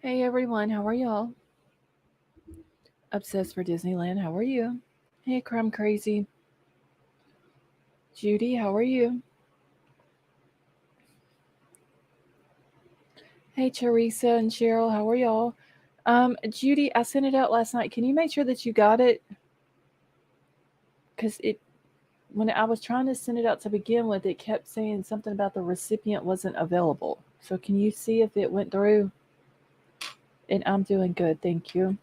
Hey everyone, how are y'all? Obsessed for Disneyland, how are you? Hey Crumb Crazy. Judy, how are you? Hey Teresa and Cheryl, how are y'all? Judy, I sent it out last night. Can you make sure that you got it? Because when I was trying to send it out to begin with, it kept saying something about the recipient wasn't available. So can you see if it went through? And I'm doing good, thank you.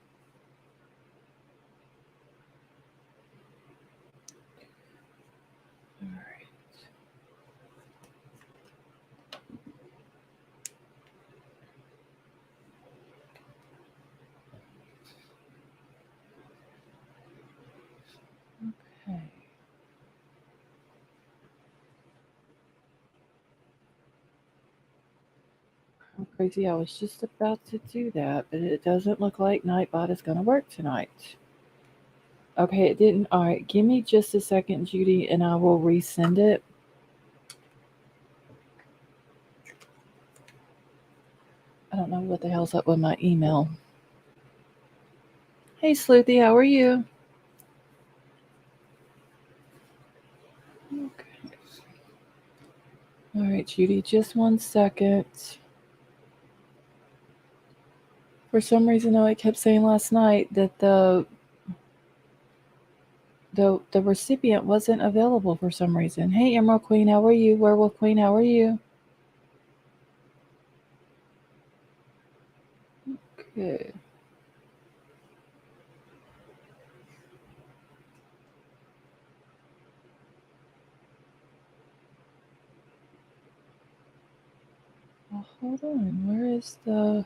Okay. I'm crazy. I was just about to do that, but it doesn't look like Nightbot is going to work tonight. Okay, it didn't. All right, give me just a second, Judy, and I will resend it. I don't know what the hell's up with my email. Hey, Sleuthy, how are you? Okay. All right, Judy, just one second. For some reason, though, it kept saying last night that the recipient wasn't available for some reason. Hey, Emerald Queen, how are you? Werewolf Queen, how are you? Good. Well, hold on. Where is the?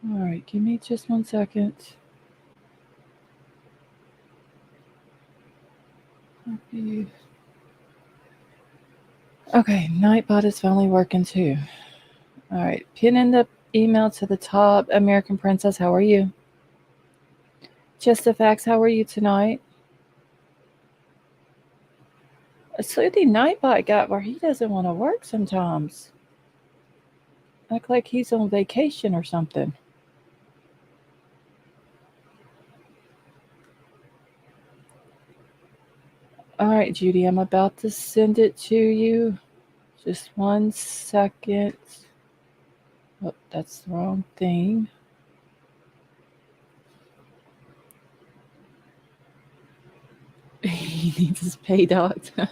All right, give me just one second. Copy. Okay, Nightbot is finally working too. All right, pin in the email to the top. American Princess, how are you? Just the facts, how are you tonight? A Sleuthy Nightbot got where he doesn't want to work sometimes. Act like he's on vacation or something. All right, Judy, I'm about to send it to you. Just one second. Oh, that's the wrong thing. He needs his pay dogs. All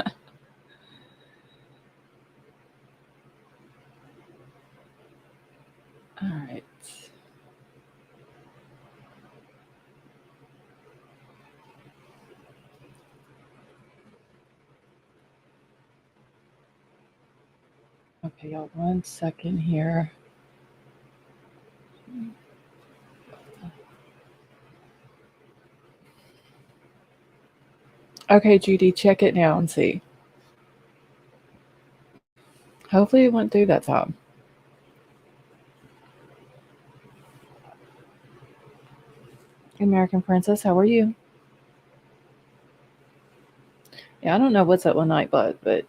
right. Okay, y'all, one second here. Okay, Judy, check it now and see. Hopefully it went through that time. American Princess, how are you? Yeah, I don't know what's up with Nightbot, but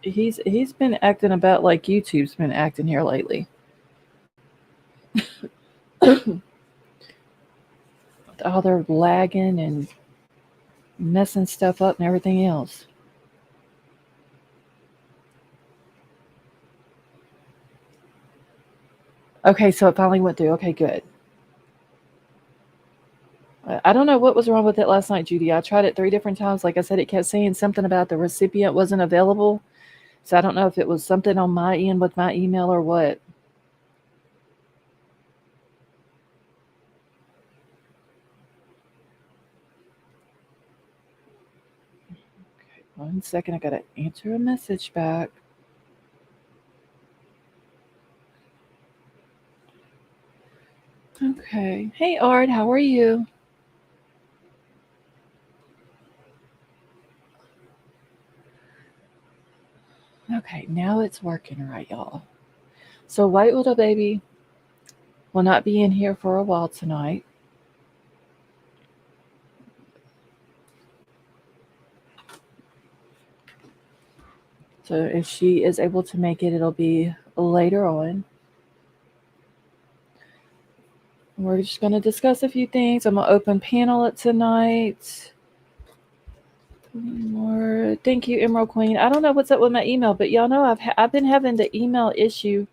he's been acting about like YouTube's been acting here lately. All their lagging and messing stuff up and everything else. Okay, so it finally went through. Okay, good. I don't know what was wrong with it last night, Judy. I tried it 3 different times. Like I said, it kept saying something about the recipient wasn't available. So I don't know if it was something on my end with my email or what. Okay, one second. I got to answer a message back. Okay. Hey, Art, how are you? Okay, now it's working right, y'all. So, White Widow Baby will not be in here for a while tonight. So if she is able to make it, it'll be later on. We're just going to discuss a few things. I'm going to open panel it tonight. More. Thank you, Emerald Queen. I don't know what's up with my email, but y'all know I've been having the email issue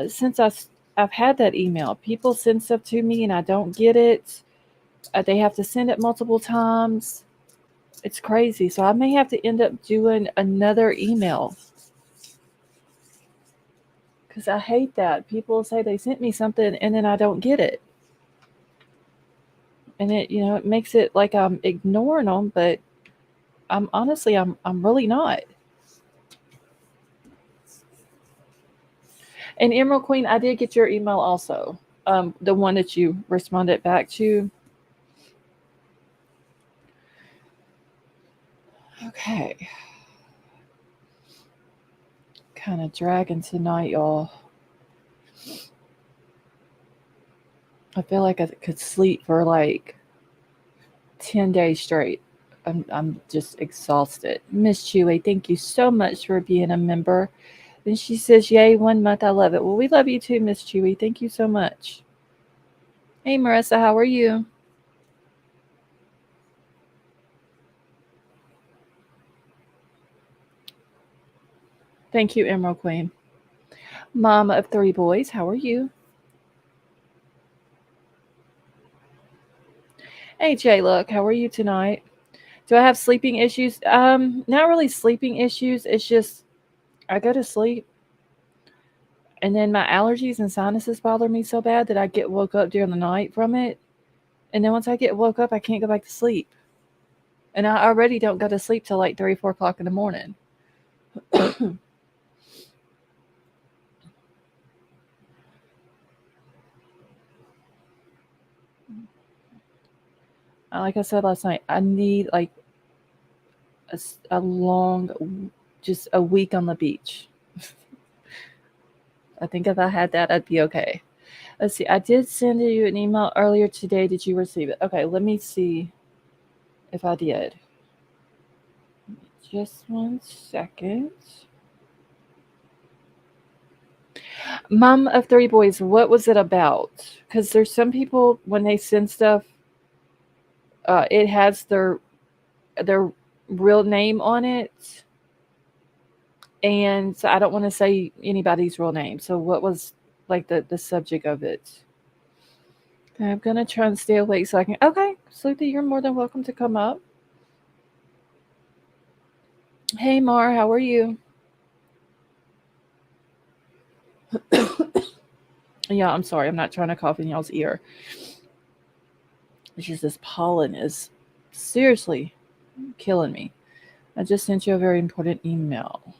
since I've had that email. People send stuff to me and I don't get it. They have to send it multiple times. It's crazy. So I may have to end up doing another email because I hate that. People say they sent me something and then I don't get it. And it makes it like I'm ignoring them, but I'm really not. And Emerald Queen, I did get your email also. The one that you responded back to. Okay. Kind of dragging tonight, y'all. I feel like I could sleep for like 10 days straight. I'm just exhausted. Miss Chewy, thank you so much for being a member. And she says, yay, 1 month. I love it. Well, we love you too, Miss Chewy. Thank you so much. Hey, Marissa, how are you? Thank you, Emerald Queen. Mama of 3 boys, how are you? Hey, Jay, look, how are you tonight? Do I have sleeping issues? Not really sleeping issues. It's just I go to sleep and then my allergies and sinuses bother me so bad that I get woke up during the night from it. And then once I get woke up, I can't go back to sleep. And I already don't go to sleep till like 3, 4 o'clock in the morning. Like I said last night, I need like a long, just a week on the beach. I think if I had that, I'd be okay. Let's see. I did send you an email earlier today. Did you receive it? Okay, let me see if I did. Just 1 second. Mom of 3 boys, what was it about? Because there's some people when they send stuff, it has their real name on it, and so I don't want to say anybody's real name. So what was like the subject of it? Okay, I'm gonna try and stay awake so I can. Okay, Sleepy, you're more than welcome to come up. Hey Mar, how are you? Yeah, I'm sorry. I'm not trying to cough in y'all's ear. It's just this pollen is seriously killing me. I just sent you a very important email.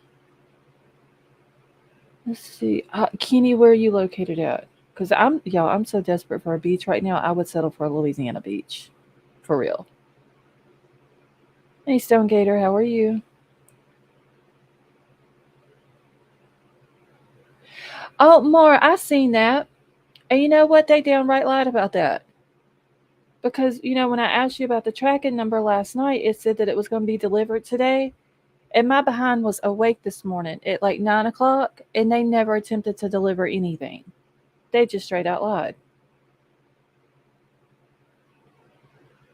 Let's see. Kenny, where are you located at? Because I'm so desperate for a beach right now. I would settle for a Louisiana beach. For real. Hey, Stone Gator, how are you? Oh, Mar, I seen that. And you know what? They downright lied about that. Because, when I asked you about the tracking number last night, it said that it was going to be delivered today. And my behind was awake this morning at like 9 o'clock, and they never attempted to deliver anything. They just straight out lied.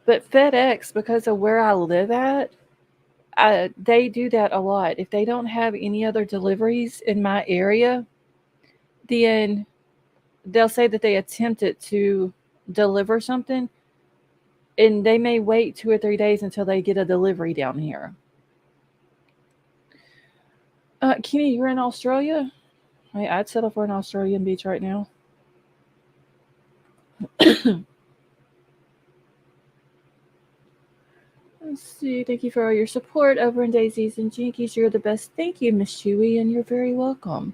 But FedEx, because of where I live at, they do that a lot. If they don't have any other deliveries in my area, then they'll say that they attempted to deliver something, and they may wait 2 or 3 days until they get a delivery down here. Kenny, you're in Australia? I'd settle for an Australian beach right now. Let's see. Thank you for all your support over in Daisies and Jinkies. You're the best. Thank you, Miss Chewy, and you're very welcome.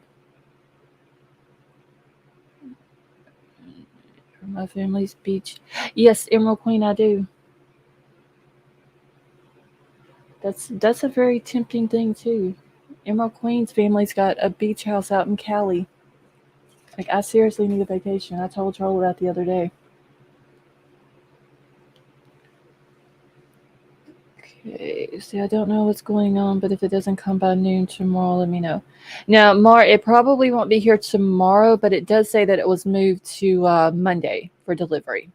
My family's beach. Yes, Emerald Queen, I do. That's a very tempting thing too. Emerald Queen's family's got a beach house out in Cali. Like I seriously need a vacation. I told Troll that the other day. Okay, See, I don't know what's going on, but if it doesn't come by noon tomorrow, let me know. Now, Mar, it probably won't be here tomorrow, but it does say that it was moved to Monday for delivery.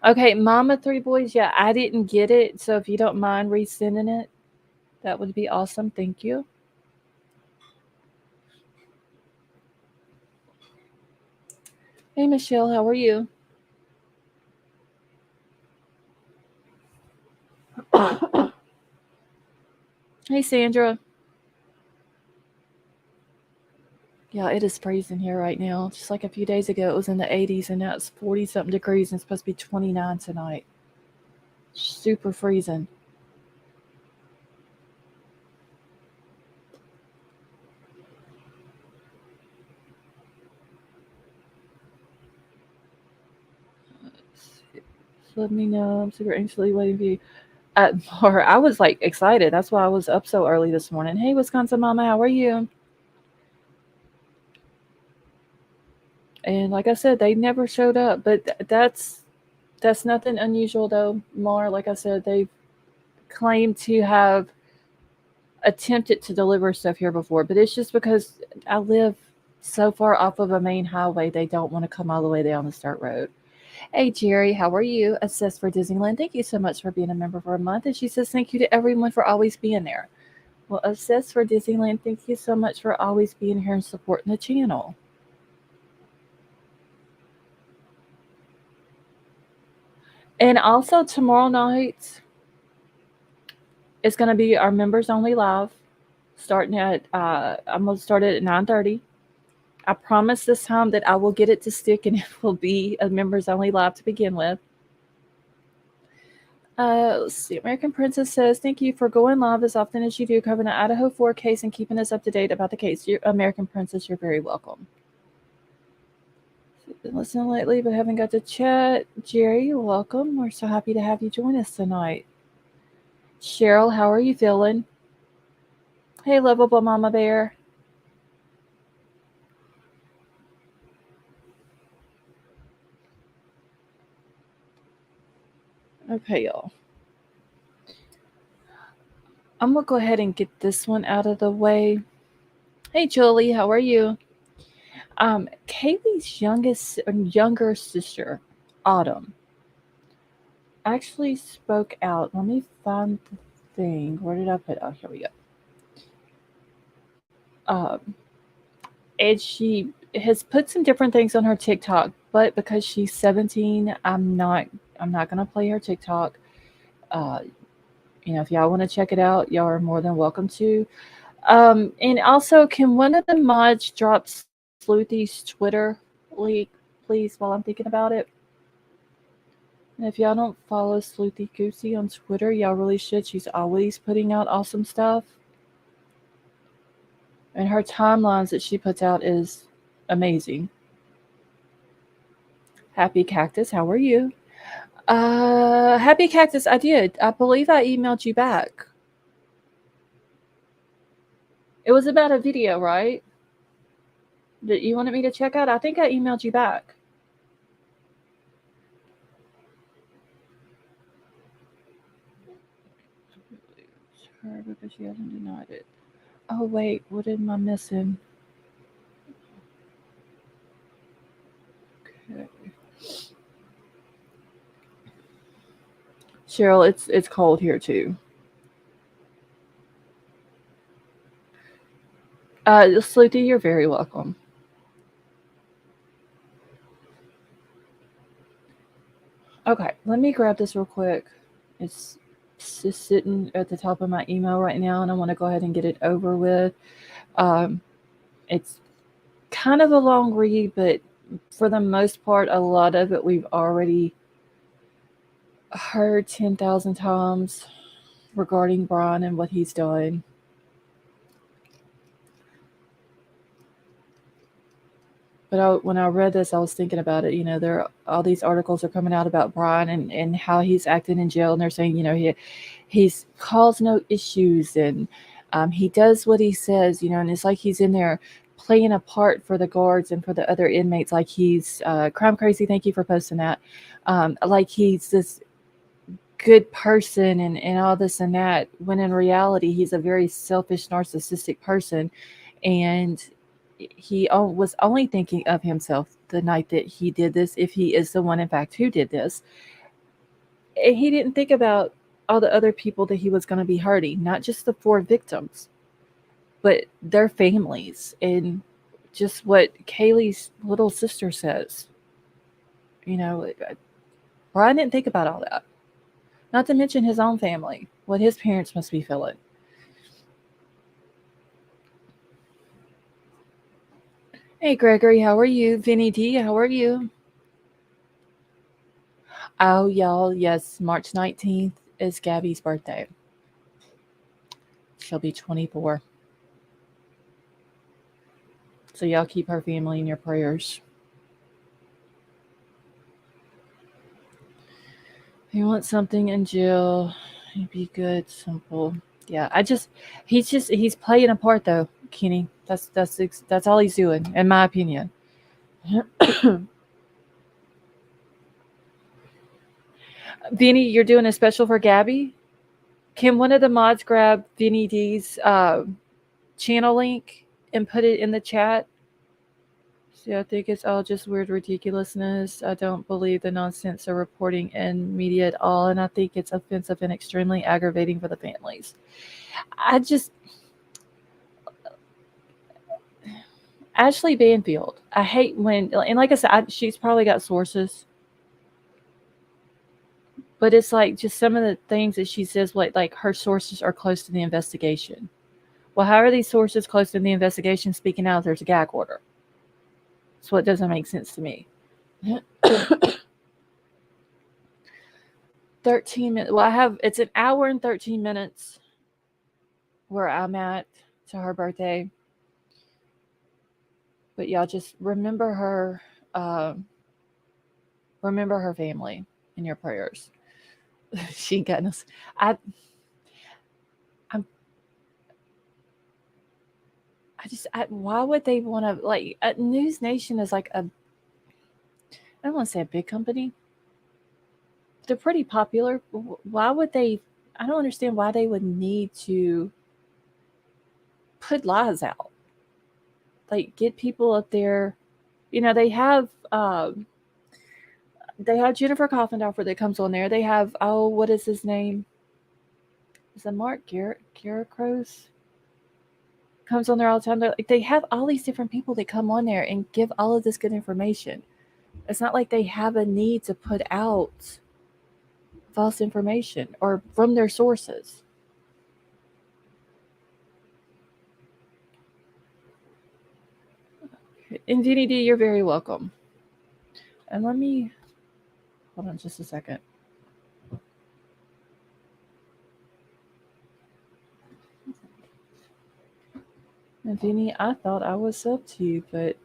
Okay, Mama Three Boys, yeah, I didn't get it, so if you don't mind resending it, that would be awesome. Thank you. Hey, Michelle, how are you? Hey, Sandra. Yeah, it is freezing here right now. Just like a few days ago, it was in the 80s, and now it's 40 something degrees, and it's supposed to be 29 tonight. Super freezing. So let me know. I'm super anxiously waiting for you. Or I was like excited. That's why I was up so early this morning. Hey, Wisconsin Mama, how are you? And like I said, they never showed up. But that's nothing unusual though, Mar. Like I said, they claimed to have attempted to deliver stuff here before, but it's just because I live so far off of a main highway, they don't want to come all the way down the start road. Hey Jerry, how are you? Assessed for Disneyland. Thank you so much for being a member for a month. And she says thank you to everyone for always being there. Well, Assessed for Disneyland, thank you so much for always being here and supporting the channel. And also tomorrow night it's going to be our members only live, starting at I'm gonna start it at 9:30. I promise this time that I will get it to stick and it will be a members only live to begin with. Let's see. American Princess says, thank you for going live as often as you do, covering the Idaho 4 case and keeping us up to date about the case. American Princess, you're very welcome. Been listening lately, but haven't got to chat. Jerry, you're welcome. We're so happy to have you join us tonight. Cheryl, how are you feeling? Hey, lovable Mama Bear. Okay, y'all. I'm going to go ahead and get this one out of the way. Hey, Julie, how are you? Kaylee's younger sister, Autumn, actually spoke out. Let me find the thing. Where did I put? Oh, here we go. Um, and she has put some different things on her TikTok, but because she's 17, I'm not gonna play her TikTok. Uh, if y'all want to check it out, y'all are more than welcome to. And also, can one of the mods drop Sleuthy's Twitter link, please, while I'm thinking about it? And if y'all don't follow Sleuthy Goosey on Twitter, y'all really should. She's always putting out awesome stuff. And her timelines that she puts out is amazing. Happy Cactus, how are you? Happy Cactus, I did. I believe I emailed you back. It was about a video, right? That you wanted me to check out? I think I emailed you back. Her because she hasn't denied it. Oh wait, what am I missing? Okay. Cheryl, it's cold here too. Sleuthy, you're very welcome. Okay, let me grab this real quick. It's just sitting at the top of my email right now, and I want to go ahead and get it over with. It's kind of a long read, but for the most part, a lot of it we've already heard 10,000 times regarding Bryan and what he's done. But when I read this, I was thinking about it. All these articles are coming out about Bryan and how he's acting in jail, and they're saying, he's caused no issues, and he does what he says, and it's like he's in there playing a part for the guards and for the other inmates, like he's crime crazy. Thank you for posting that. Like he's this good person and all this and that, when in reality he's a very selfish narcissistic person, and he was only thinking of himself the night that he did this, if he is the one in fact who did this. And he didn't think about all the other people that he was going to be hurting, not just the 4 victims, but their families, and just what Kaylee's little sister says. You know, Bryan didn't think about all that. Not to mention his own family, what his parents must be feeling. Hey, Gregory, how are you? Vinny D, how are you? Oh, y'all, yes, March 19th is Gabby's birthday. She'll be 24. So y'all keep her family in your prayers. If you want something in jail, he'd be good, simple. Yeah, he's playing a part though, Kenny. That's all he's doing, in my opinion. Vinny, you're doing a special for Gabby? Can one of the mods grab Vinny D's channel link and put it in the chat? See, I think it's all just weird ridiculousness. I don't believe the nonsense they're reporting in media at all, and I think it's offensive and extremely aggravating for the families. I just Ashley Banfield. I hate when, and like I said, she's probably got sources, but it's like just some of the things that she says, like her sources are close to the investigation. Well, how are these sources close to the investigation speaking out if there's a gag order? So it doesn't make sense to me. 13 minutes. Well, it's an hour and 13 minutes where I'm at to her birthday. But y'all just remember her. Remember her family in your prayers. She got us. I'm why would they want to, like, News Nation is like I don't want to say a big company. They're pretty popular. Why would they? I don't understand why they would need to put lies out. Like, get people up there. You know, they have Jennifer Coffindorfer that comes on there. They have, oh, what is his name? Is it Mark Garrett comes on there all the time. They have all these different people that come on there and give all of this good information. It's not like they have a need to put out false information or from their sources. And DDD, you're very welcome. And let me hold on just a second. And Vinny, I thought I was sub to you, but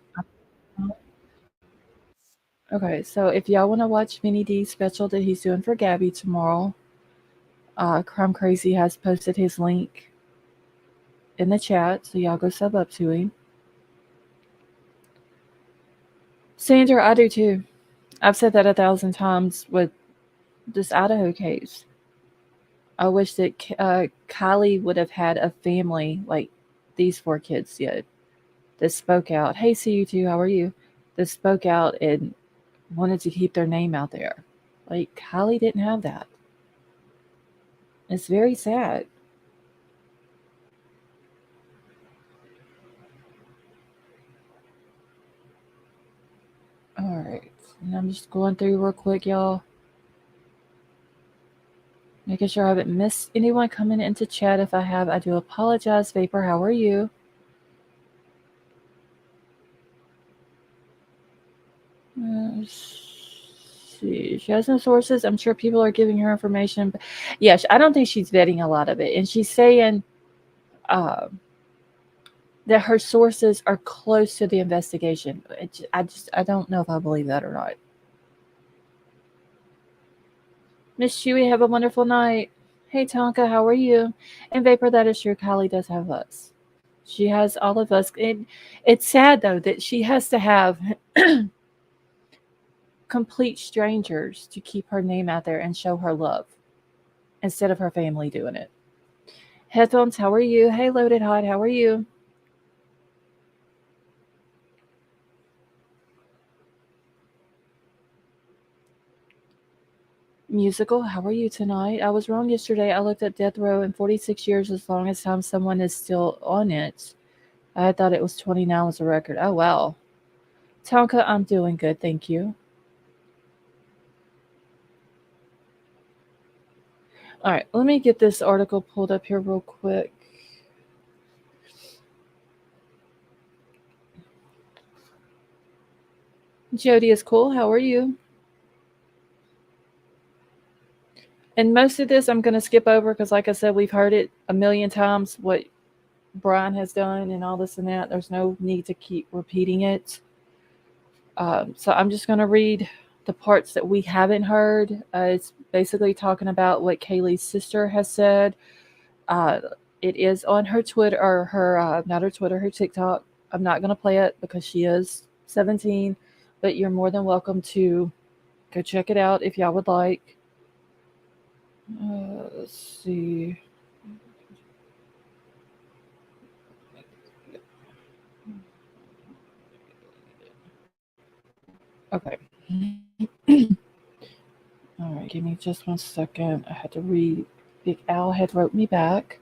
okay. So if y'all want to watch Vinny D's special that he's doing for Gabby tomorrow, Crime Crazy has posted his link in the chat, so y'all go sub up to him. Sandra, I do too. I've said that 1,000 times with this Idaho case. I wish that Kylie would have had a family like these 4 kids did that spoke out. Hey, see you too. How are you? That spoke out and wanted to keep their name out there. Like, Kylie didn't have that. It's very sad. All right. And I'm just going through real quick, y'all. Making sure I haven't missed anyone coming into chat. If I have, I do apologize. Vapor, how are you? See. She has no sources. I'm sure people are giving her information. But yeah, I don't think she's vetting a lot of it. And she's saying that her sources are close to the investigation. I don't know if I believe that or not. Miss Chewy, have a wonderful night. Hey, Tonka, how are you? And Vapor, that is true. Kylie does have us. She has all of us. It's sad, though, that she has to have complete strangers to keep her name out there and show her love. instead of her family doing it. Headphones, how are you? Hey, Loaded Hot, how are you? Musical, how are you tonight? I was wrong yesterday. I looked at death row and 46 years as long as time someone is still on it. I thought it was 20 now as a record. Oh, wow. Tonka, I'm doing good, thank you. All right, let me get this article pulled up here real quick. Jody is cool. How are you? And most of this I'm going to skip over because, like I said, we've heard it a million times what Bryan has done and all this and that. There's no need to keep repeating it. So I'm just going to read the parts that we haven't heard. It's basically talking about what Kaylee's sister has said. Uh, it is on her Twitter, or her, not her Twitter, her TikTok. I'm not going to play it because she is 17, but you're more than welcome to go check it out if y'all would like. Let's see. Okay. All right, give me just 1 second. I had to read. Big Al had wrote me back.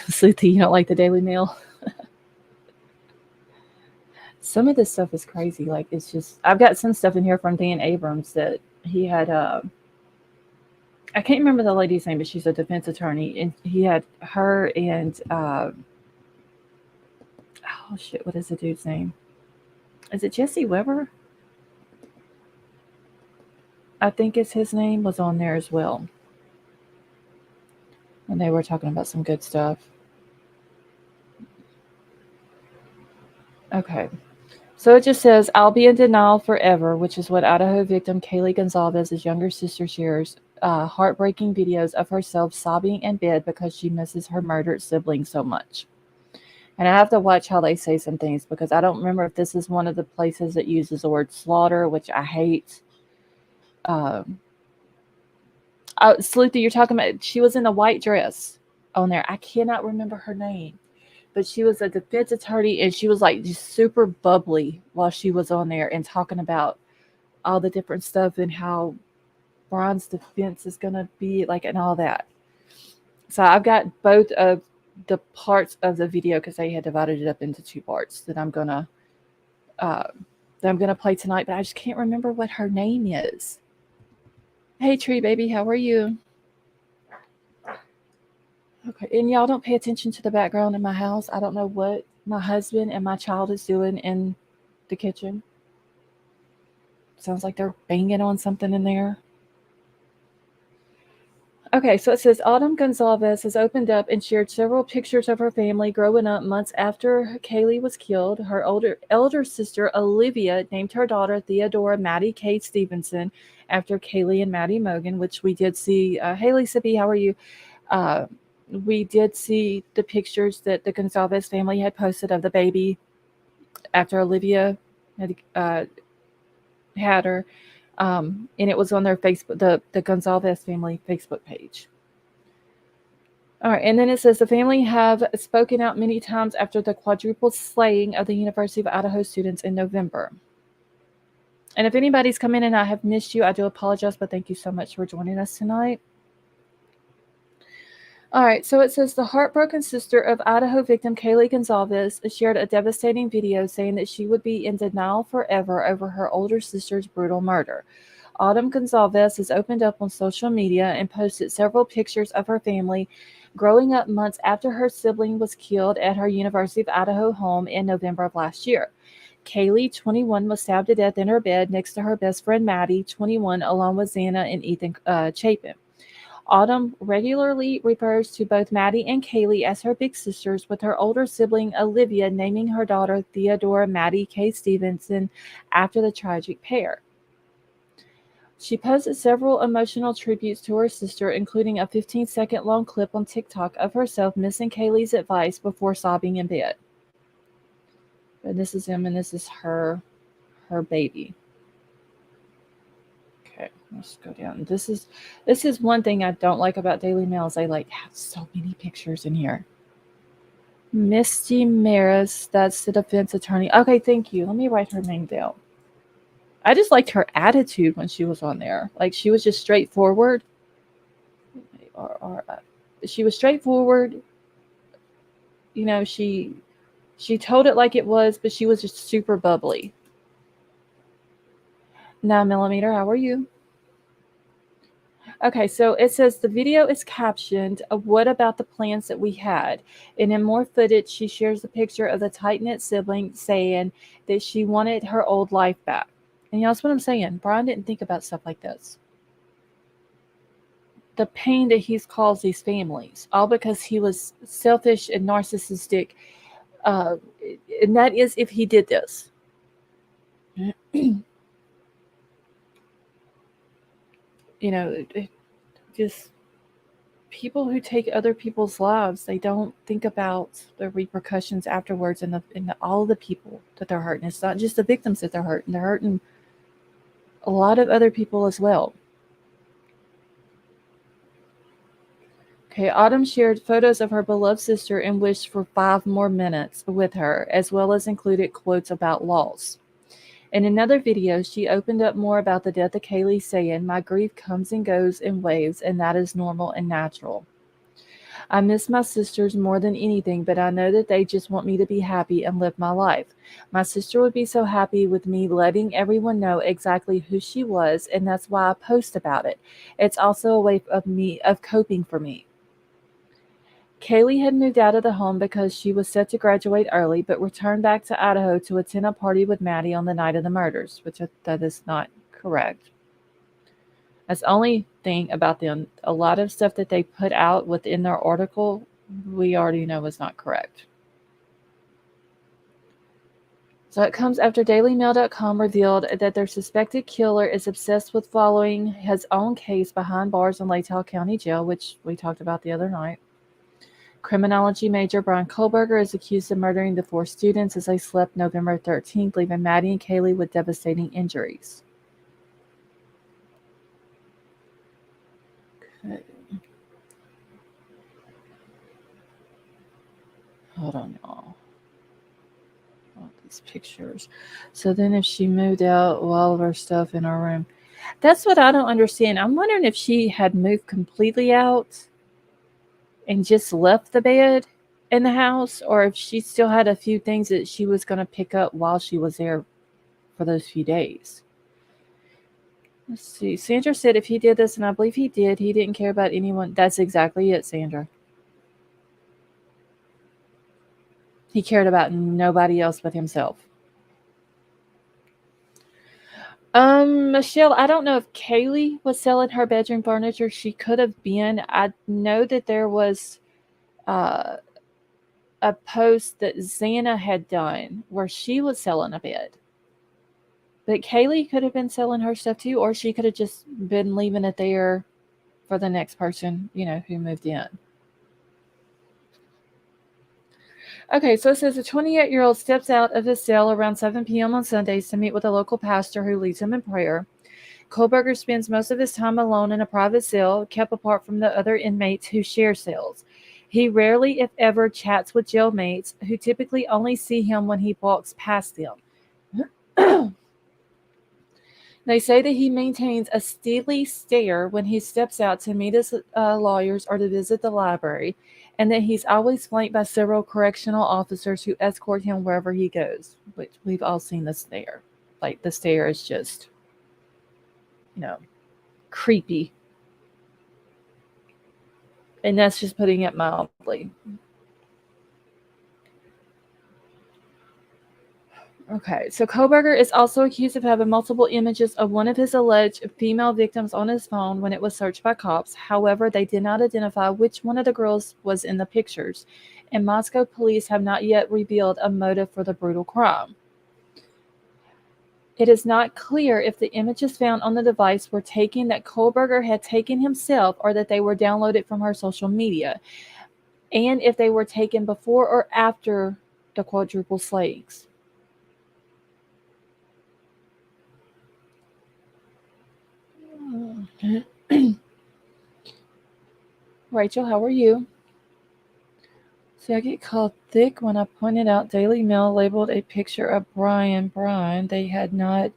Sleepy, you don't like the Daily Mail? Some of this stuff is crazy. Like, it's just, I've got some stuff in here from Dan Abrams that he had. I can't remember the lady's name, but she's a defense attorney, and he had her and oh shit, what is the dude's name? Is it Jesse Weber? I think it's his name was on there as well. And they were talking about some good stuff. Okay. So it just says, I'll be in denial forever, which is what Idaho victim Kaylee Goncalves' younger sister shares heartbreaking videos of herself sobbing in bed because she misses her murdered sibling so much. And I have to watch how they say some things because I don't remember if this is one of the places that uses the word slaughter, which I hate. Sleuthie, you're talking about, she was in a white dress on there. I cannot remember her name, but she was a defense attorney and she was like just super bubbly while she was on there and talking about all the different stuff and how Bryan's defense is going to be like and all that. So I've got both of the parts of the video because they had divided it up into two parts that I'm gonna play tonight, but I just can't remember what her name is. Hey, Tree Baby, how are you? Okay, and y'all don't pay attention to the background in my house. I don't know what my husband and my child is doing in the kitchen. Sounds like they're banging on something in there. Okay, so it says Autumn Goncalves has opened up and shared several pictures of her family growing up months after Kaylee was killed. Her elder sister Olivia named her daughter Theodora Maddie Kate Stevenson after Kaylee and Maddie Mogan, which we did see. Haley Sippy, how are you? We did see the pictures that the Goncalves family had posted of the baby after Olivia had her. And it was on their Facebook, the Goncalves family Facebook page. All right, and then it says the family have spoken out many times after the quadruple slaying of the University of Idaho students in November. And if anybody's come in and I have missed you, I do apologize, but thank you so much for joining us tonight. All right, so it says the heartbroken sister of Idaho victim Kaylee Goncalves shared a devastating video saying that she would be in denial forever over her older sister's brutal murder. Autumn Goncalves has opened up on social media and posted several pictures of her family growing up months after her sibling was killed at her University of Idaho home in November of last year. Kaylee, 21, was stabbed to death in her bed next to her best friend Maddie, 21, along with Xana and Ethan Chapin. Autumn regularly refers to both Maddie and Kaylee as her big sisters, with her older sibling Olivia naming her daughter Theodora Maddie K. Stevenson after the tragic pair. She posted several emotional tributes to her sister, including a 15-second long clip on TikTok of herself missing Kaylee's advice before sobbing in bed. And this is him, and this is her baby. Okay. Let's go down. This is one thing I don't like about Daily Mail is they like have so many pictures in here. Misty Maris, that's the defense attorney. Okay, thank you. Let me write her name down. I just liked her attitude when she was on there. Like she was just straightforward. She was straightforward. You know, she told it like it was, but she was just super bubbly. 9mm, how are you? Okay, so it says the video is captioned, "What about the plans that we had?" And in more footage, she shares a picture of the tight knit sibling saying that she wanted her old life back. And you know, that's what I'm saying. Bryan didn't think about stuff like this. The pain that he's caused these families, all because he was selfish and narcissistic. Uh, and that is if he did this. You know, just people who take other people's lives, they don't think about the repercussions afterwards and all the people that they're hurting. It's not just the victims that they're hurting a lot of other people as well. Okay, Autumn shared photos of her beloved sister and wished for 5 more minutes with her, as well as included quotes about loss. In another video, she opened up more about the death of Kaylee, saying, "My grief comes and goes in waves, and that is normal and natural. I miss my sisters more than anything, but I know that they just want me to be happy and live my life. My sister would be so happy with me letting everyone know exactly who she was, and that's why I post about it. It's also a way of coping for me." Kaylee had moved out of the home because she was set to graduate early, but returned back to Idaho to attend a party with Maddie on the night of the murders, which that is not correct. That's the only thing about them. A lot of stuff that they put out within their article, we already know is not correct. So it comes after DailyMail.com revealed that their suspected killer is obsessed with following his own case behind bars in Latah County Jail, which we talked about the other night. Criminology major Bryan Kohberger is accused of murdering the 4 students as they slept November 13th, leaving Maddie and Kaylee with devastating injuries. Okay. Hold on, y'all. All these pictures. So then if she moved out, all of her stuff in her room. That's what I don't understand. I'm wondering if she had moved completely out and just left the bed in the house, or if she still had a few things that she was going to pick up while she was there for those few days. Let's see. Sandra said if he did this, and I believe he did, he didn't care about anyone. That's exactly it, Sandra. He cared about nobody else but himself. Michelle, I don't know if Kaylee was selling her bedroom furniture. She could have been. I know that there was uh, a post that Xana had done where she was selling a bed. But Kaylee could have been selling her stuff too, or she could have just been leaving it there for the next person, who moved in. Okay, so it says a 28-year-old steps out of his cell around 7 p.m. on Sundays to meet with a local pastor who leads him in prayer. Kohberger spends most of his time alone in a private cell, kept apart from the other inmates who share cells. He rarely, if ever, chats with jailmates, who typically only see him when he walks past them. They say that he maintains a steely stare when he steps out to meet his lawyers or to visit the library, and that he's always flanked by several correctional officers who escort him wherever he goes. Which we've all seen the stare. Like, the stare is just, creepy. And that's just putting it mildly. Okay, so Kohberger is also accused of having multiple images of one of his alleged female victims on his phone when it was searched by cops. However, they did not identify which one of the girls was in the pictures, and Moscow police have not yet revealed a motive for the brutal crime. It is not clear if the images found on the device were taken that Kohberger had taken himself or that they were downloaded from her social media, and if they were taken before or after the quadruple slayings. Rachel, how are you? See, I get called thick when I pointed out Daily Mail labeled a picture of Bryan. They had not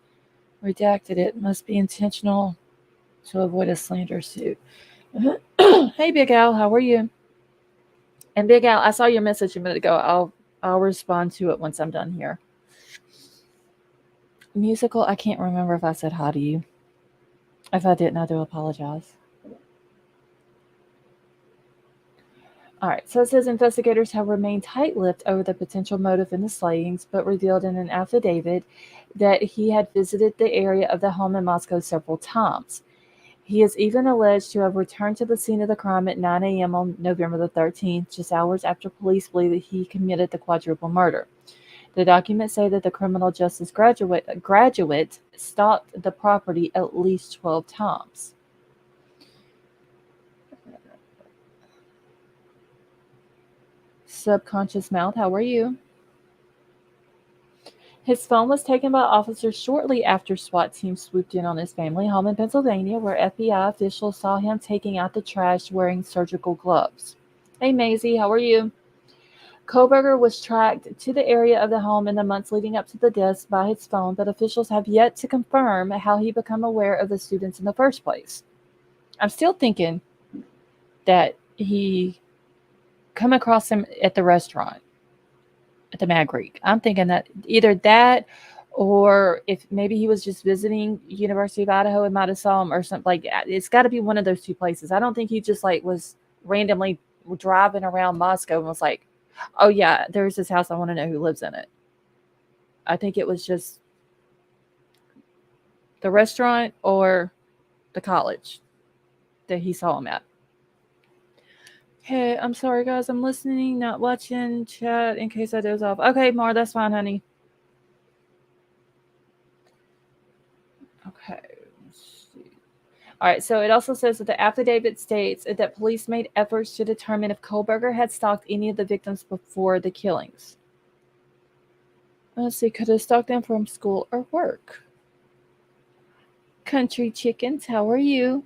redacted it. Must be intentional to avoid a slander suit. Hey, Big Al, how are you? And Big Al, I saw your message a minute ago. I'll respond to it once I'm done here. Musical, I can't remember if I said hi to you. If I didn't, I do apologize. All right, so it says investigators have remained tight-lipped over the potential motive in the slayings, but revealed in an affidavit that he had visited the area of the home in Moscow several times. He is even alleged to have returned to the scene of the crime at 9 a.m. on November the 13th, just hours after police believe that he committed the quadruple murder. The documents say that the criminal justice graduate stalked the property at least 12 times. Subconscious Mouth, how are you? His phone was taken by officers shortly after SWAT team swooped in on his family home in Pennsylvania, where FBI officials saw him taking out the trash wearing surgical gloves. Hey, Maisie, how are you? Kohberger was tracked to the area of the home in the months leading up to the deaths by his phone, but officials have yet to confirm how he became aware of the students in the first place. I'm still thinking that he come across him at the restaurant at the Mad Greek. I'm thinking that either that or if maybe he was just visiting University of Idaho and might have saw him or something like that. It's got to be one of those two places. I don't think he just like was randomly driving around Moscow and was like, oh yeah, there's this house. I want to know who lives in it. I think it was just the restaurant or the college that he saw him at. Hey, I'm sorry, guys. I'm listening, not watching chat in case I doze off. Okay, Mar, that's fine, honey. Okay. Let's see. All right, so it also says that the affidavit states that police made efforts to determine if Kohberger had stalked any of the victims before the killings. Let's see, could have stalked them from school or work. Country Chickens, how are you?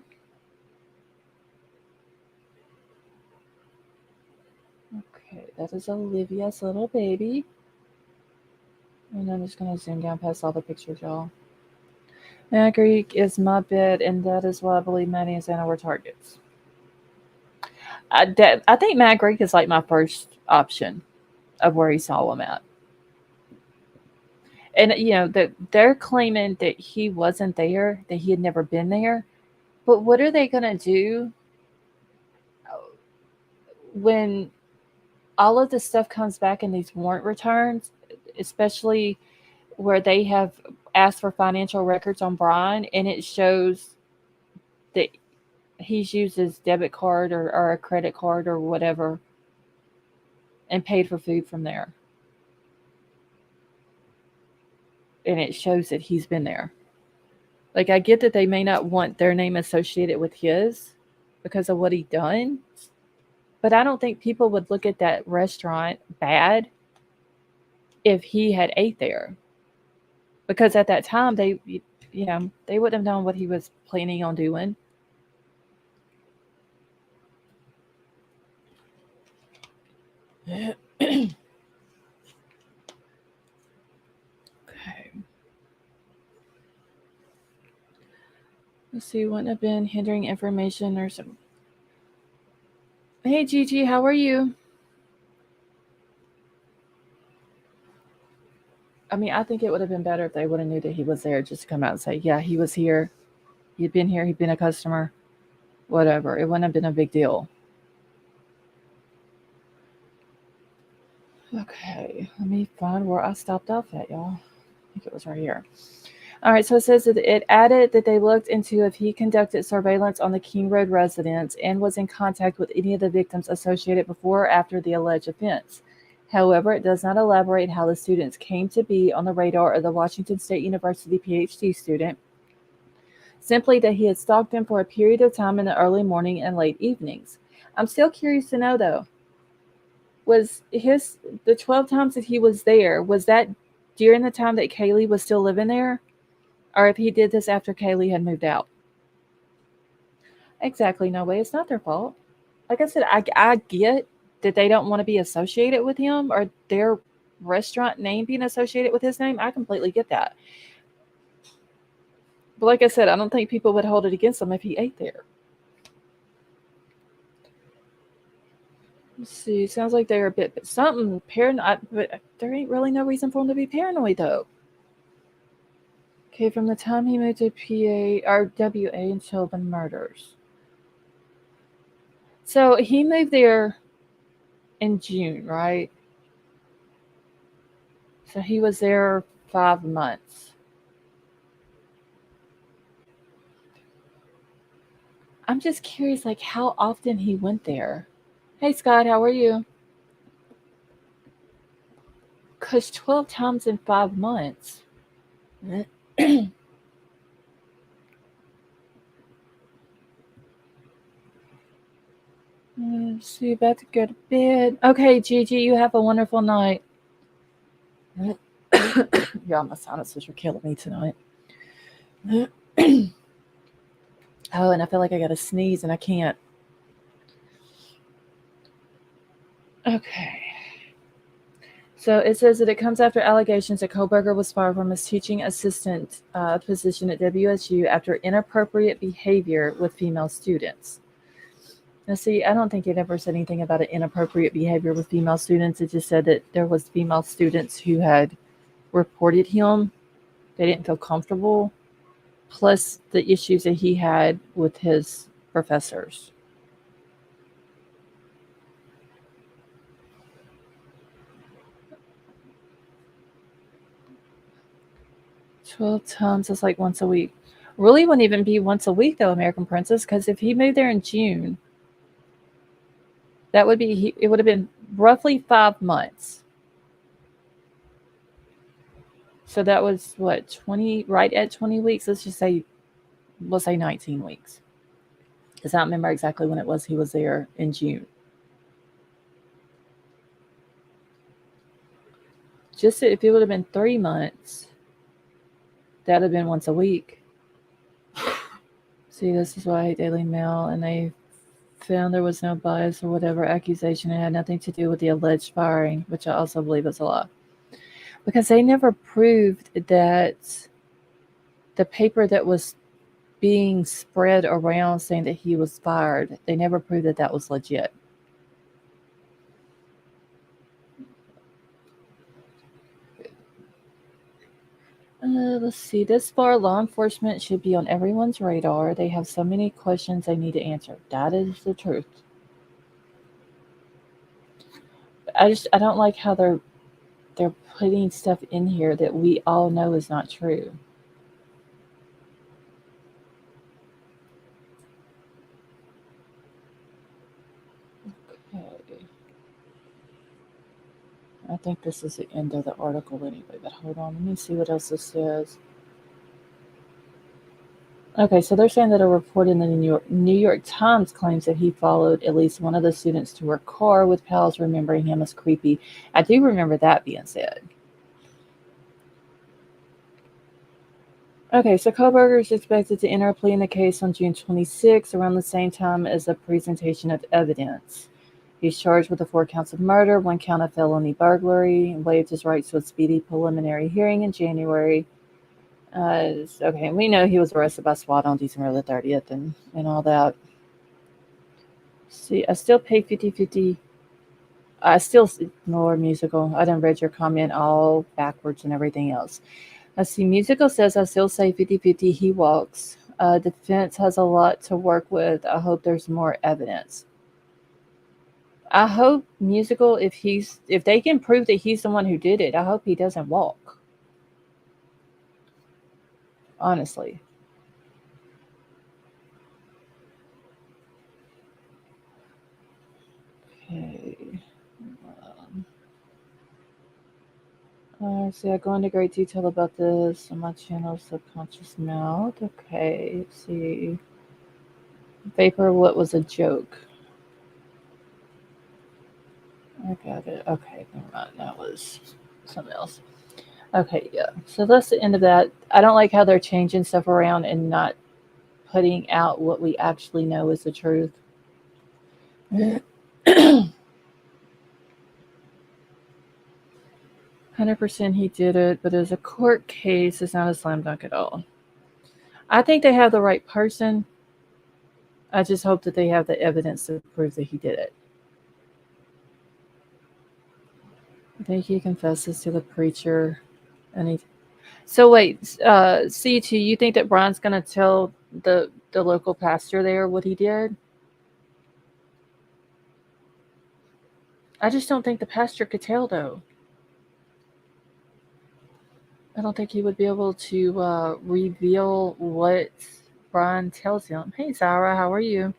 Okay, that is Olivia's little baby. And I'm just going to zoom down past all the pictures, y'all. Mad Greek is my bed, and that is why I believe Maddie and Santa were targets. I think Mad Greek is like my first option of where he saw him at. And they're claiming that he wasn't there, that he had never been there. But what are they going to do when all of this stuff comes back in these warrant returns, especially where they have asked for financial records on Bryan, and it shows that he's used his debit card or a credit card or whatever and paid for food from there. And it shows that he's been there. Like, I get that they may not want their name associated with his because of what he done, but I don't think people would look at that restaurant bad if he had ate there. Because at that time, they wouldn't have known what he was planning on doing. Okay. Let's see, wouldn't have been hindering information or some. Hey, Gigi, how are you? I mean, I think it would have been better if they would have knew that he was there, just to come out and say, yeah, he was here. He'd been here. He'd been a customer. Whatever. It wouldn't have been a big deal. Okay, let me find where I stopped off at, y'all. I think it was right here. All right, so it says that it added that they looked into if he conducted surveillance on the King Road residence and was in contact with any of the victims associated before or after the alleged offense. However, it does not elaborate how the students came to be on the radar of the Washington State University PhD student, simply that he had stalked them for a period of time in the early morning and late evenings. I'm still curious to know, though, was the 12 times that he was there, was that during the time that Kaylee was still living there? Or if he did this after Kaylee had moved out? Exactly. No way. It's not their fault. Like I said, I get that they don't want to be associated with him or their restaurant name being associated with his name. I completely get that. But like I said, I don't think people would hold it against him if he ate there. Let's see. Sounds like they're a bit something paranoid, but there ain't really no reason for him to be paranoid though. Okay, from the time he moved to PA or WA until the murders. So he moved there in June, right? So he was there 5 months. I'm just curious, like how often he went there. Hey Scott, how are you? Cause 12 times in 5 months. See, about to go to bed. Okay, Gigi, you have a wonderful night. Yeah, my sinuses are killing me tonight. Oh, and I feel like I got to sneeze and I can't. Okay. So it says that it comes after allegations that Kohberger was fired from his teaching assistant position at WSU after inappropriate behavior with female students. Now, see, I don't think it ever said anything about an inappropriate behavior with female students. It just said that there was female students who had reported him. They didn't feel comfortable, plus the issues that he had with his professors. 12 times is like once a week. Really wouldn't even be once a week, though, American Princess, because if he moved there in June, that would be, it would have been roughly 5 months. So that was what, 20, right at 20 weeks? Let's just say, we'll say 19 weeks. Because I don't remember exactly when it was he was there in June. Just if it would have been 3 months, that would have been once a week. See, this is why I hate Daily Mail, and they found there was no bias or whatever accusation. It had nothing to do with the alleged firing, which I also believe is a lie. Because they never proved that the paper that was being spread around saying that he was fired, they never proved that that was legit. Let's see. This far, law enforcement should be on everyone's radar. They have so many questions they need to answer. That is the truth. I don't like how they're putting stuff in here that we all know is not true. Okay. I think this is the end of the article anyway, but hold on, let me see what else this says. Okay, so they're saying that a report in the New York Times claims that he followed at least one of the students to her car with pals remembering him as creepy. I do remember that being said. Okay, so Kohberger is expected to enter a plea in the case on June 26, around the same time as the presentation of evidence. He's charged with the 4 counts of murder, 1 count of felony burglary, and waived his rights to a speedy preliminary hearing in January. Okay, we know he was arrested by SWAT on December the 30th and all that. See, I still pay 50-50. I still ignore musical. I done read your comment all backwards and everything else. Let's see, musical says I still say 50-50. He walks. Defense has a lot to work with. I hope there's more evidence. I hope musical, if they can prove that he's the one who did it, I hope he doesn't walk. Honestly. Okay. See, I go into great detail about this on my channel, Subconscious Mouth. Okay, let's see. Vapor, what was a joke? I got it. Okay, never mind. That was something else. Okay, yeah. So that's the end of that. I don't like how they're changing stuff around and not putting out what we actually know is the truth. 100% he did it, but as a court case, it's not a slam dunk at all. I think they have the right person. I just hope that they have the evidence to prove that he did it. I think he confesses to the preacher, and he. So wait, C2, you think that Bryan's gonna tell the local pastor there what he did? I just don't think the pastor could tell though. I don't think he would be able to reveal what Bryan tells him. Hey, Zara, how are you?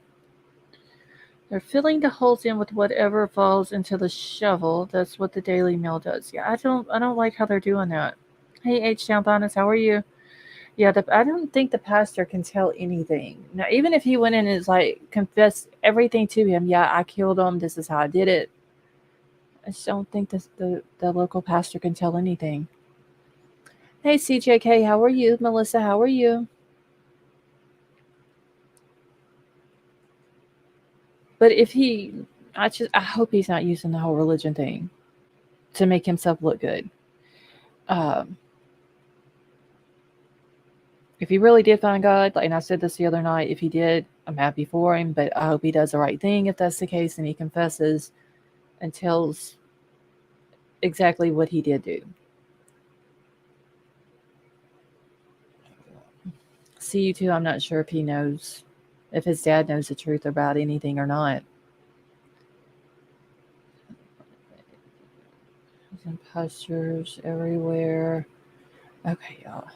They're filling the holes in with whatever falls into the shovel. That's what the Daily Mail does. Yeah, I don't like how they're doing that. Hey, H Town Bonus, how are you? Yeah, I don't think the pastor can tell anything. Now, even if he went in and like confessed everything to him, yeah, I killed him. This is how I did it. I just don't think the local pastor can tell anything. Hey, CJK, how are you? Melissa, how are you? But if I hope he's not using the whole religion thing to make himself look good. Um, if he really did find God, and I said this the other night, if he did, I'm happy for him, but I hope he does the right thing if that's the case and he confesses and tells exactly what he did do. See you too, I'm not sure if he knows, if his dad knows the truth about anything or not. There's imposters everywhere. Okay, y'all.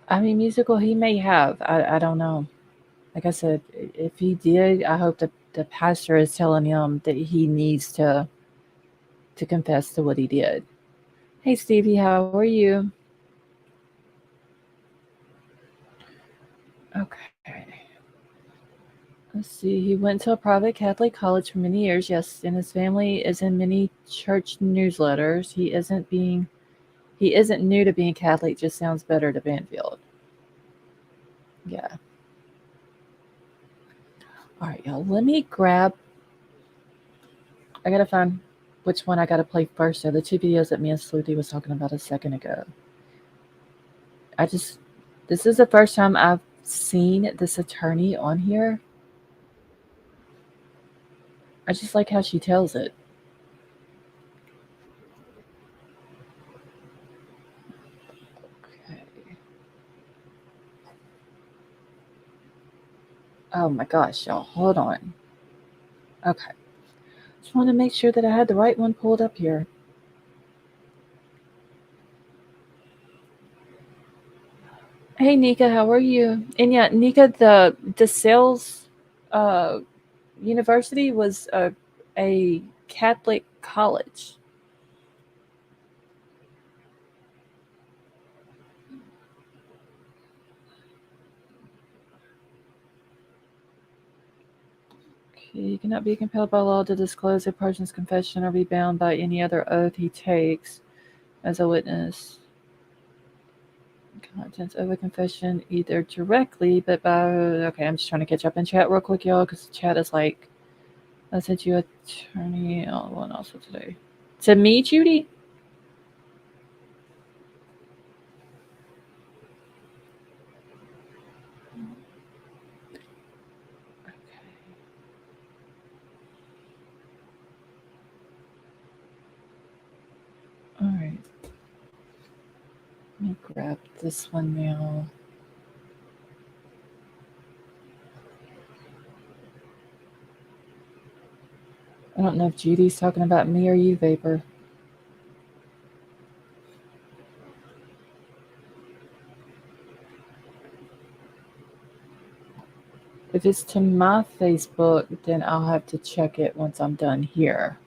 I mean, musical he may have. I don't know. Like I said, if he did, I hope that the pastor is telling him that he needs to confess to what he did. Hey Stevie, how are you? Okay. Let's see. He went to a private Catholic college for many years, yes, and his family is in many church newsletters. He isn't new to being Catholic, just sounds better to Banfield. Yeah. Alright, y'all. Let me grab I gotta find which one I gotta play first. So the two videos that me and Sleuthy was talking about a second ago. This is the first time I've seen this attorney on here. I just like how she tells it. Okay. Oh my gosh, y'all, hold on. Okay. Just want to make sure that I had the right one pulled up here. Hey Nika, how are you? And yeah, Nika, the sales uh, university was a Catholic college. He cannot be compelled by law to disclose a person's confession or be bound by any other oath he takes as a witness. Contents of a confession, either directly, but by. Okay, I'm just trying to catch up in chat real quick, y'all, because chat is like. I sent you attorney. Oh, one also today. To me, Judy? All right. Let me grab this one now. I don't know if Judy's talking about me or you, Vapor. If it's to my Facebook, then I'll have to check it once I'm done here.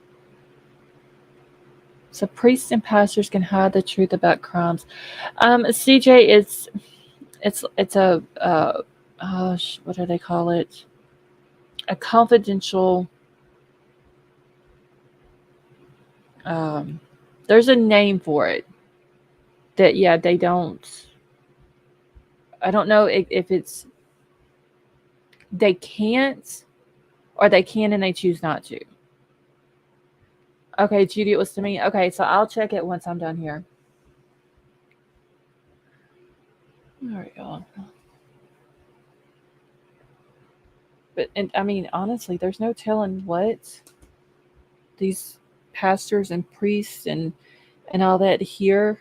So priests and pastors can hide the truth about crimes. CJ, it's a what do they call it? A confidential There's a name for it. That yeah, they don't. I don't know if it's they can't or they can and they choose not to. Okay, Judy, it was to me. Okay, so I'll check it once I'm done here. All right, y'all. But and I mean, honestly, there's no telling what these pastors and priests and all that hear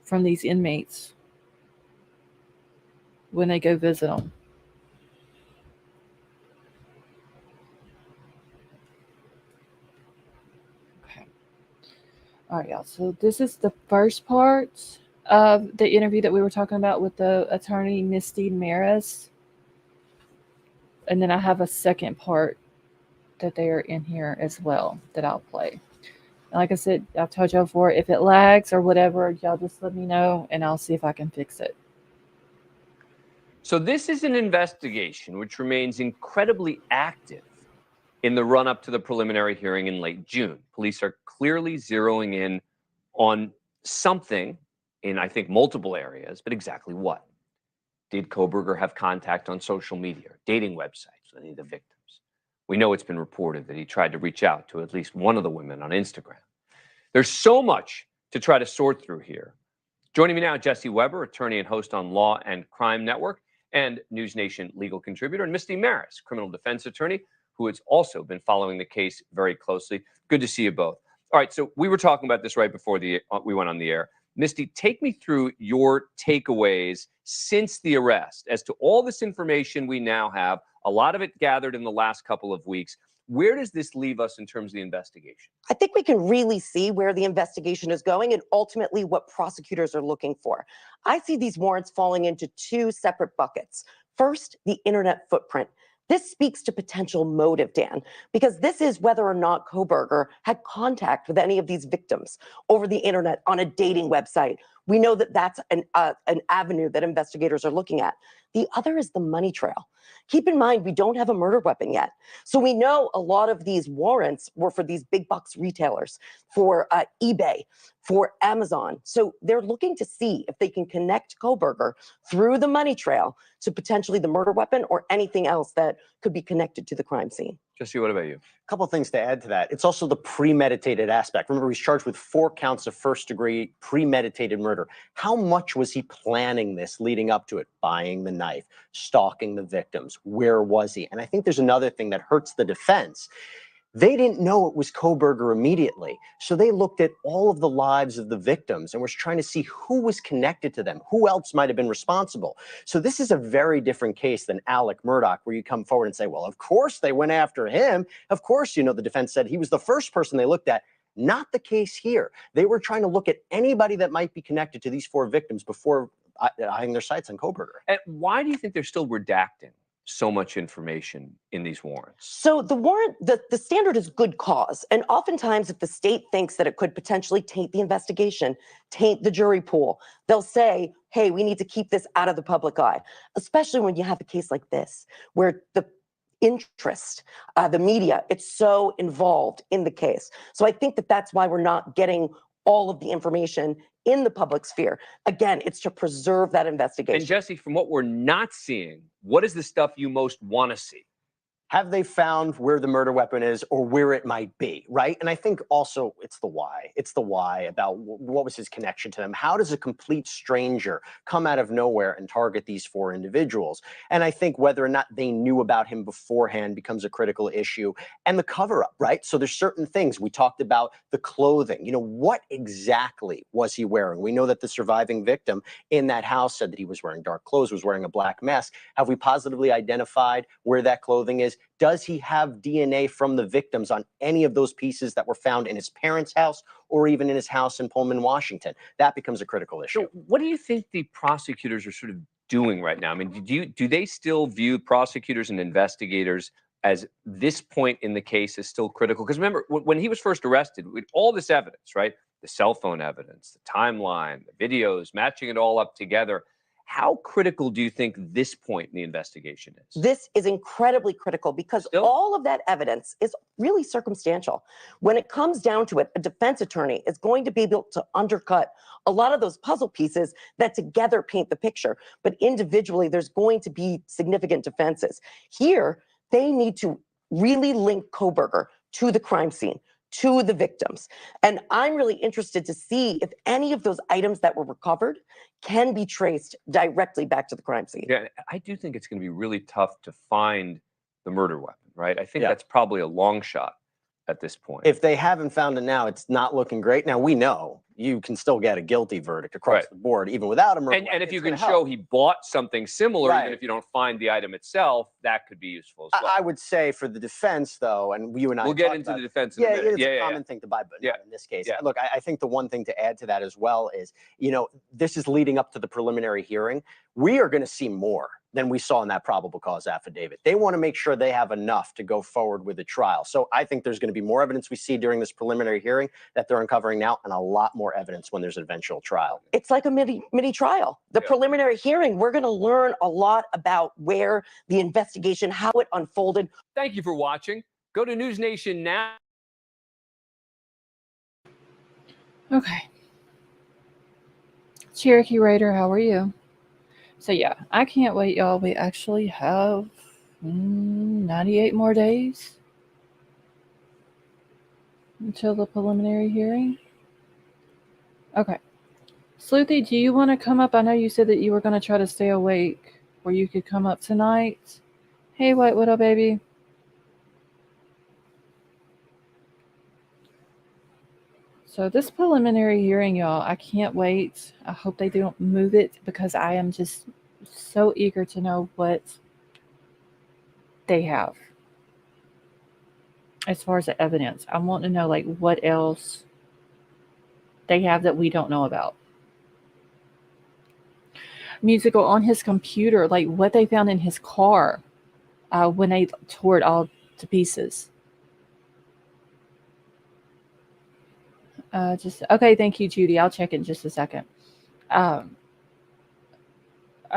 from these inmates when they go visit them. Okay. All right, y'all. So this is the first part of the interview that we were talking about with the attorney Misty Maris, and then I have a second part that they are in here as well that I'll play. And like I said, I've told y'all before, if it lags or whatever, y'all just let me know and I'll see if I can fix it. So this is an investigation which remains incredibly active in the run-up to the preliminary hearing in late June. Police are clearly zeroing in on something in, I think, multiple areas, but exactly what? Did Kohberger have contact on social media, dating websites with any of the victims? We know it's been reported that he tried to reach out to at least one of the women on Instagram. There's so much to try to sort through here. Joining me now, Jesse Weber, attorney and host on Law and Crime Network, and News Nation legal contributor, and Misty Maris, criminal defense attorney, who has also been following the case very closely. Good to see you both. All right, so we were talking about this right before we went on the air. Misty, take me through your takeaways since the arrest as to all this information we now have, a lot of it gathered in the last couple of weeks. Where does this leave us in terms of the investigation? I think we can really see where the investigation is going and ultimately what prosecutors are looking for. I see these warrants falling into two separate buckets. First, the internet footprint. This speaks to potential motive, Dan, because this is whether or not Kohberger had contact with any of these victims over the internet on a dating website. We know that that's an avenue that investigators are looking at. The other is the money trail. Keep in mind, we don't have a murder weapon yet. So we know a lot of these warrants were for these big box retailers, for eBay, for Amazon. So they're looking to see if they can connect Kohberger through the money trail to potentially the murder weapon or anything else that could be connected to the crime scene. Jesse, what about you? A couple of things to add to that. It's also the premeditated aspect. Remember, he's charged with 4 counts of first-degree premeditated murder. How much was he planning this leading up to it? Buying the knife, stalking the victims. Where was he? And I think there's another thing that hurts the defense. They didn't know it was Kohberger immediately. So they looked at all of the lives of the victims and was trying to see who was connected to them, who else might have been responsible. So this is a very different case than Alec Murdaugh, where you come forward and say, well, of course they went after him. Of course, you know, the defense said he was the first person they looked at. Not the case here. They were trying to look at anybody that might be connected to these 4 victims before eyeing their sights on Kohberger. And why do you think they're still redacting so much information in these warrants? So the warrant, the standard is good cause. And oftentimes, if the state thinks that it could potentially taint the investigation, taint the jury pool, they'll say, hey, we need to keep this out of the public eye, especially when you have a case like this, where the interest, the media, it's so involved in the case. So I think that that's why we're not getting all of the information in the public sphere. Again, it's to preserve that investigation. And Jesse, from what we're not seeing, what is the stuff you most want to see? Have they found where the murder weapon is or where it might be, right? And I think also it's the why. It's the why about what was his connection to them. How does a complete stranger come out of nowhere and target these 4 individuals? And I think whether or not they knew about him beforehand becomes a critical issue. And the cover-up, right? So there's certain things. We talked about the clothing. You know, what exactly was he wearing? We know that the surviving victim in that house said that he was wearing dark clothes, was wearing a black mask. Have we positively identified where that clothing is? Does he have DNA from the victims on any of those pieces that were found in his parents' house or even in his house in Pullman, Washington? That becomes a critical issue. So what do you think the prosecutors are sort of doing right now? I mean, do they still view prosecutors and investigators as this point in the case is still critical? Because remember, when he was first arrested, with all this evidence, right? The cell phone evidence, the timeline, the videos, matching it all up together. How critical do you think this point in the investigation is? This is incredibly critical because Still? all of that evidence is really circumstantial. When it comes down to it, a defense attorney is going to be able to undercut a lot of those puzzle pieces that together paint the picture. But individually, there's going to be significant defenses. Here, they need to really link Kohberger to the crime scene, to the victims. And I'm really interested to see if any of those items that were recovered can be traced directly back to the crime scene. Yeah, I do think it's going to be really tough to find the murder weapon, right? I think Yeah. that's probably a long shot at this point. If they haven't found it now, it's not looking great. Now, we know you can still get a guilty verdict across Right. the board, even without a murder and weapon. if you It's can gonna show help. he bought something similar, even Right. if you don't find the item itself, that could be useful as well. I would say for the defense, though, and you and I We'll get talked into about the it. defense in a Yeah, minute. it's a common thing to buy, but Yeah. not in this case. Yeah. Look, I think the one thing to add to that as well is, this is leading up to the preliminary hearing. We are going to see more than we saw in that probable cause affidavit. They want to make sure they have enough to go forward with the trial. So I think there's going to be more evidence we see during this preliminary hearing that they're uncovering now, and a lot more evidence when there's an eventual trial. It's like a mini trial. The Yeah. preliminary hearing, we're going to learn a lot about where the investigation, how it unfolded. Thank you for watching. Go to News Nation now. Okay. Cherokee Raider, how are you? So yeah, I can't wait, y'all. We actually have 98 more days until the preliminary hearing. Okay. Sleuthy, do you want to come up? I know you said that you were going to try to stay awake where you could come up tonight. Hey, White Widow baby. So this preliminary hearing, y'all, I can't wait. I hope they don't move it because I am just so eager to know what they have as far as the evidence. I want to know, like, what else they have that we don't know about. Musical on his computer, like what they found in his car when they tore it all to pieces. Okay, thank you, Judy. I'll check in just a second. I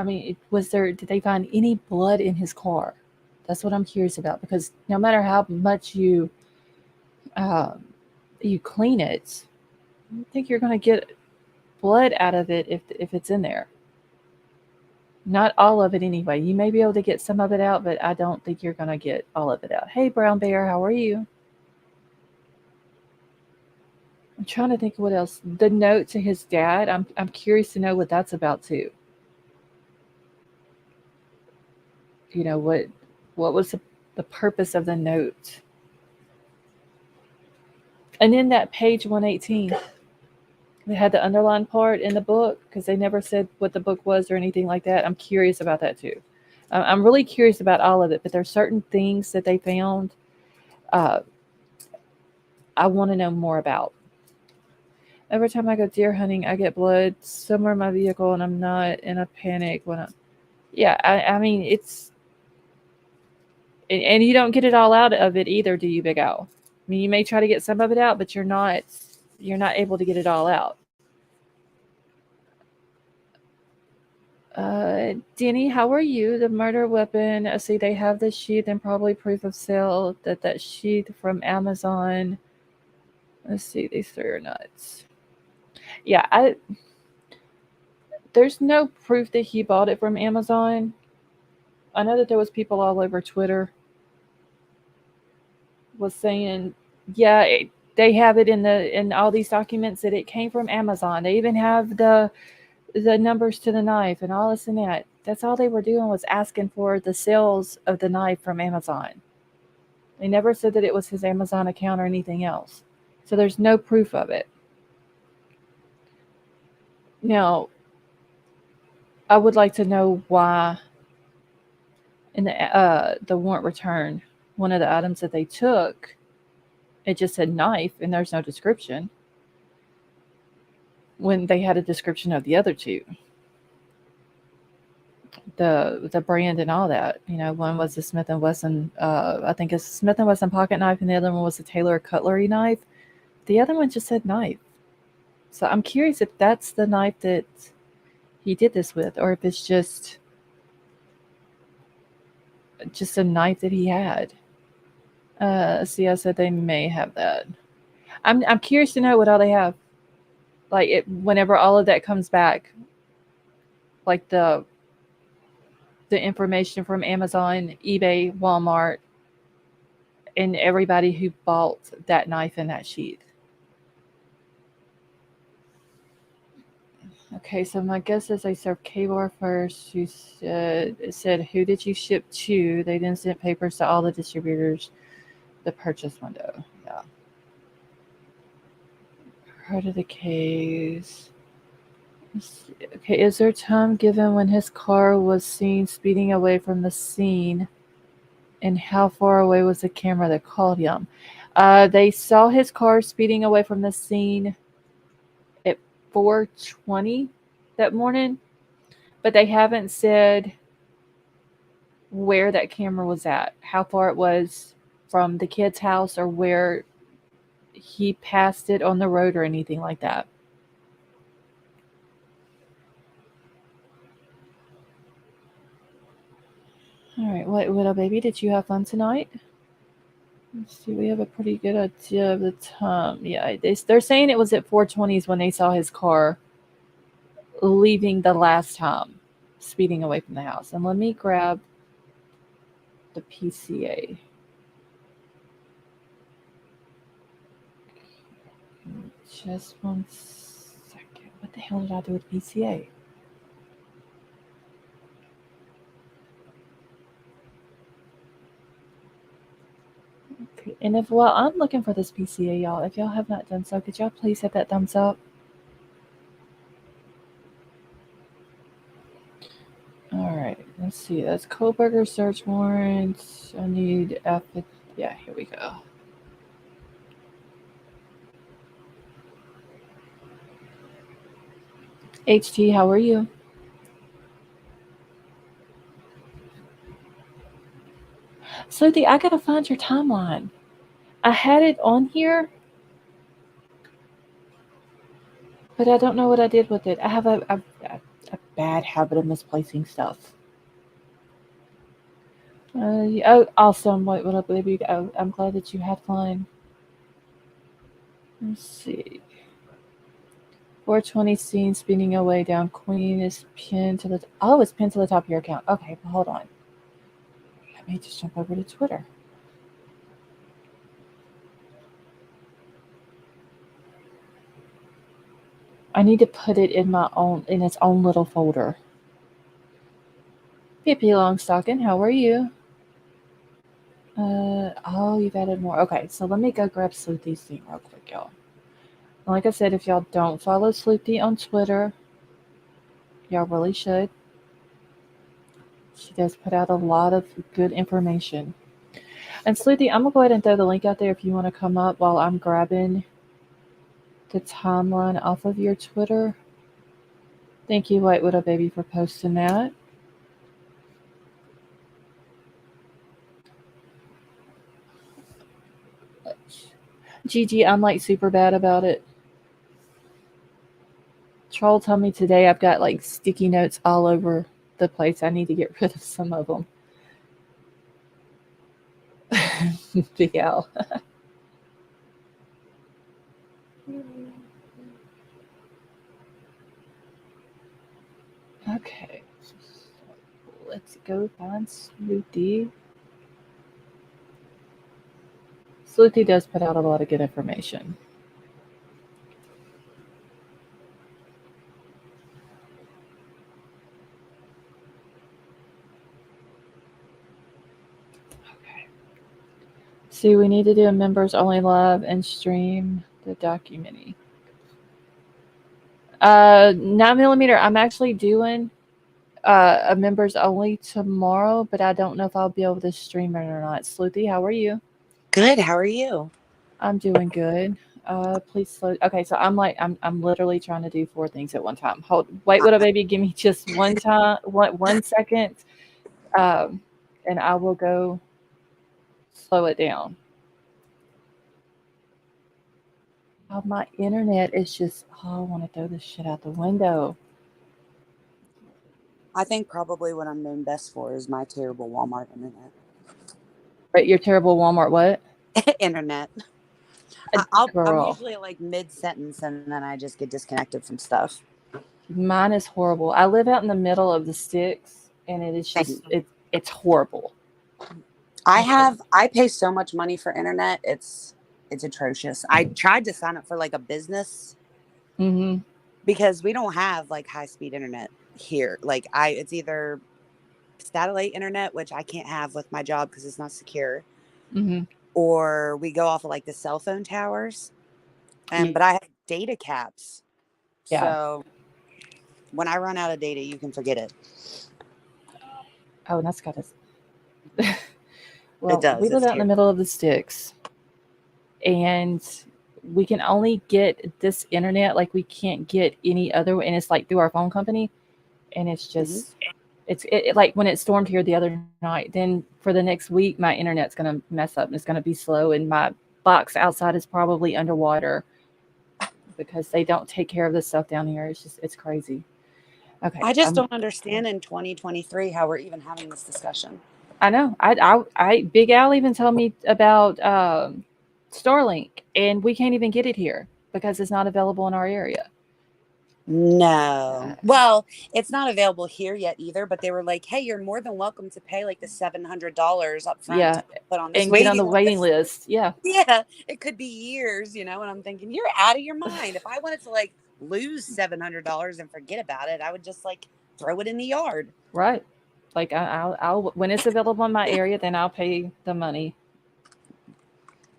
mean, did they find any blood in his car? That's what I'm curious about, because no matter how much you clean it, I don't think you're going to get blood out of it if it's in there. Not all of it anyway. You may be able to get some of it out, but I don't think you're going to get all of it out. Hey, Brown Bear, how are you? I'm trying to think of what else. The note to his dad, I'm curious to know what that's about too. What was the purpose of the note? And then that page 118, they had the underlined part in the book because they never said what the book was or anything like that. I'm curious about that too. I'm really curious about all of it, but there's certain things that they found I want to know more about. Every time I go deer hunting, I get blood somewhere in my vehicle, and I'm not in a panic when I mean, it's, and you don't get it all out of it either, do you, Big Al? I mean, you may try to get some of it out, but you're not able to get it all out. Denny, how are you? The murder weapon. I see they have the sheath and probably proof of sale that sheath from Amazon. Let's see, these three are nuts. Yeah, there's no proof that he bought it from Amazon. I know that there was people all over Twitter was saying, yeah, they have it in all these documents that it came from Amazon. They even have the numbers to the knife and all this and that. That's all they were doing was asking for the sales of the knife from Amazon. They never said that it was his Amazon account or anything else. So there's no proof of it. Now, I would like to know why in the warrant return, one of the items that they took, it just said knife and there's no description, when they had a description of the other two, the brand and all that. One was the Smith & Wesson, I think it's Smith & Wesson pocket knife, and the other one was the Taylor cutlery knife. The other one just said knife. So I'm curious if that's the knife that he did this with, or if it's just a knife that he had. See, I said they may have that. I'm curious to know what all they have. Like whenever all of that comes back, like the information from Amazon, eBay, Walmart, and everybody who bought that knife and that sheath. Okay, so my guess is they served Kaylee first. It said, who did you ship to? They then sent papers to all the distributors. The purchase window. Yeah. Heard of the case. Okay, is there time given when his car was seen speeding away from the scene? And how far away was the camera that caught him? They saw his car speeding away from the scene at 4:20 that morning, but they haven't said where that camera was at, how far it was from the kid's house, or where he passed it on the road or anything like that. All right, what little baby, did you have fun tonight? Let's see, we have a pretty good idea of the time. Yeah, they're saying it was at 4:20 when they saw his car leaving the last time, speeding away from the house. And let me grab the PCA. Just 1 second. What the hell did I do with PCA? Okay, and if while I'm looking for this PCA, y'all, if y'all have not done so, could y'all please hit that thumbs up? All right, let's see. That's Kohberger search warrant. I need yeah, here we go. HT, how are you? Sleuthie, I gotta find your timeline. I had it on here, but I don't know what I did with it. I have a bad habit of misplacing stuff. Oh, awesome. What up, baby? Oh, I'm glad that you had fun. Let's see. 420 scene spinning away down Queen is pinned to the... Oh, it's pinned to the top of your account. Okay, well, hold on. Let me just jump over to Twitter. I need to put it in its own little folder. Pippi Longstocking, how are you? Oh, you've added more. Okay, so let me go grab Sleuthie's thing real quick, y'all. Like I said, if y'all don't follow Sleuthie on Twitter, y'all really should. She does put out a lot of good information. And Sleuthie, I'm going to go ahead and throw the link out there if you want to come up while I'm grabbing the timeline off of your Twitter. Thank you, White Widow Baby, for posting that. Gigi, I'm like super bad about it. Troll told me today I've got like sticky notes all over the place. I need to get rid of some of them. Big Al. Okay. Let's go find Sleuthie. Sleuthie does put out a lot of good information. Okay. See, we need to do a members only live and stream the documentary. 9mm, I'm actually doing a members only tomorrow, but I don't know if I'll be able to stream it or not. Sleuthie, how are you? Good. How are you? I'm doing good. Please slow. Okay, so I'm literally trying to do 4 things at one time. Wait, what a baby. Give me just one second, and I will go slow it down. Oh, my internet is just. Oh, I want to throw this shit out the window. I think probably what I'm known best for is my terrible Walmart internet. Right, your terrible Walmart what? Internet. Uh, I'm Girl, usually like mid sentence and then I just get disconnected from stuff. mine is horrible. I live out in the middle of the sticks, and it is just it's horrible. I pay so much money for internet. It's atrocious. I tried to sign up for like a business Mm-hmm. because we don't have like high speed internet here. Like it's either satellite internet, which I can't have with my job because it's not secure, Mm-hmm. or we go off of like the cell phone towers. But I have data caps. Yeah. So when I run out of data, you can forget it. Oh, and that's got us. Well, It does. we live It's out in the middle of the sticks, and we can only get this internet. Like, we can't get any other, and it's like through our phone company, and it's just it like when it stormed here the other night. Then for the next week, my internet's gonna mess up and it's gonna be slow, and my box outside is probably underwater because they don't take care of this stuff down here. It's crazy. Okay, I just don't understand in 2023 how we're even having this discussion. I know. I Big Al even told me about Starlink, and we can't even get it here because it's not available in our area. No. Well, it's not available here yet either, but they were like, hey, you're more than welcome to pay like the $700 up front Yeah, to put on this and get on the waiting list. Yeah. Yeah, it could be years, and I'm thinking, you're out of your mind. If I wanted to like lose $700 and forget about it, I would just like throw it in the yard. Right. Like I'll when it's available in my area, then I'll pay the money.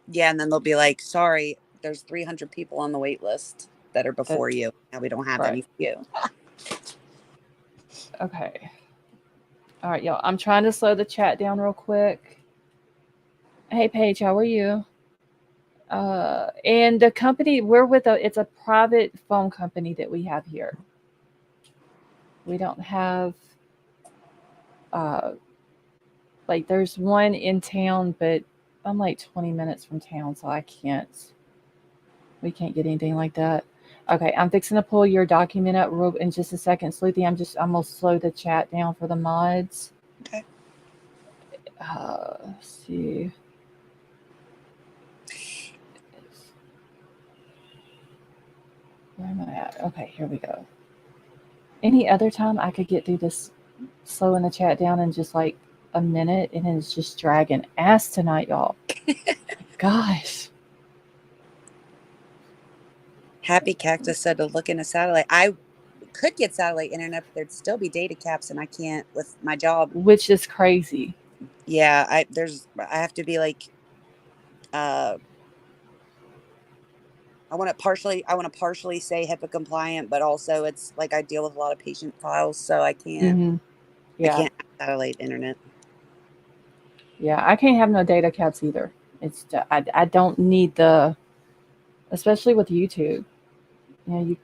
Yeah, and then they'll be like, sorry, there's 300 people on the wait list that are before you. Now we don't have any for you. Okay. All right, y'all. I'm trying to slow the chat down real quick. Hey, Paige, how are you? And the company we're with, it's a private phone company that we have here. We don't have, like, there's one in town, but I'm like 20 minutes from town, so we can't get anything like that. Okay, I'm fixing to pull your document up in just a second, Sleuthy. I'm gonna slow the chat down for the mods. Okay. Let's see. Where am I at? Okay, here we go. Any other time I could get through this slowing the chat down in just like a minute, and then it's just dragging ass tonight, y'all. Gosh. Happy Cactus said to look into satellite. I could get satellite internet, but there'd still be data caps, and I can't with my job. Which is crazy. Yeah, I have to be like, I want to partially say HIPAA compliant, but also it's like I deal with a lot of patient files, so I can't. Mm-hmm. Yeah. I can't have satellite internet. Yeah, I can't have no data caps either. It's I don't need especially with YouTube. I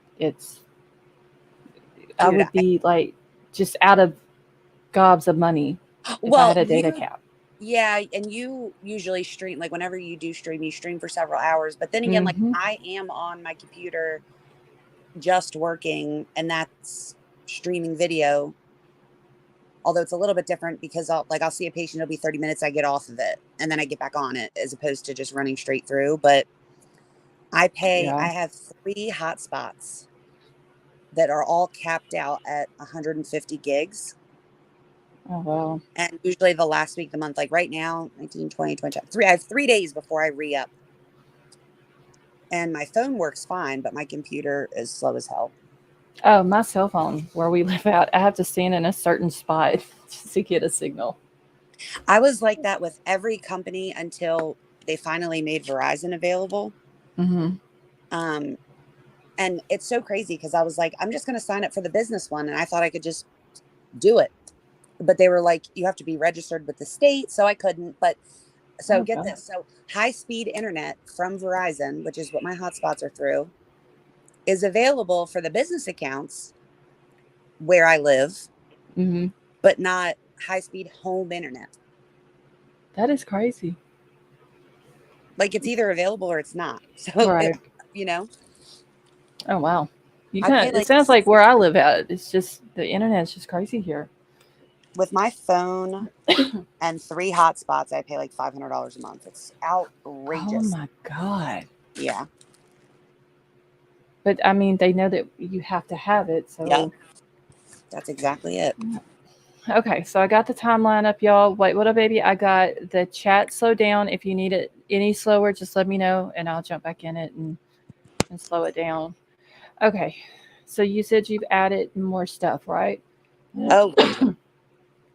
would be like just out of gobs of money if I had a data cap. Yeah, and you usually stream, like whenever you do stream, you stream for several hours. But then again, like I am on my computer just working, and that's streaming video. Although it's a little bit different because I'll see a patient, it'll be 30 minutes, I get off of it, and then I get back on it as opposed to just running straight through. But I have 3 hotspots that are all capped out at 150 gigs. Oh, wow. And usually the last week of the month, like right now, 19, 20, 23, I have 3 days before I re-up. And my phone works fine, but my computer is slow as hell. Oh, my cell phone, where we live out, I have to stand in a certain spot to get a signal. I was like that with every company until they finally made Verizon available. Mm-hmm. And it's so crazy because I was like, I'm just going to sign up for the business one. And I thought I could just do it. But they were like, you have to be registered with the state. So I couldn't. But so get this. So high-speed internet from Verizon, which is what my hotspots are through, is available for the business accounts where I live, but not high-speed home internet. That is crazy. Like it's either available or it's not. So, right. you know. Oh, wow. You I kind pay of, it like sounds like where I live at. It's just the internet's just crazy here. with my phone and 3 hotspots, I pay like $500 a month. It's Oh outrageous. my god! Yeah. But I mean, they know that you have to have it. So Yep. That's exactly it. okay, so I got the timeline up, y'all. Wait, what up, baby? I got the chat slowed down. If you need it any slower, just let me know, and I'll jump back in it and slow it down. Okay, so you said you've added more stuff, right? Oh,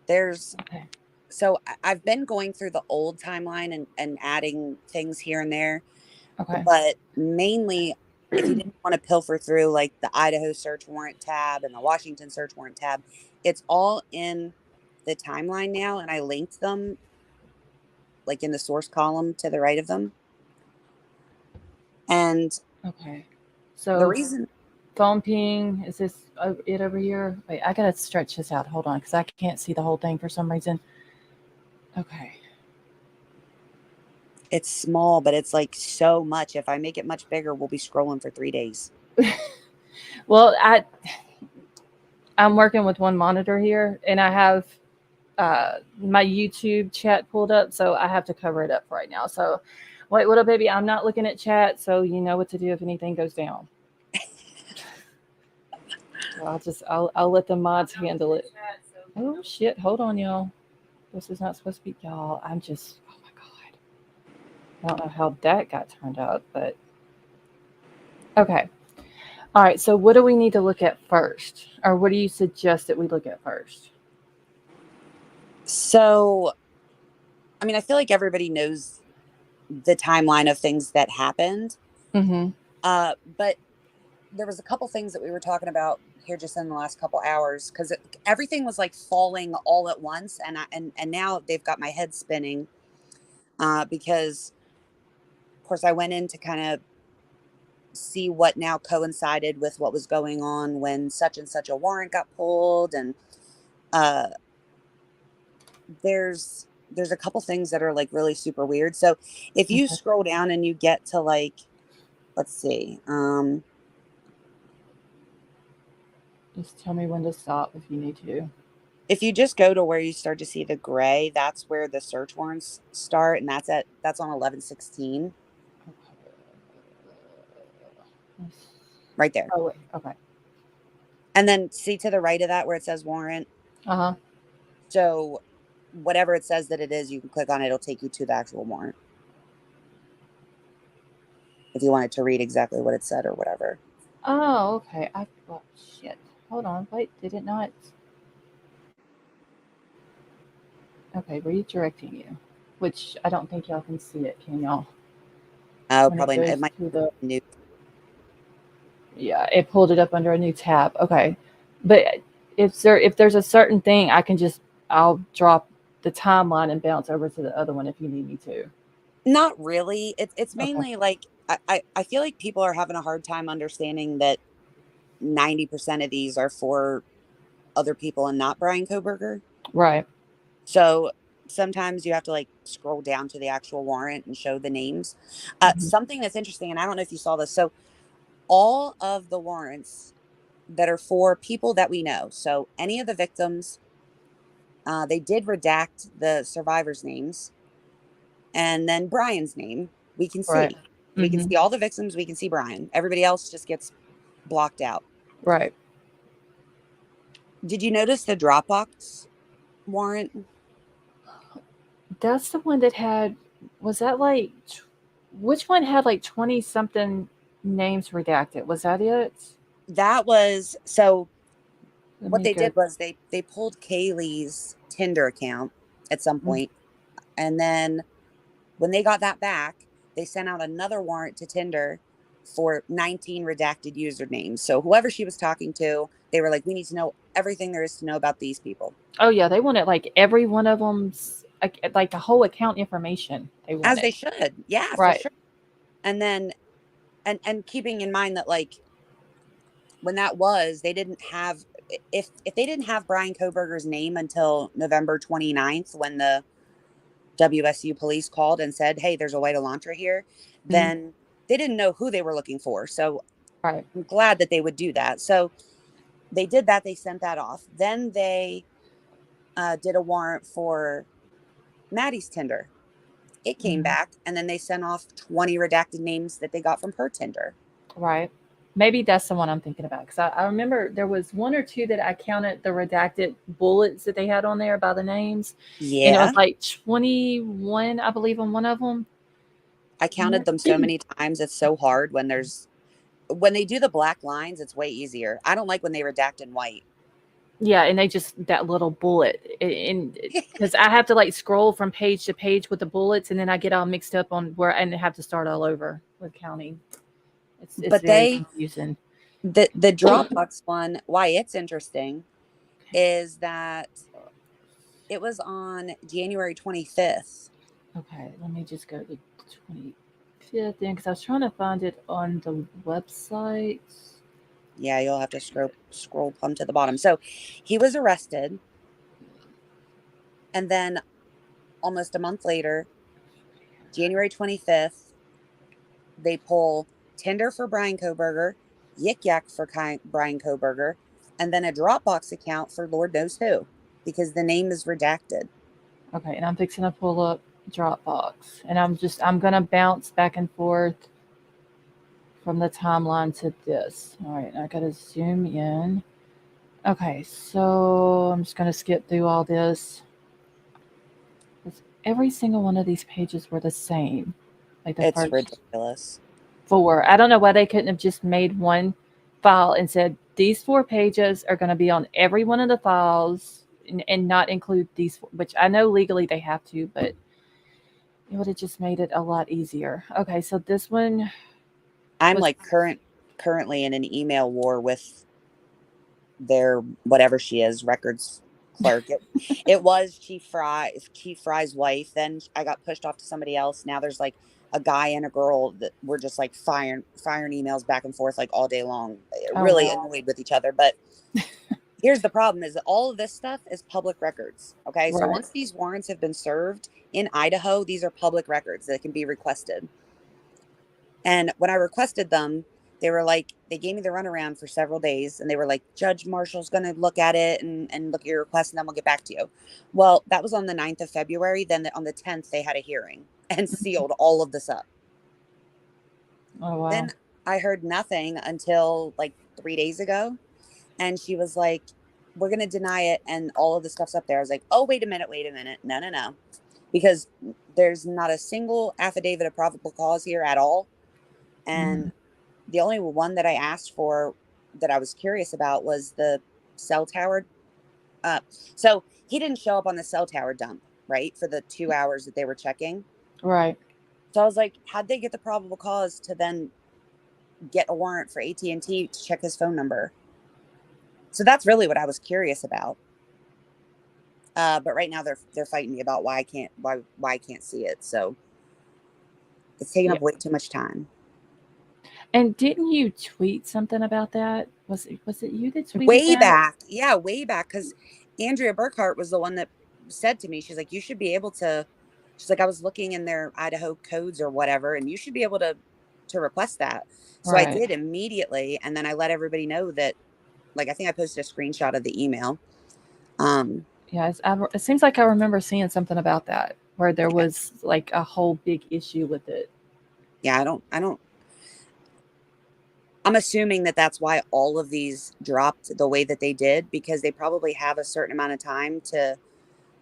there's Okay. so I've been going through the old timeline and adding things here and there, Okay. but mainly if you didn't want to pilfer through like the Idaho search warrant tab and the Washington search warrant tab, it's all in the timeline now, and I linked them like in the source column to the right of them. And Okay. the So reason phone ping, is this it over here? Wait, I gotta stretch this out. Hold on, because I can't see the whole thing for some reason. Okay. it's small, but it's like so much. If I make it much bigger, we'll be scrolling for 3 days. Well, I'm working with one monitor here, and I have my YouTube chat pulled up, so I have to cover it up right now. So, wait, what up, baby? I'm not looking at chat, so you know what to do if anything goes down. So I'll let the mods handle it. Oh shit! Hold on, y'all. This is not supposed to be y'all. Oh my god. I don't know how that got turned up, but okay. All right. So what do we need to look at first, or what do you suggest that we look at first? So, I mean, I feel like everybody knows the timeline of things that happened. Mm-hmm. But there was a couple things that we were talking about here just in the last couple hours, because everything was like falling all at once, and now they've got my head spinning, because of course I went in to kind of see what now coincided with what was going on when such and such a warrant got pulled, and uh, there's a couple things that are like really super weird. So if you Okay. scroll down and you get to like, let's see, Just tell me when to stop if you need to. if you just go to where you start to see the gray, that's where the search warrants start, and that's on 11/16 right there. Oh wait. Okay. And then see to the right of that where it says warrant. Uh-huh. So whatever it says that it is, you can click on it. It'll take you to the actual warrant if you wanted to read exactly what it said or whatever. Oh, okay. Well, shit. Hold on. Wait, did it not? Okay, redirecting you. Which I don't think y'all can see it, can y'all? Oh, When probably it it goes might to the be new. yeah, it pulled it up under a new tab. Okay. But if there's a certain thing, I'll drop the timeline and bounce over to the other one if you need me to. Not really. It's Okay. mainly like I feel like people are having a hard time understanding that 90% of these are for other people and not Bryan Kohberger. Right. So sometimes you have to like scroll down to the actual warrant and show the names. Mhm. Something that's interesting, and I don't know if you saw this. So all of the warrants that are for people that we know, so any of the victims, they did redact the survivors' names, and then Bryan's name we can Right. see. We can Mhm. see all the victims. We can see Bryan. Everybody else just gets blocked out. Right. Did you notice the Dropbox warrant? That's the one that had was that like which one had like 20 something names redacted? Was that it? That was so. Let What me they go. did was they pulled Kaylee's Tinder account at some point, and then when they got that back, they sent out another warrant to Tinder for 19 redacted usernames. So whoever she was talking to, they were like, we need to know everything there is to know about these people. Oh yeah, they wanted like every one of them's like the whole account information. They As wanted. they should. Yeah, for Right. sure. And then and keeping in mind that like when that was, they didn't have if they didn't have Bryan Kohberger's name until November 29th when the WSU police called and said, hey, there's a white Elantra here, Mhm. then they didn't know who they were looking for. So Right. I'm glad that they would do that. So they did that. They sent that off. Then they did a warrant for Maddie's Tinder. It came back, and then they sent off 20 redacted names that they got from her Tinder. Right. Maybe that's the one I'm thinking about, because I remember there was one or two that I counted the redacted bullets that they had on there by the names. And it Yeah. was like 21, I believe, on one of them. I counted them so many times. It's so hard when they do the black lines, it's way easier. I don't like when they redact in white. Yeah, and they just, that little bullet. And because I have to like scroll from page to page with the bullets, and then I get all mixed up on where, and have to start all over with counting. It's But very confusing. The Dropbox one, why it's interesting is that it was on January 25th. Okay, let me just go to 25th then, because I was trying to find it on the website. Yeah, you'll have to scroll plumb to the bottom. So he was arrested, and then almost a month later, January 25th, they pull Tinder for Bryan Kohberger, Yik Yak for Bryan Kohberger, and then a Dropbox account for Lord knows who, because the name is redacted. Okay, and I'm fixing to pull up Dropbox, and I'm gonna bounce back and forth from the timeline to this. All right, I gotta zoom in. Okay, so I'm just gonna skip through all this. Every single one of these pages were the same. Like the It's first ridiculous. 4. I don't know why they couldn't have just made one file and said these 4 pages are going to be on every one of the files, and not include these, which I know legally they have to, but it would have just made it a lot easier. Okay, so this one, I'm like currently in an email war with their whatever she is, records clerk. It was Chief Fry's wife. Then I got pushed off to somebody else. Now there's like a guy and a girl that were just like firing emails back and forth like all day long. Really annoyed with each other. But here's the problem: is that all of this stuff is public records. Okay, so Right. once these warrants have been served in Idaho, these are public records that can be requested. And when I requested them, they were like, they gave me the runaround for several days, and they were like, Judge Marshall's going to look at it and look at your request, and then we'll get back to you. Well, that was on the 9th of February. Then on the 10th, they had a hearing and sealed all of this up. Oh, wow. Then I heard nothing until like 3 days ago. And she was like, we're going to deny it. And all of the stuff's up there. I was like, oh, wait a minute. No. Because there's not a single affidavit of probable cause here at all. And the only one that I asked for that I was curious about was the cell tower. So he didn't show up on the cell tower dump, right, for the 2 hours that they were checking. Right. So I was like, how'd they get the probable cause to then get a warrant for AT&T to check his phone number? So that's really what I was curious about. But right now they're fighting me about why I can't see it. So it's taking up way too much time. And didn't you tweet something about that? Was it you that tweeted way that? back? Yeah, way back, because Andrea Burkhart was the one that said to me, she's like, you should be able to. She's like, I was looking in their Idaho codes or whatever, and you should be able to request that. So I did immediately, and then I let everybody know that. Like, I think I posted a screenshot of the email. Yeah, it seems like I remember seeing something about that where there was like a whole big issue with it. Yeah, I'm assuming that that's why all of these dropped the way that they did, because they probably have a certain amount of time to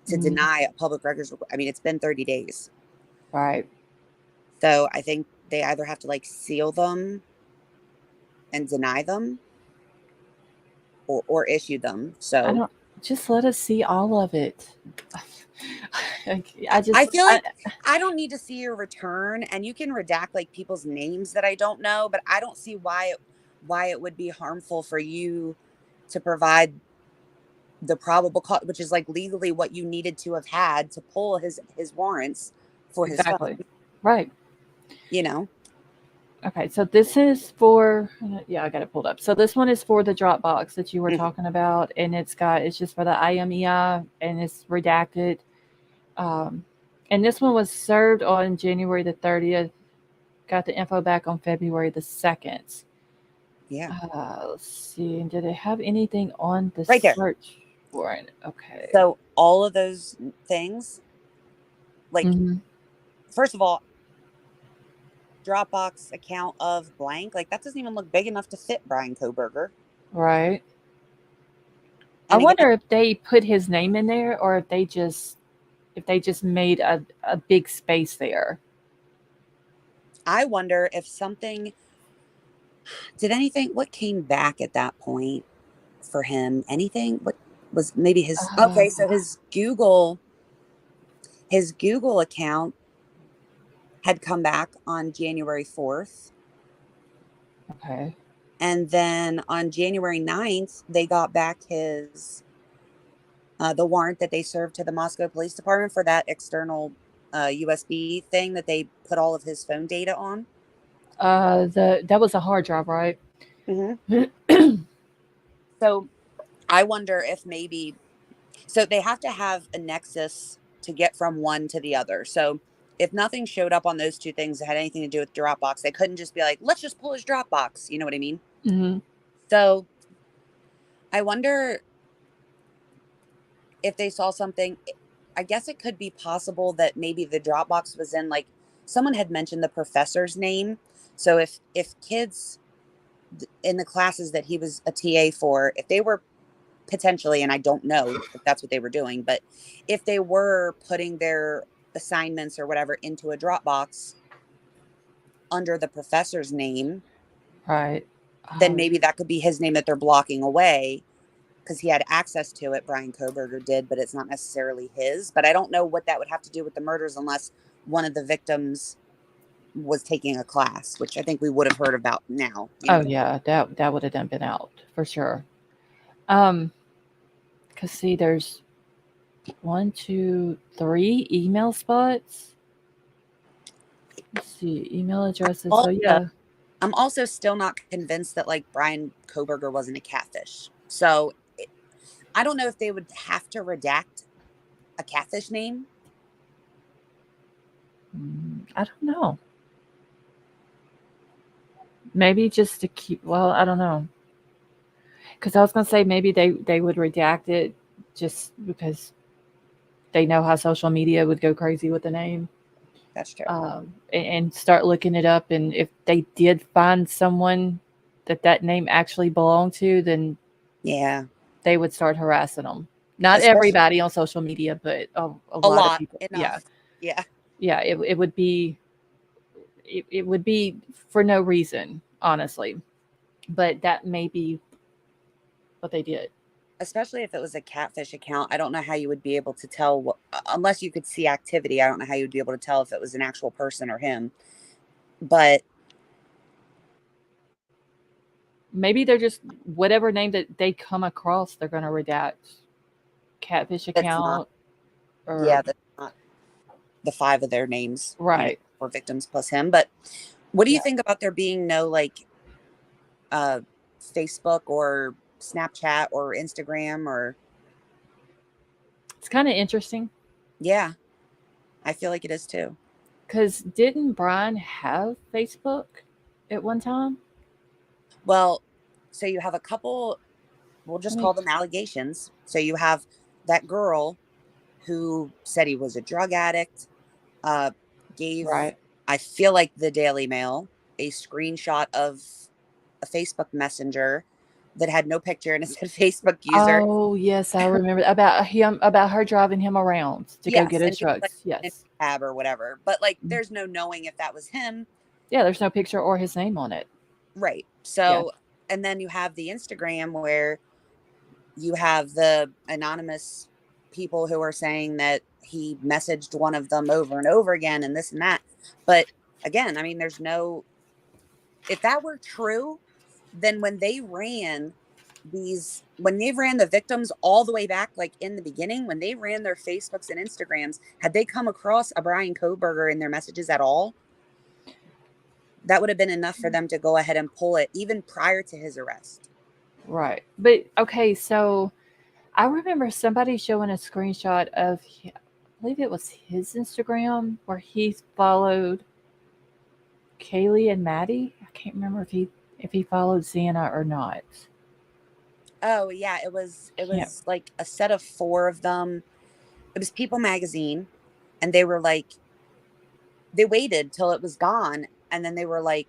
deny a public records. I mean, it's been 30 days. Right. So I think they either have to like seal them and deny them or issue them. So just let us see all of it. I feel like I don't need to see your return, and you can redact like people's names that I don't know, but I don't see why it would be harmful for you to provide the probable cause, which is like legally what you needed to have had to pull his warrants for his phone. Right. You know. Okay, so this is for, I got it pulled up. So this one is for the Dropbox that you were talking about, and it's just for the IMEI, and it's redacted. And this one was served on January the 30th. Got the info back on February the 2nd. Yeah. Let's see. Did they have anything on the Right there. search warrant? Okay. So all of those things, like, Mhm. first of all, Dropbox account of blank, like that doesn't even look big enough to fit Bryan Kohberger. Right. I And again, wonder if they put his name in there or if they just made a big space there. I wonder if something did anything what came back at that point for him? Anything? What was maybe his Uh, okay, so his Google account had come back on January 4th. okay. And then on January 9th, they got back his the warrant that they served to the Moscow Police Department for that external USB thing that they put all of his phone data on. That was a hard drive, right? Mm-hmm. So I wonder if maybe so they have to have a nexus to get from one to the other. So if nothing showed up on those two things that had anything to do with Dropbox, they couldn't just be like, let's just pull his Dropbox. You know what I mean? Mm-hmm. So I wonder if they saw something. I guess it could be possible that maybe the Dropbox was in like someone had mentioned the professor's name. So if kids in the classes that he was a TA for, if they were potentially, and I don't know if that's what they were doing, but if they were putting their assignments or whatever into a Dropbox under the professor's name, Right. then maybe that could be his name that they're blocking away because he had access to it. Bryan Kohberger did, but it's not necessarily his. But I don't know what that would have to do with the murders unless one of the victims was taking a class, which I think we would have heard about now. You know Oh what I mean? yeah, that would have done been out for sure. Cause see, there's 1, 2, 3 email spots. Let's see, email addresses. So Also, yeah, I'm also still not convinced that like Bryan Kohberger wasn't a catfish. So I don't know if they would have to redact a catfish name. I don't know. Maybe just to keep. Well, I don't know. Because I was gonna say maybe they would redact it just because they know how social media would go crazy with the name. That's true. And start looking it up. And if they did find someone that name actually belonged to, then Yeah. they would start harassing them. Not Especially everybody on social media, but a a lot of lot people. Yeah, enough. Yeah. yeah. It would be it would be for no reason, honestly. But that may be what they did. Especially if it was a catfish account. I don't know how you would be able to tell what, unless you could see activity. I don't know how you'd be able to tell if it was an actual person or him. But Maybe they're just whatever name that they come across, they're going to redact. Catfish that's not, account or yeah, that's not the 5 of their names, right. for victims plus him. But what do you Yeah. think about there being no like Facebook or Snapchat or Instagram or It's kind of interesting yeah, I feel like it is too. because didn't Bryan have Facebook at one time? Well, so you have a couple, we'll I just mean, call them allegations. So you have that girl who said he was a drug addict, gave, right. I feel like the Daily Mail, a screenshot of a Facebook Messenger that had no picture and it said Facebook user. Oh yes, I remember about her driving him around to go get Yes, his and he was like drugs. in Yes. a cab or whatever. But like there's no knowing if that was him. Yeah, there's no picture or his name on it. Right. Yeah. So and then you have the Instagram where you have the anonymous people who are saying that he messaged one of them over and over again and this and that. But again, I mean, there's no, if that were true, then when they ran the victims all the way back, like in the beginning, when they ran their Facebooks and Instagrams, had they come across a Bryan Kohberger in their messages at all, that would have been enough for them to go ahead and pull it even prior to his arrest. Right. But okay, so I remember somebody showing a screenshot of, I believe it was his Instagram, where he followed Kaylee and Maddie. I can't remember if he followed Xana or not. Oh yeah, it was Can't. like a set of 4 of them. It was People magazine, and they were like, they waited till it was gone, and then they were like,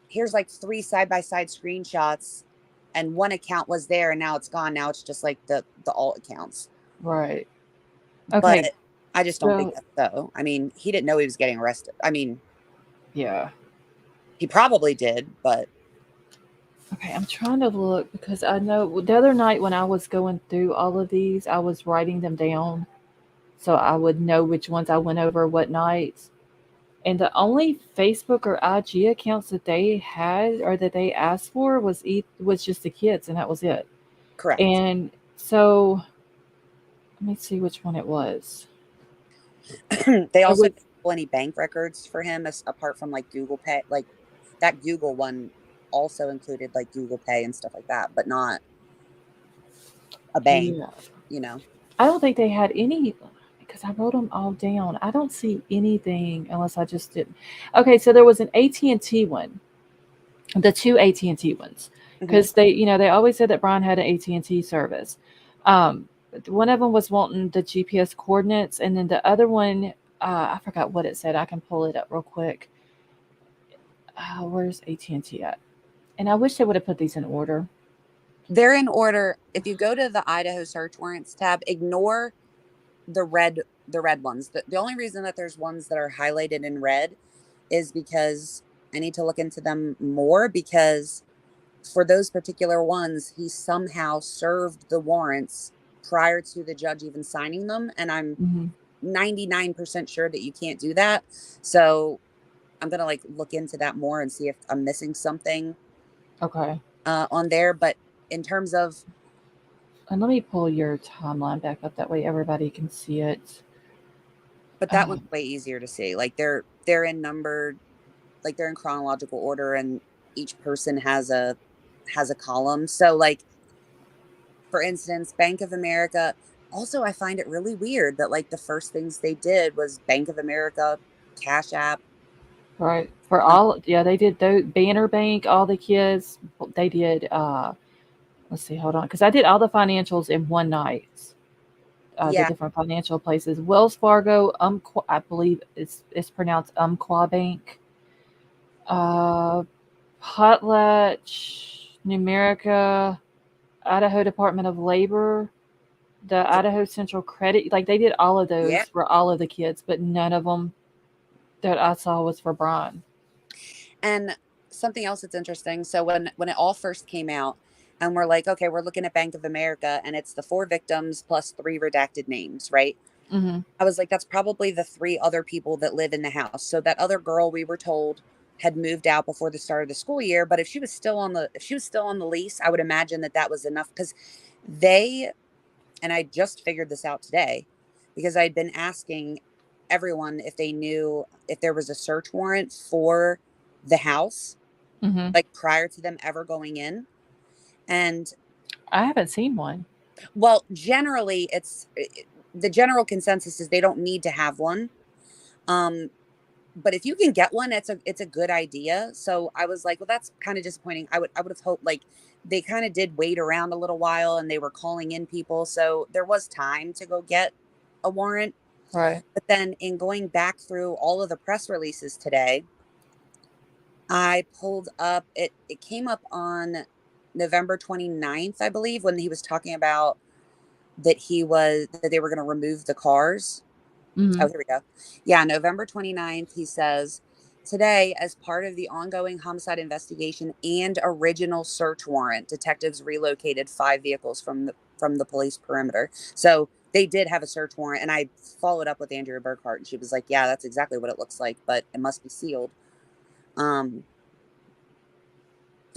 here's like 3 side-by-side screenshots, and one account was there and now it's gone. Now it's just like the alt accounts. Right. But Okay. I just don't think So that's so. I mean, he didn't know he was getting arrested. I mean, yeah. he probably did, but Okay, I'm trying to look because I know the other night when I was going through all of these, I was writing them down so I would know which ones I went over what nights. And the only Facebook or IG accounts that they had or that they asked for was just the kids, and that was it. correct. And so let me see which one it was. They It also was didn't pull any bank records for him apart from like Google Pay. Like that Google one also included like Google Pay and stuff like that, but not a bank, yeah. you know. I don't think they had any because I wrote them all down. I don't see anything unless I just didn't. Okay, so there was an AT&T one, the 2 AT&T ones, Mhm. because they always said that Bryan had an AT&T service. One of them was wanting the GPS coordinates, and then the other one, I forgot what it said. I can pull it up real quick. Where's AT&T at? And I wish they would have put these in order. They're in order. If you go to the Idaho search warrants tab, ignore the red ones. The only reason that there's ones that are highlighted in red is because I need to look into them more, because for those particular ones, he somehow served the warrants prior to the judge even signing them, and I'm Mm-hmm. 99% sure that you can't do that. So I'm gonna like look into that more and see if I'm missing something Okay. on there. But in terms of, And let me pull your timeline back up. That way everybody can see it. but that one's way easier to see. Like they're in numbered, like they're in chronological order, and each person has a column. So like, for instance, Bank of America. Also, I find it really weird that like the first things they did was Bank of America, Cash App. Right. For all, yeah, they did those Banner Bank, all the kids, they did, let's see, hold on. Because I did all the financials in one night. The Yeah, different financial places. Wells Fargo, I believe it's pronounced Umpqua Bank. Potlatch, Numerica, Idaho Department of Labor, the Idaho Central Credit. Like they did all of those yeah. for all of the kids, but none of them that I saw was for Bryan. And something else that's interesting. So when it all first came out, and we're like, okay, we're looking at Bank of America, and it's the 4 victims plus 3 redacted names, right? Mm-hmm. I was like, that's probably the 3 other people that live in the house. So that other girl, we were told, had moved out before the start of the school year. But if she was still on the lease, I would imagine that was enough, because they, and I just figured this out today, because I'd been asking everyone if they knew if there was a search warrant for the house, Mm-hmm. like prior to them ever going in. And I haven't seen one. well, generally the general consensus is they don't need to have one. But if you can get one, it's a good idea. So I was like, well, that's kind of disappointing. I would have hoped, like, they kind of did wait around a little while and they were calling in people. So there was time to go get a warrant. Right. But then in going back through all of the press releases today, I pulled up, it came up on November 29th, I believe, when he was talking about that they were going to remove the cars. Mm-hmm. Oh, here we go. Yeah, November 29th, he says, today, as part of the ongoing homicide investigation and original search warrant, detectives relocated 5 vehicles from the police perimeter. So they did have a search warrant, and I followed up with Andrea Burkhart, and she was like, yeah, that's exactly what it looks like, but it must be sealed. So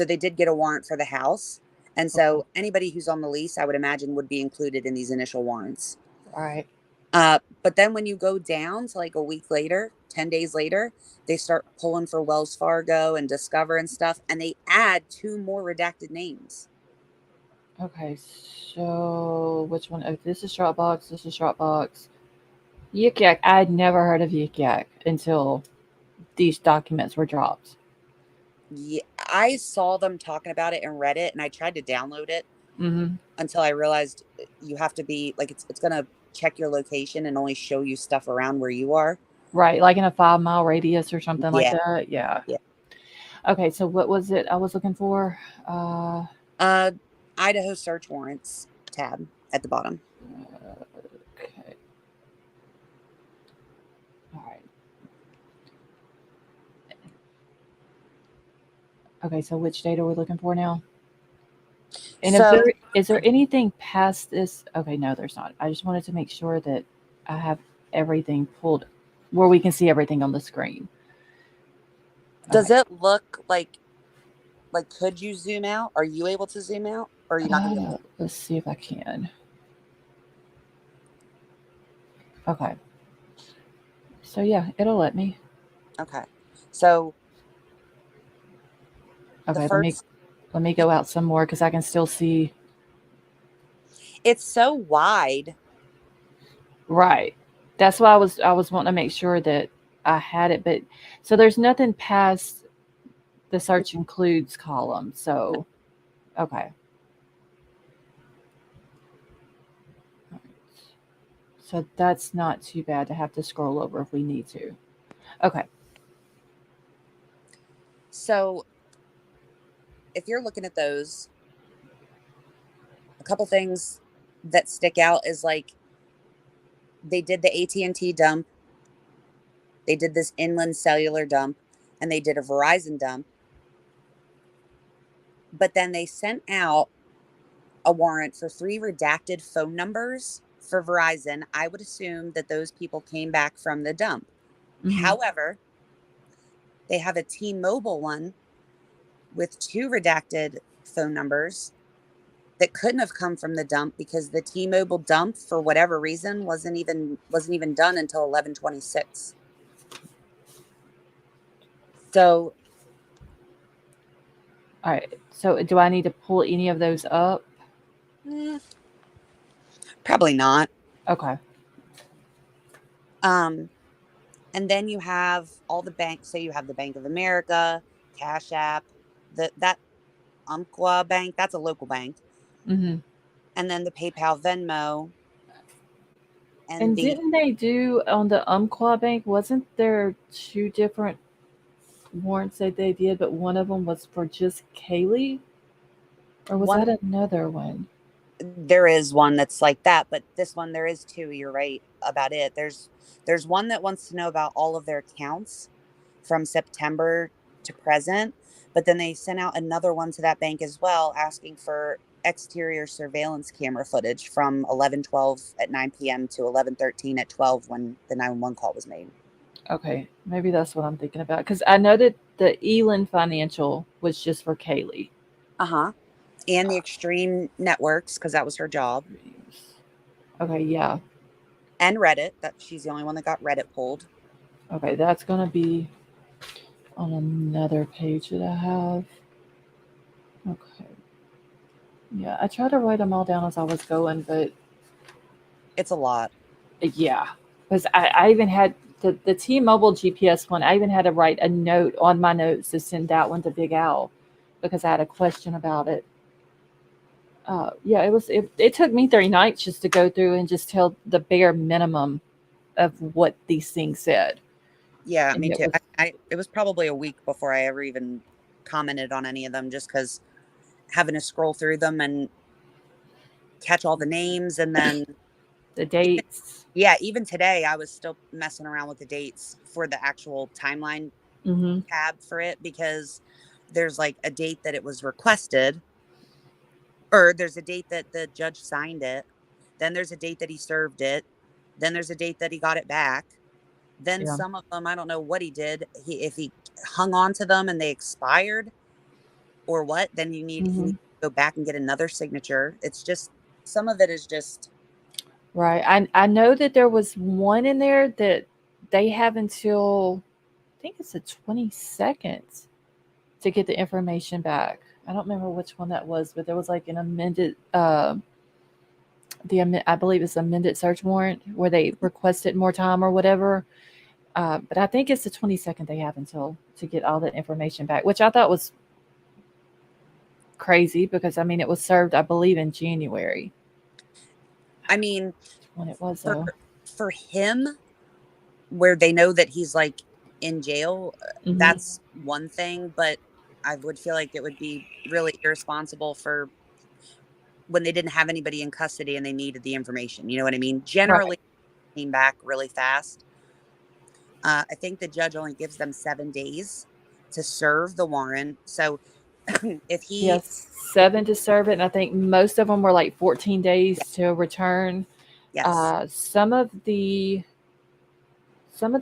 they did get a warrant for the house. And so anybody who's on the lease, I would imagine, would be included in these initial warrants. Right. But then when you go down to like a week later, 10 days later, they start pulling for Wells Fargo and Discover and stuff, and they add 2 more redacted names. Okay, so which one? Oh, this is Dropbox. This is Dropbox. Yik Yak. I'd never heard of Yik Yak until these documents were dropped. Yeah, I saw them talking about it and read it, and I tried to download it Mm-hmm. until I realized you have to be like it's gonna check your location and only show you stuff around where you are. Right, like in a 5-mile radius or something like Yeah. that. Yeah. Yeah. Okay, so what was it I was looking for? Idaho search warrants tab at the bottom. Okay. All right. Okay, so which date are we looking for now? And So is there anything past this? Okay, no, there's not. I just wanted to make sure that I have everything pulled where we can see everything on the screen. does it look like could you zoom out? Are you able to zoom out? Or are you not gonna be able to? Let's see if I can. Okay. So yeah, it'll let me. Okay. So Okay, first, let me go out some more because I can still see. it's so wide. Right. That's why I was wanting to make sure that I had it, but so there's nothing past the search includes column. So okay. So that's not too bad to have to scroll over if we need to. Okay. So if you're looking at those, a couple things that stick out is like they did the AT&T dump, they did this inland cellular dump, and they did a Verizon dump. But then they sent out a warrant for 3 redacted phone numbers for Verizon. I would assume that those people came back from the dump. Mhm. However, they have a T-Mobile one with 2 redacted phone numbers that couldn't have come from the dump because the T-Mobile dump, for whatever reason, wasn't even done until 11/26. So All right. So do I need to pull any of those up? probably not. Okay. And then you have all the banks. So you have the Bank of America, Cash App, that Umpqua Bank. That's a local bank. Mm-hmm. And then the PayPal, Venmo, And the didn't they do on the Umpqua Bank? Wasn't there 2 different warrants that they did, but one of them was for just Kaylee, or was one. that another one? There is one that's like that, but this one there is 2. You're right about it. There's one that wants to know about all of their accounts from September to present, but then they sent out another one to that bank as well, asking for exterior surveillance camera footage from 11:12 at 9 p.m. to 11:13 at 12 when the 911 call was made. Okay, maybe that's what I'm thinking about because I know that the Eland Financial was just for Kaylee. And the Extreme Networks, because that was her job. Okay, yeah. And Reddit. That she's the only one that got Reddit pulled. Okay, that's gonna be on another page that I have. Okay. Yeah, I tried to write them all down as I was going, but It's a lot. yeah, because I even had the T-Mobile GPS one. I even had to write a note on my notes to send that one to Big Al because I had a question about it. Yeah, it took me 30 nights just to go through and just tell the bare minimum of what these things said. Yeah, And me it too. was It was probably a week before I ever even commented on any of them, just because having to scroll through them and catch all the names, and then the dates. even today I was still messing around with the dates for the actual timeline Mm-hmm. tab for it, because there's like a date that it was requested, or there's a date that the judge signed it, then there's a date that he served it, then there's a date that he got it back. Then Yeah. some of them, I don't know what he did. If he hung on to them and they expired or what, then he needs to go back and get another signature. It's just, some of it is just. Right. I know that there was one in there that they have until I think it's the 22nd to get the information back. I don't remember which one that was, but there was like an amended I believe it's amended search warrant where they requested more time or whatever. But I think it's the 22nd they have until to get all the information back, which I thought was crazy because I mean it was served, I believe, in January. I mean, When it was though. for him, where they know that he's like in jail, that's one thing. But I would feel like it would be really irresponsible for when they didn't have anybody in custody and they needed the information. You know what I mean? Generally, came back really fast. I think the judge only gives them 7 days to serve the warrant. So if he Yes, 7 to serve it, and I think most of them were like 14 days to return. yes, Some of the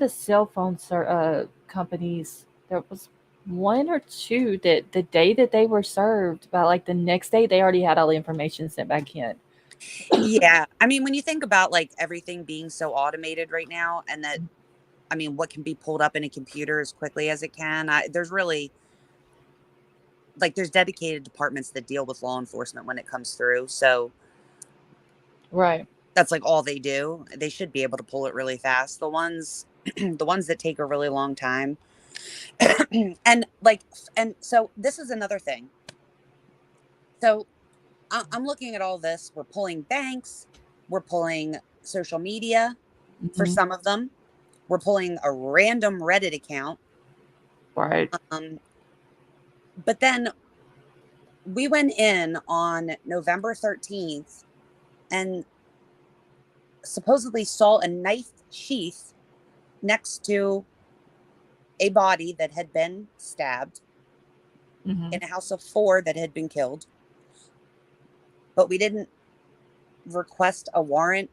cell phone companies, there was one or two that the day that they were served, by like the next day, they already had all the information sent back in. yeah. I mean, when you think about like everything being so automated right now, and that, I mean, what can be pulled up in a computer as quickly as it can, there's really like there's dedicated departments that deal with law enforcement when it comes through. So Right. that's like all they do. They should be able to pull it really fast. The ones that take a really long time. and so this is another thing. So I'm looking at all this. We're pulling banks. We're pulling social media for some of them. We're pulling a random Reddit account. Right. But then we went in on November 13th and supposedly saw a knife sheath next to a body that had been stabbed in a house of 4 that had been killed. But we didn't request a warrant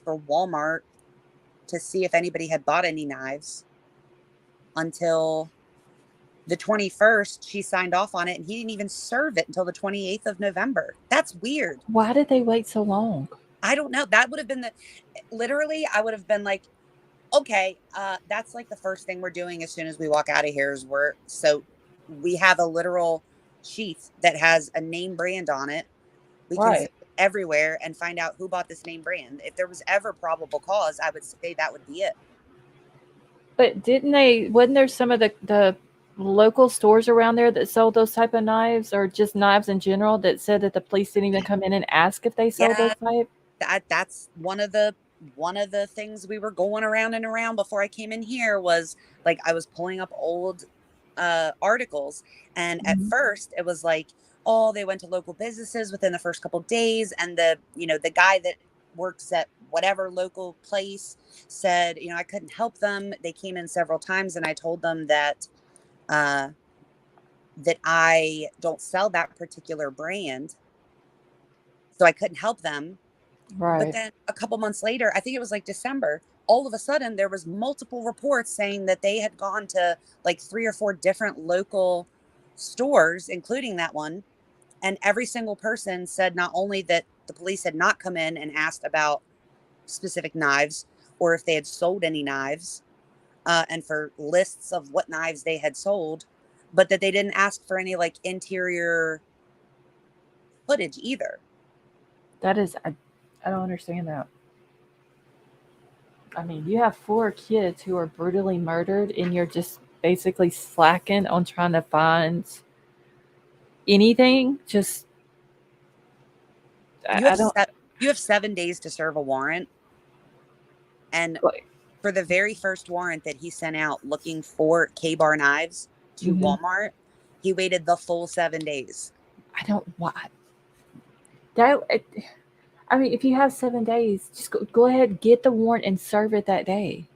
for Walmart to see if anybody had bought any knives until the 21st. She signed off on it, and he didn't even serve it until the 28th of November. That's weird. Why did they wait so long? I don't know. That would have been literally, I would have been like, okay, that's like the first thing we're doing as soon as we walk out of here is we have a literal sheath that has a name brand on it. We can send it everywhere and find out who bought this name brand. If there was ever probable cause, I would say that would be it. But wasn't there some of the local stores around there that sold those type of knives, or just knives in general, that said that the police didn't even come in and ask if they sold those type? That's one of the things we were going around and around before I came in here was like I was pulling up old articles, and at first it was like, oh, they went to local businesses within the first couple of days, and the guy that works at whatever local place said, I couldn't help them. They came in several times, and I told them that I don't sell that particular brand, so I couldn't help them. Right. But then a couple months later, I think it was like December, all of a sudden there was multiple reports saying that they had gone to like 3 or 4 different local stores, including that one. And every single person said not only that the police had not come in and asked about specific knives or if they had sold any knives, and for lists of what knives they had sold, but that they didn't ask for any like interior footage either. That is, I don't understand that. I mean, you have 4 kids who are brutally murdered, and you're just basically slacking on trying to find anything. Just, you have 7 days to serve a warrant. And for the very first warrant that he sent out looking for K-Bar knives to Walmart, he waited the full 7 days. I don't why. That, I mean, if you have 7 days, just go ahead, get the warrant and serve it that day.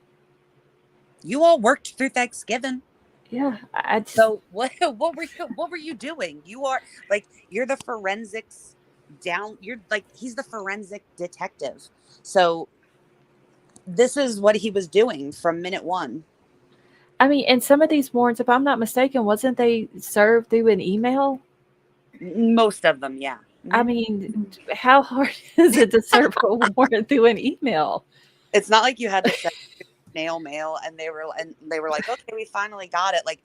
You all worked through Thanksgiving. Yeah. So what were you doing? You are like, you're the forensics you're like, he's the forensic detective. So this is what he was doing from minute one. I mean, and some of these warrants, if I'm not mistaken, wasn't they served through an email? Most of them, yeah. I mean, how hard is it to serve a warrant through an email? It's not like you had to send snail mail and they were like, okay, we finally got it. Like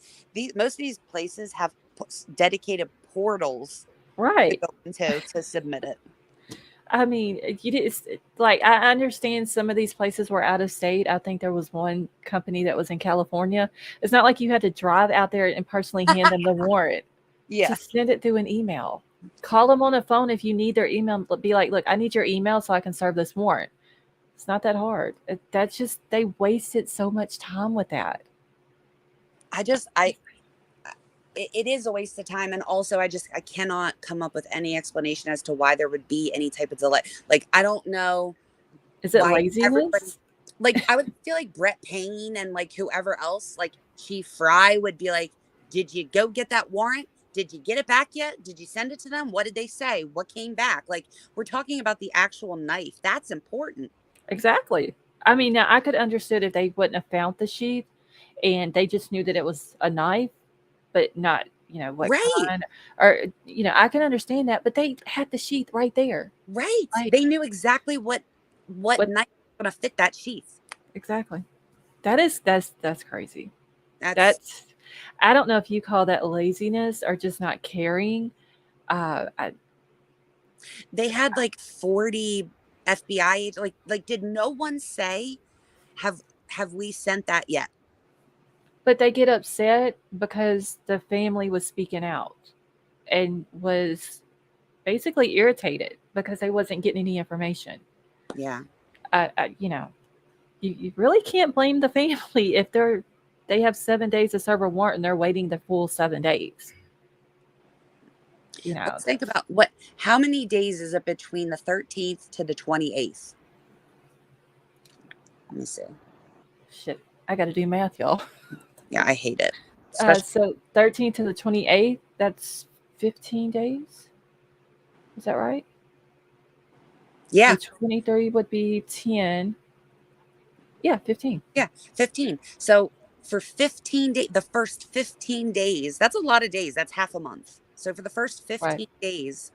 most of these places have dedicated portals right to go into to submit it. I mean, it's like I understand some of these places were out of state. I think there was one company that was in California. It's not like you had to drive out there and personally hand them the warrant. Yeah. Just send it through an email. Call them on the phone if you need their email. Be like, look, I need your email so I can serve this warrant. It's not that hard. That's just they wasted so much time with that. It is a waste of time, and also I cannot come up with any explanation as to why there would be any type of delay. Like, I don't know Is it why everybody, laziness? like, I would feel like Brett Payne and like whoever else, like Chief Fry, would be like, did you go get that warrant? Did you get it back yet? Did you send it to them? What did they say? What came back? Like, we're talking about the actual knife. That's important. Exactly. I mean, now I could understood if they wouldn't have found the sheath and they just knew that it was a knife, but not, what Right. kind, or, I can understand that, but they had the sheath right there. Right. Like, They knew exactly what what knife was going to fit that sheath. exactly. That's crazy. That's I don't know if you call that laziness or just not caring. I, They had like 40 FBI agents. Like, did no one say, have we sent that yet? but they get upset because the family was speaking out and was basically irritated because they wasn't getting any information. Yeah. You really can't blame the family if they have 7 days to serve a warrant and they're waiting the full 7 days. Let's think about how many days is it between the 13th to the 28th? Let me see. Shit, I got to do math, y'all. Yeah, I hate it. So 13th to the 28th, that's 15 days. Is that right? Yeah. So 23 would be 10. Yeah, 15. Yeah, 15. So for 15 days, the first 15 days, that's a lot of days. That's half a month. So for the first 15 days,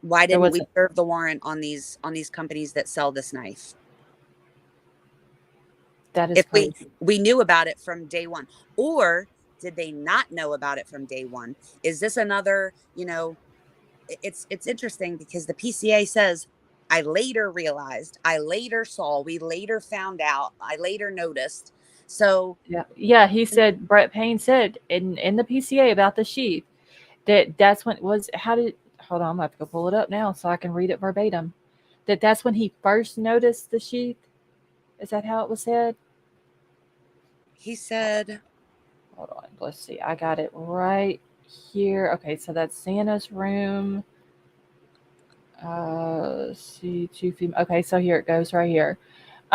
why didn't we serve the warrant on these companies that sell this knife? That is crazy. We knew about it from day one, or did they not know about it from day one? Is this another, it's interesting because the PCA says, I later realized, I later saw, we later found out, I later noticed. So yeah, he said, Brett Payne said in the PCA about the sheath that's when it was. Hold on, I'm gonna have to go pull it up now so I can read it verbatim. That's when he first noticed the sheath. Is that how it was said? He said, hold on, let's see. I got it right here. Okay, so that's Santa's room. Let's see, 2 female. Okay, so here it goes right here.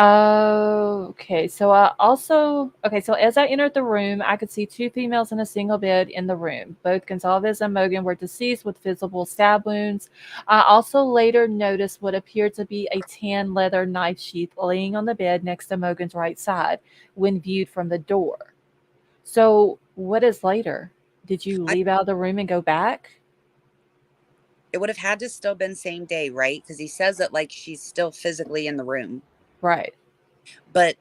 Okay, so as I entered the room, I could see 2 females in a single bed in the room. Both Goncalves and Mogan were deceased with visible stab wounds. I also later noticed what appeared to be a tan leather knife sheath laying on the bed next to Mogan's right side when viewed from the door. So what is later? Did you leave out of the room and go back? It would have had to still been same day, right? Because he says that like she's still physically in the room. Right. But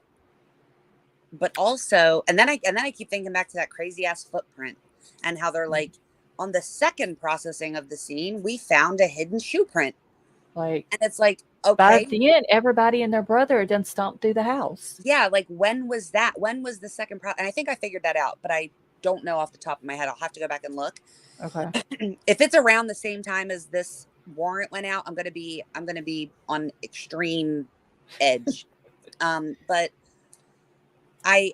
also, and then I keep thinking back to that crazy ass footprint and how they're like, on the second processing of the scene, we found a hidden shoe print. Like, and it's like, okay. By the end, everybody and their brother had done stomped through the house. Yeah, like when was that? When was the second and I think I figured that out, but I don't know off the top of my head. I'll have to go back and look. Okay. If it's around the same time as this warrant went out, I'm gonna be on extreme edge. But I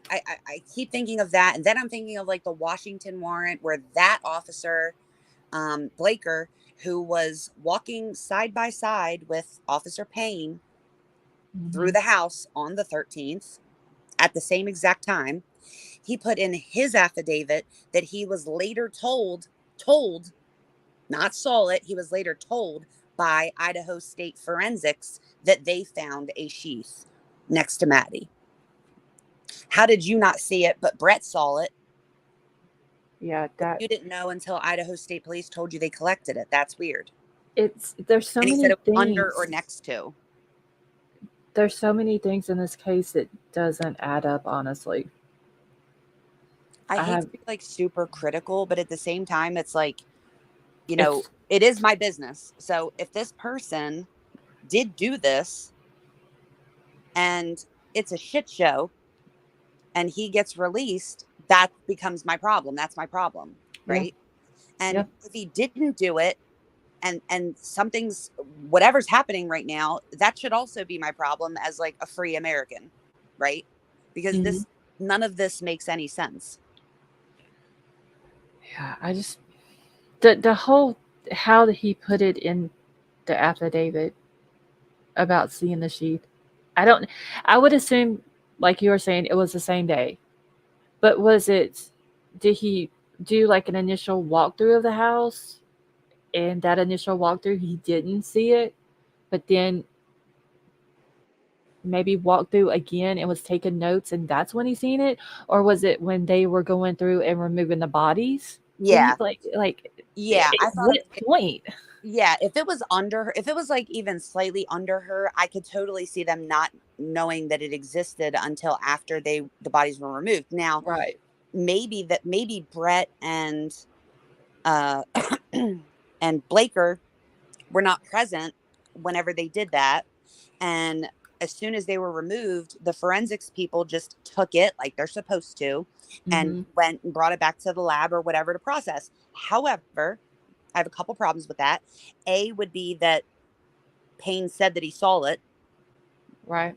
keep thinking of that, and then I'm thinking of like the Washington warrant where that officer, Blaker, who was walking side by side with Officer Payne through the house on the 13th at the same exact time, he put in his affidavit that he was later told, not saw it, he was later told by Idaho State Forensics that they found a sheath next to Maddie. How did you not see it, but Brett saw it? Yeah, that you didn't know until Idaho State Police told you they collected it. That's weird. There's so and he many said it was things under or next to. There's so many things in this case that doesn't add up, honestly. I hate to be like super critical, but at the same time, it's like you know, it is my business. So if this person did do this and it's a shit show and he gets released, that becomes my problem. That's my problem. Yeah. Right. And Yeah. if he didn't do it and something's whatever's happening right now, that should also be my problem as like a free American. Right. Because Mhm. none of this makes any sense. Yeah, I just the whole how he put it in the affidavit about seeing the sheath. I would assume, like you were saying, it was the same day. But did he do like an initial walkthrough of the house? And that initial walkthrough, he didn't see it, but then maybe walked through again and was taking notes, and that's when he seen it? Or was it when they were going through and removing the bodies? Yeah. Yeah, I at thought what point? Yeah, if it was under her, if it was like even slightly under her, I could totally see them not knowing that it existed until after the bodies were removed. Now, Right. maybe Brett and uh and Blaker were not present whenever they did that, and as soon as they were removed, the forensics people just took it like they're supposed to and Mhm. went and brought it back to the lab or whatever to process. However, I have a couple problems with that. A would be that Payne said that he saw it. Right.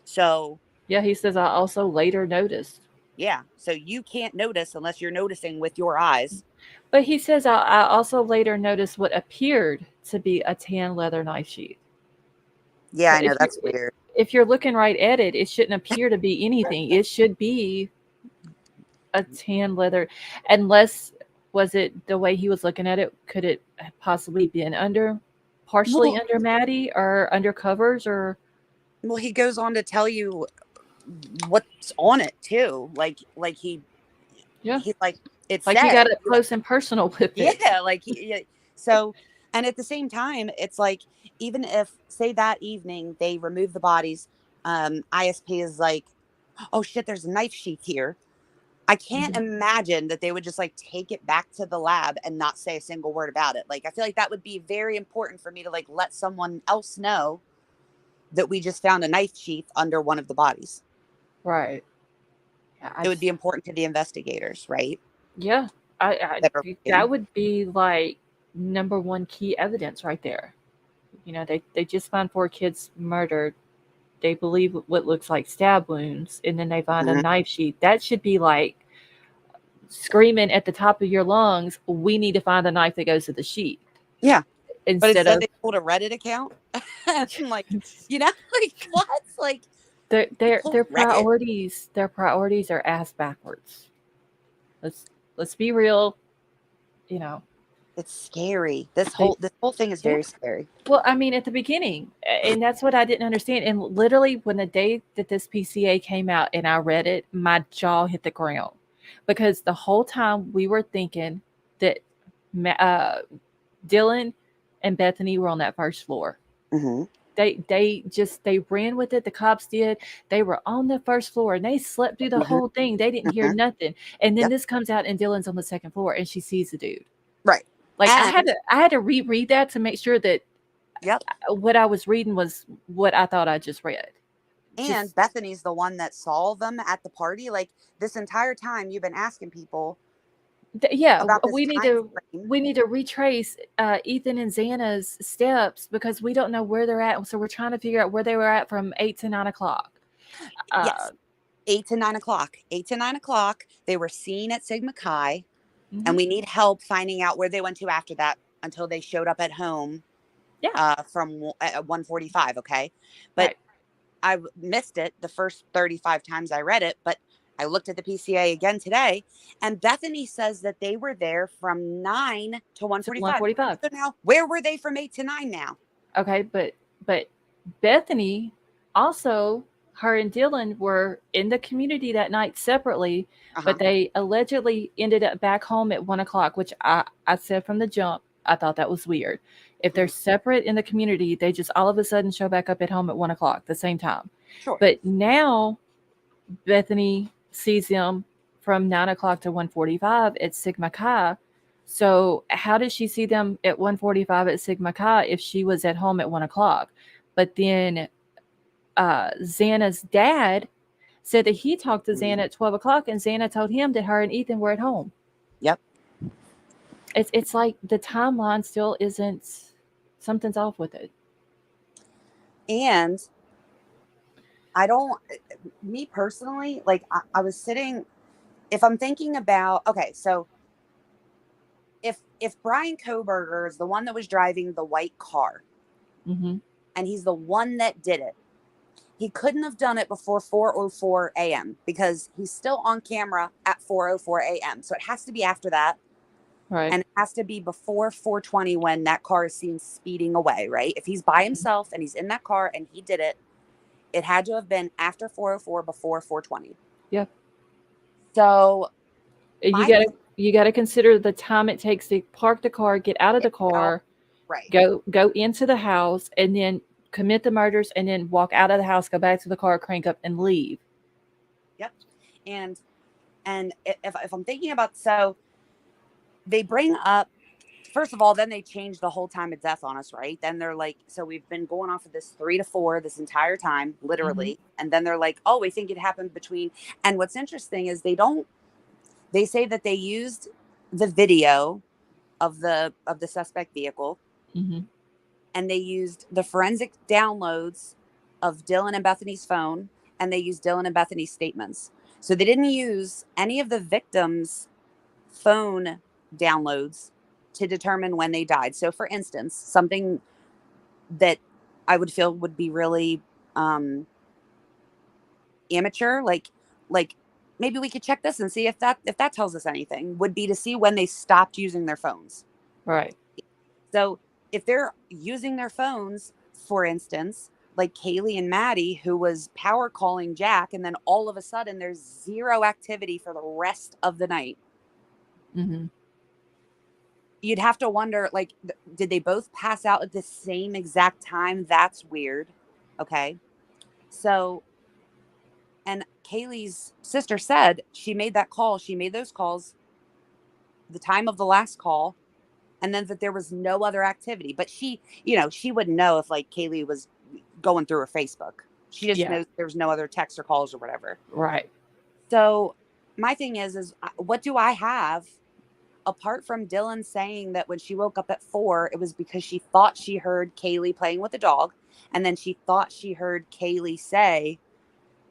So, Yeah, he says, I also later noticed. yeah. So you can't notice unless you're noticing with your eyes. But he says, I also later noticed what appeared to be a tan leather knife sheath. Yeah, So I know. That's weird. if you're looking right at it, it shouldn't appear to be anything. It should be a tan leather, unless, was it the way he was looking at it? Could it possibly been partially Well, under Maddie or under covers or? well, he goes on to tell you what's on it too. Yeah, He's like, it like he said, got up close and personal with it. yeah, so, and at the same time, it's like, even if, say, that evening they remove the bodies, ISP is like, oh shit, there's a knife sheath here. I can't imagine that they would just like take it back to the lab and not say a single word about it. Like, I feel like that would be very important for me to like let someone else know that we just found a knife sheath under one of the bodies. Right. Yeah, It would be important to the investigators, right? Yeah, that would be like number one key evidence right there. You know, they just find 4 kids murdered. They believe what looks like stab wounds, and then they find a knife sheath. That should be like screaming at the top of your lungs, we need to find the knife that goes to the sheath. Yeah. But Instead instead of they pulled a Reddit account. I'm like, you know, like what? Like their Reddit? their priorities are ass backwards. Let's be real, you know. It's scary. This whole thing is very scary. Well, I mean, at the beginning, and that's what I didn't understand. And literally, when the day that this PCA came out and I read it, my jaw hit the ground, because the whole time we were thinking that Dylan and Bethany were on that first floor. Mm-hmm. They ran with it. The cops did. They were on the first floor and they slept through the whole thing. They didn't hear nothing. And then this comes out and Dylan's on the second floor and she sees the dude. Right. Like, I had to reread that to make sure that what I was reading was what I thought I just read. And Bethany's the one that saw them at the party. Like, this entire time you've been asking people. We need to retrace Ethan and Xana's steps, because we don't know where they're at. So we're trying to figure out where they were at from 8 to 9 o'clock. Yes. 8 to 9 o'clock. 8 to 9 o'clock. They were seen at Sigma Chi. And we need help finding out where they went to after that until they showed up at home. From 1:45. Okay. But I missed it the first 35 times I read it. But I looked at the PCA again today, and Bethany says that they were there from 9 to 1:45. So now, where were they from 8 to 9 now? Okay, but Bethany also, her and Dylan were in the community that night separately, but they allegedly ended up back home at 1 o'clock, which I said from the jump, I thought that was weird. If they're separate in the community, they just all of a sudden show back up at home at 1 o'clock, the same time. Sure. But now Bethany sees them from 9 o'clock to 1:45 at Sigma Chi, So how did she see them at 1:45 at Sigma Chi if she was at home at 1 o'clock? But then Xana's dad said that he talked to Xana at 12 o'clock, and Xana told him that her and Ethan were at home. Yep. It's like the timeline still isn't, something's off with it. And me personally, like I was sitting, if I'm thinking about, okay, so if Bryan Kohberger is the one that was driving the white car, Mm-hmm. and he's the one that did it, he couldn't have done it before 4:04 a.m. because he's still on camera at 4:04 a.m. So it has to be after that. Right. And it has to be before 4:20 when that car is seen speeding away, right? If he's by himself and he's in that car and he did it, it had to have been after 4:04, before 4:20. Yep. So you gotta consider the time it takes to park the car, get out of the car, right, go into the house, and then commit the murders, and then walk out of the house, go back to the car, crank up, and leave. Yep. And if I'm thinking about, so they bring up, first of all, then they change the whole time of death on us, right? Then they're like, so we've been going off of this 3 to 4 this entire time, literally. Mm-hmm. And then they're like, oh, we think it happened between. And what's interesting is they say that they used the video of the suspect vehicle. Mm-hmm. And they used the forensic downloads of Dylan and Bethany's phone, and they used Dylan and Bethany's statements. So they didn't use any of the victims' phone downloads to determine when they died. So for instance, something that I would feel would be really amateur, like maybe we could check this and see if that tells us anything, would be to see when they stopped using their phones. Right. So if they're using their phones, for instance, like Kaylee and Maddie, who was power calling Jack, and then all of a sudden there's zero activity for the rest of the night. Mm-hmm. You'd have to wonder, like, did they both pass out at the same exact time? That's weird. Okay. So, and Kaylee's sister said she made that call. She made those calls the time of the last call, and then that there was no other activity. But she wouldn't know if, like, Kaylee was going through her Facebook. She just knows there was no other texts or calls or whatever. Right. So my thing is what do I have apart from Dylan saying that when she woke up at 4, it was because she thought she heard Kaylee playing with the dog, and then she thought she heard Kaylee say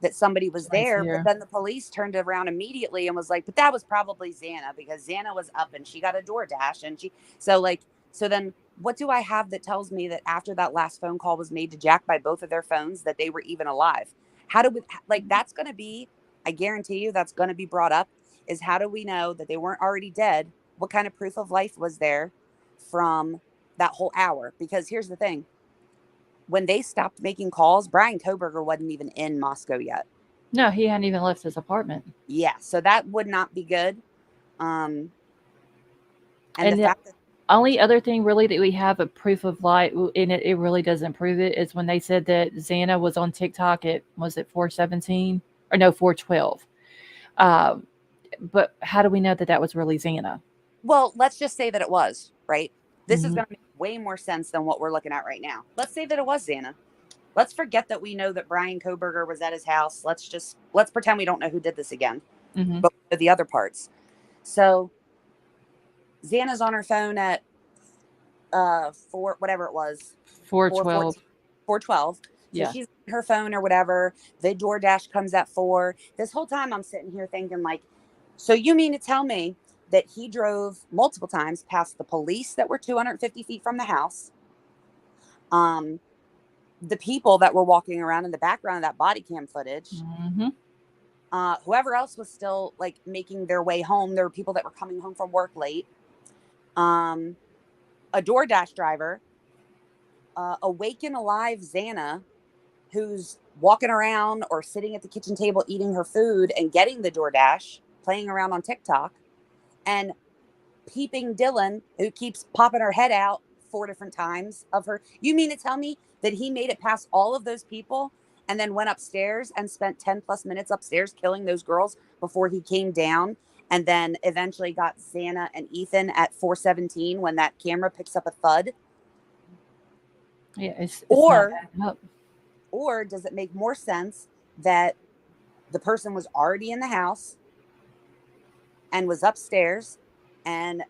that somebody was there, but then the police turned around immediately and was like, but that was probably Xana, because Xana was up and she got a DoorDash, and so then what do I have that tells me that after that last phone call was made to Jack by both of their phones, that they were even alive? How do we, like, that's going to be, I guarantee you that's going to be brought up, is how do we know that they weren't already dead? What kind of proof of life was there from that whole hour? Because here's the thing. When they stopped making calls, Bryan Kohberger wasn't even in Moscow yet. No, he hadn't even left his apartment. Yeah, so that would not be good. And the fact that only other thing really that we have a proof of life, and it really doesn't prove it, is when they said that Xana was on TikTok at, was it 4:17 or no 4:12? But how do we know that was really Xana? Well, let's just say that it was, right? This is going to make way more sense than what we're looking at right now. Let's say that it was Xana. Let's forget that we know that Bryan Kohberger was at his house. Let's pretend we don't know who did this again, but the other parts. So Xana's on her phone at 4, whatever it was, 4:12. 4:12. So yeah, she's on her phone or whatever. The DoorDash comes at 4. This whole time I'm sitting here thinking, like, so you mean to tell me that he drove multiple times past the police that were 250 feet from the house, the people that were walking around in the background of that body cam footage, whoever else was still, like, making their way home. There were people that were coming home from work late, a DoorDash driver, awake and alive Xana, who's walking around or sitting at the kitchen table eating her food and getting the DoorDash, playing around on TikTok, and peeping Dylan, who keeps popping her head out 4 different times of her. You mean to tell me that he made it past all of those people and then went upstairs and spent 10 plus minutes upstairs killing those girls before he came down and then eventually got Xana and Ethan at 4:17 when that camera picks up a thud? Yeah, it's Or- not adding up. Or does it make more sense that the person was already in the house and was upstairs, and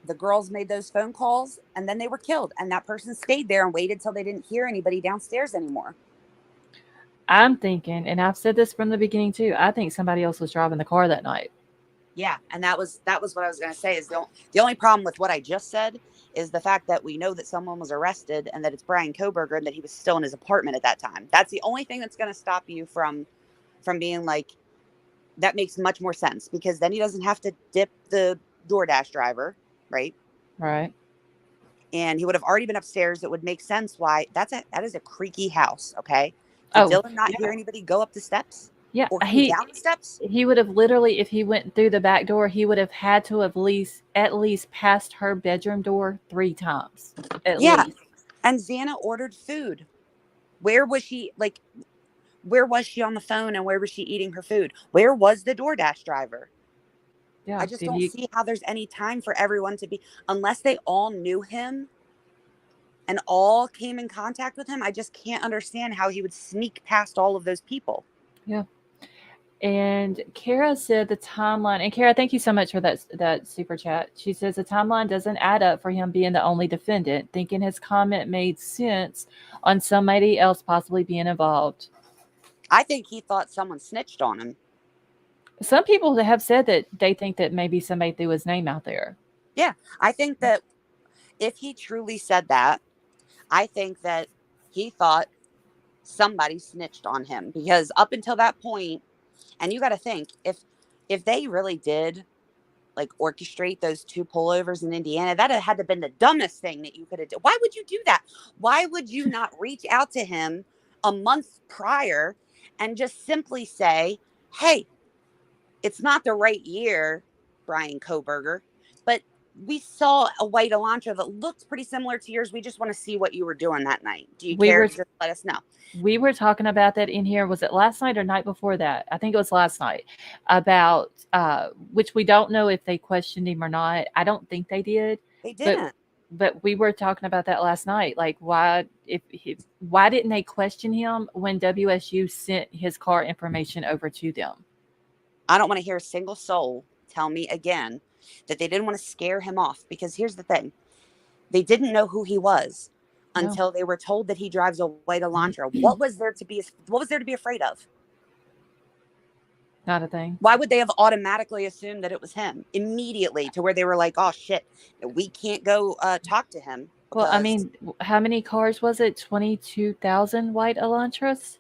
the girls made those phone calls, and then they were killed, and that person stayed there and waited till they didn't hear anybody downstairs anymore? I'm thinking, and I've said this from the beginning too, I think somebody else was driving the car that night. Yeah, and that was what I was going to say. Is the only problem with what I just said is the fact that we know that someone was arrested and that it's Bryan Kohberger and that he was still in his apartment at that time. That's the only thing that's going to stop you from being like, that makes much more sense, because then he doesn't have to dip the DoorDash driver, right? Right. And he would have already been upstairs. It would make sense why that is a creaky house. Okay, did Oh, Dylan not hear anybody go up the steps Yeah, or come down the steps? he would have literally, if he went through the back door, he would have had to have at least passed her bedroom door 3 times. At Yeah. least. And Xana ordered food. Where was she? Like, where was she on the phone, and where was she eating her food? Where was the DoorDash driver? Yeah. I just don't see how there's any time for everyone to be, unless they all knew him and all came in contact with him. I just can't understand how he would sneak past all of those people. Yeah. And Kara said the timeline, and Kara, thank you so much for that super chat. She says the timeline doesn't add up for him being the only defendant, thinking his comment made sense on somebody else possibly being involved. I think he thought someone snitched on him. Some people have said that they think that maybe somebody threw his name out there. Yeah, I think that if he truly said that, I think that he thought somebody snitched on him, because up until that point, and you got to think, if they really did like orchestrate those 2 pullovers in Indiana, that had to have been the dumbest thing that you could have done. Why would you do that? Why would you not reach out to him a month prior and just simply say, hey, it's not the right year, Bryan Kohberger, but we saw a white Elantra that looked pretty similar to yours. We just want to see what you were doing that night. Do you care? Just let us know. We were talking about that in here. Was it last night or night before that? I think it was last night, about which we don't know if they questioned him or not. I don't think they did. They didn't. But we were talking about that last night. Like, why didn't they question him when WSU sent his car information over to them? I don't want to hear a single soul tell me again that they didn't want to scare him off, because here's the thing. They didn't know who he was until they were told that he drives a white Elantra. What was there to be afraid of? Not a thing. Why would they have automatically assumed that it was him immediately, to where they were like, oh shit, we can't go talk to him? Well, I mean, how many cars was it? 22,000 white Elantras?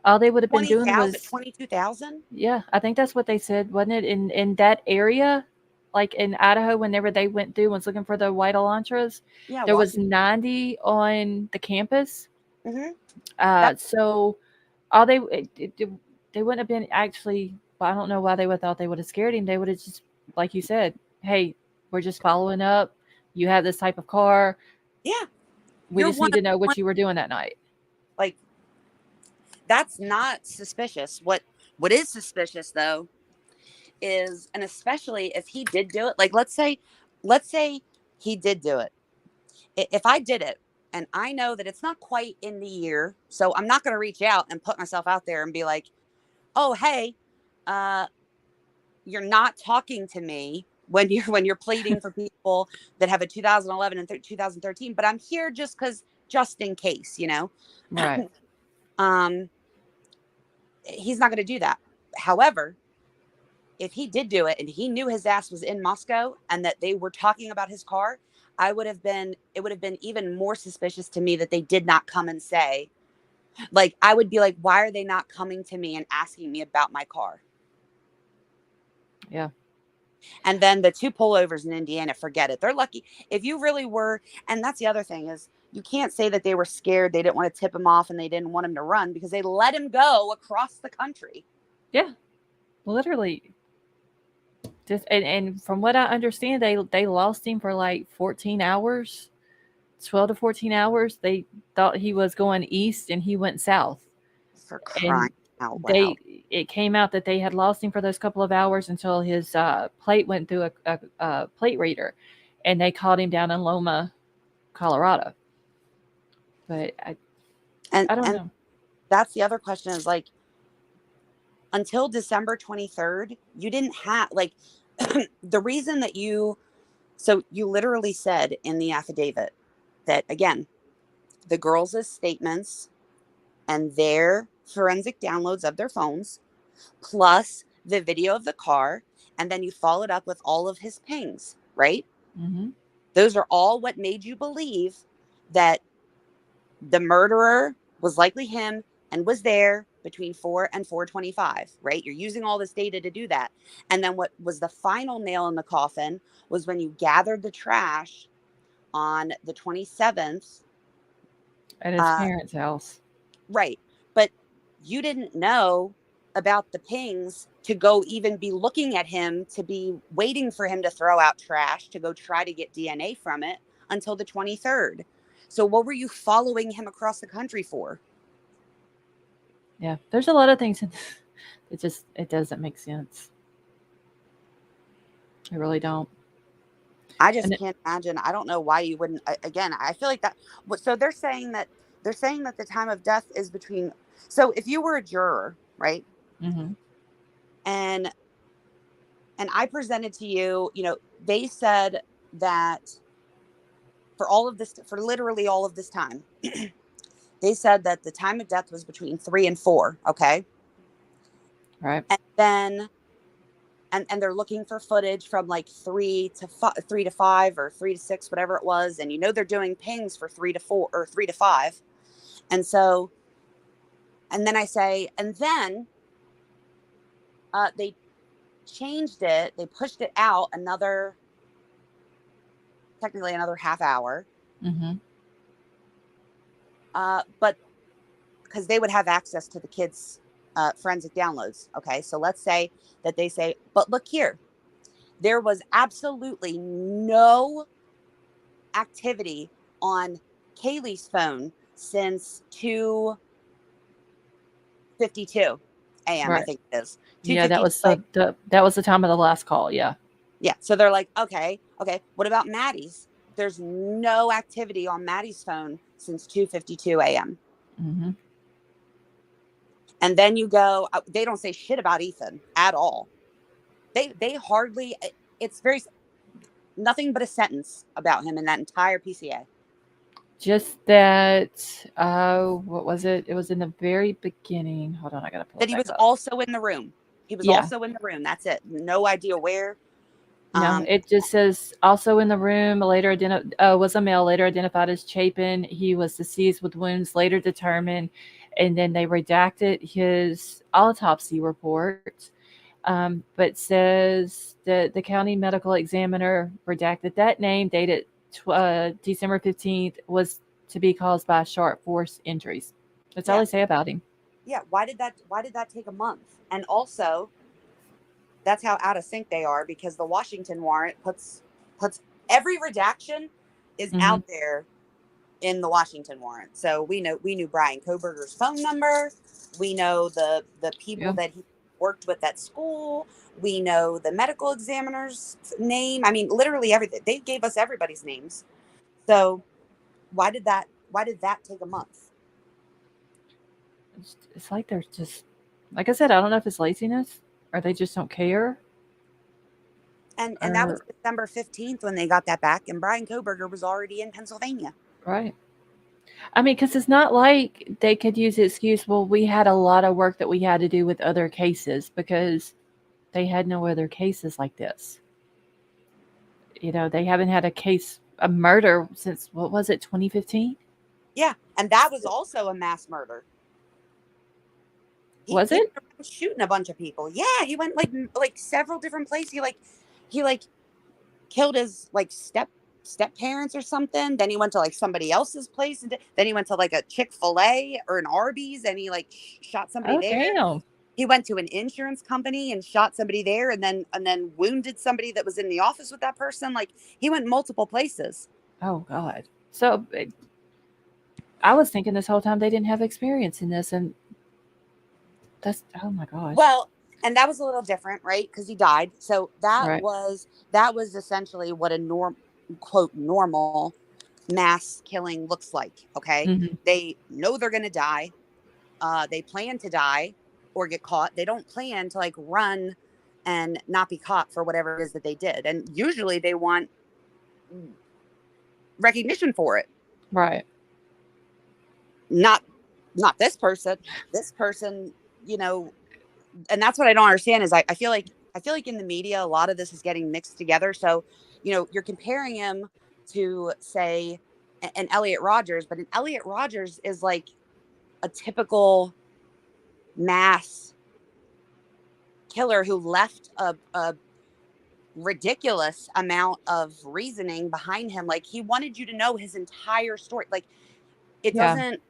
All they would have been doing was 22,000. Yeah, I think that's what they said, wasn't it? In that area, like in Idaho, whenever they went through and was looking for the white Elantras, there was 90 on the campus. Mm-hmm. So all they wouldn't have been actually. Well, I don't know why they would thought they would have scared him. They would have just, like you said, hey, we're just following up. You have this type of car. Yeah, we just need to know what you were doing that night. Like, that's not suspicious. What is suspicious though is, and especially if he did do it, like let's say he did do it. If I did it and I know that it's not quite in the year, so I'm not going to reach out and put myself out there and be like, oh, hey, you're not talking to me when you're pleading for people that have a 2011 and 2013, but I'm here just in case, Right. He's not going to do that. However, if he did do it and he knew his ass was in Moscow and that they were talking about his car, it would have been even more suspicious to me that they did not come and say, like, I would be like, why are they not coming to me and asking me about my car? Yeah. And then the 2 pullovers in Indiana, forget it. They're lucky. If you really were, and that's the other thing is, you can't say that they were scared. They didn't want to tip him off and they didn't want him to run, because they let him go across the country. Yeah, literally. Just and from what I understand, they lost him for like 14 hours, 12 to 14 hours. They thought he was going east and he went south. For crying out loud. it came out that they had lost him for those couple of hours until his plate went through a plate reader, and they caught him down in Loma, Colorado. But I don't And know. that's the other question is like, until December 23rd, you didn't have like the reason that so you literally said in the affidavit that, again, the girls' statements and their forensic downloads of their phones, plus the video of the car, and then you followed up with all of his pings, right? Mm-hmm. Those are all what made you believe that the murderer was likely him and was there between 4 and 4:25, right? You're using all this data to do that. And then what was the final nail in the coffin was when you gathered the trash on the 27th. At his parents' house. Right. But you didn't know about the pings to go even be looking at him, to be waiting for him to throw out trash, to go try to get DNA from it until the 23rd. So what were you following him across the country for? Yeah, there's a lot of things. It doesn't make sense. I really don't. I just And can't imagine. I don't know why you wouldn't. Again, I feel like that. So they're saying that the time of death is between. So if you were a juror, right, mm-hmm. and I presented to you, they said that for literally all of this time, they said that the time of death was between 3 and 4. Okay. Right. And then, and they're looking for footage from like 3 to 5 or 3 to 6, whatever it was. And they're doing pings for 3 to 4 or 3 to 5. And so, and then I say, and then they changed it. They pushed it out technically another half hour. Mm-hmm. But because they would have access to the kids' forensic downloads. Okay. So let's say that they say, but look here, there was absolutely no activity on Kaylee's phone since 2:52 a.m. I Right. think it is. Yeah, that 2:52 was that was the time of the last call. Yeah. Yeah. So they're like, okay. What about Maddie's? There's no activity on Maddie's phone since 2:52 a.m. Mm-hmm. And then you go, they don't say shit about Ethan at all. They hardly, it's very, nothing but a sentence about him in that entire PCA. Just that, what was it? It was in the very beginning. Hold on, I gotta pull That it he back was up. also in the room. He was Yeah. also in the room. That's it. No idea where. No, it just says also in the room. Later was a male. Later identified as Chapin. He was deceased with wounds later determined, and then they redacted his autopsy report. But says that the county medical examiner redacted that name, dated December 15th, was to be caused by sharp force injuries. That's all they say about him. Yeah. Why did that take a month? And also, that's how out of sync they are, because the Washington warrant puts every redaction is Mm-hmm. out there in the Washington warrant. So we knew Bryan Kohberger's phone number. We know the people that he worked with at school. We know the medical examiner's name. I mean, literally everything. They gave us everybody's names. So why did that take a month? It's like they're just, like I said, I don't know if it's laziness or they just don't care. And that was December 15th when they got that back, and Bryan Kohberger was already in Pennsylvania. Right. I mean, because it's not like they could use the excuse, well, we had a lot of work that we had to do with other cases, because they had no other cases like this. They haven't had a murder since, what was it, 2015? Yeah, and that was also a mass murder. Was it? Shooting a bunch of people. Yeah, he went like several different places. He killed his step parents or something. Then he went to somebody else's place, and then he went to a Chick-fil-A or an Arby's, and he shot somebody there. Damn. He went to an insurance company and shot somebody there, and then wounded somebody that was in the office with that person. He went multiple places. Oh God. So I was thinking this whole time they didn't have experience in this, and That's, oh my gosh. Well, and that was a little different, right? Because he died. So that Right. was essentially what a quote normal mass killing looks like. Okay, Mhm. they know they're gonna die. They plan to die or get caught. They don't plan to like run and not be caught for whatever it is that they did. And usually they want recognition for it. Right. Not this person. This person, you know, and that's what I don't understand is I feel like in the media a lot of this is getting mixed together. So, you know, you're comparing him to say an Elliot Rodgers, but an Elliot Rodgers is like a typical mass killer who left a ridiculous amount of reasoning behind him. Like he wanted you to know his entire story. Like it Yeah. doesn't,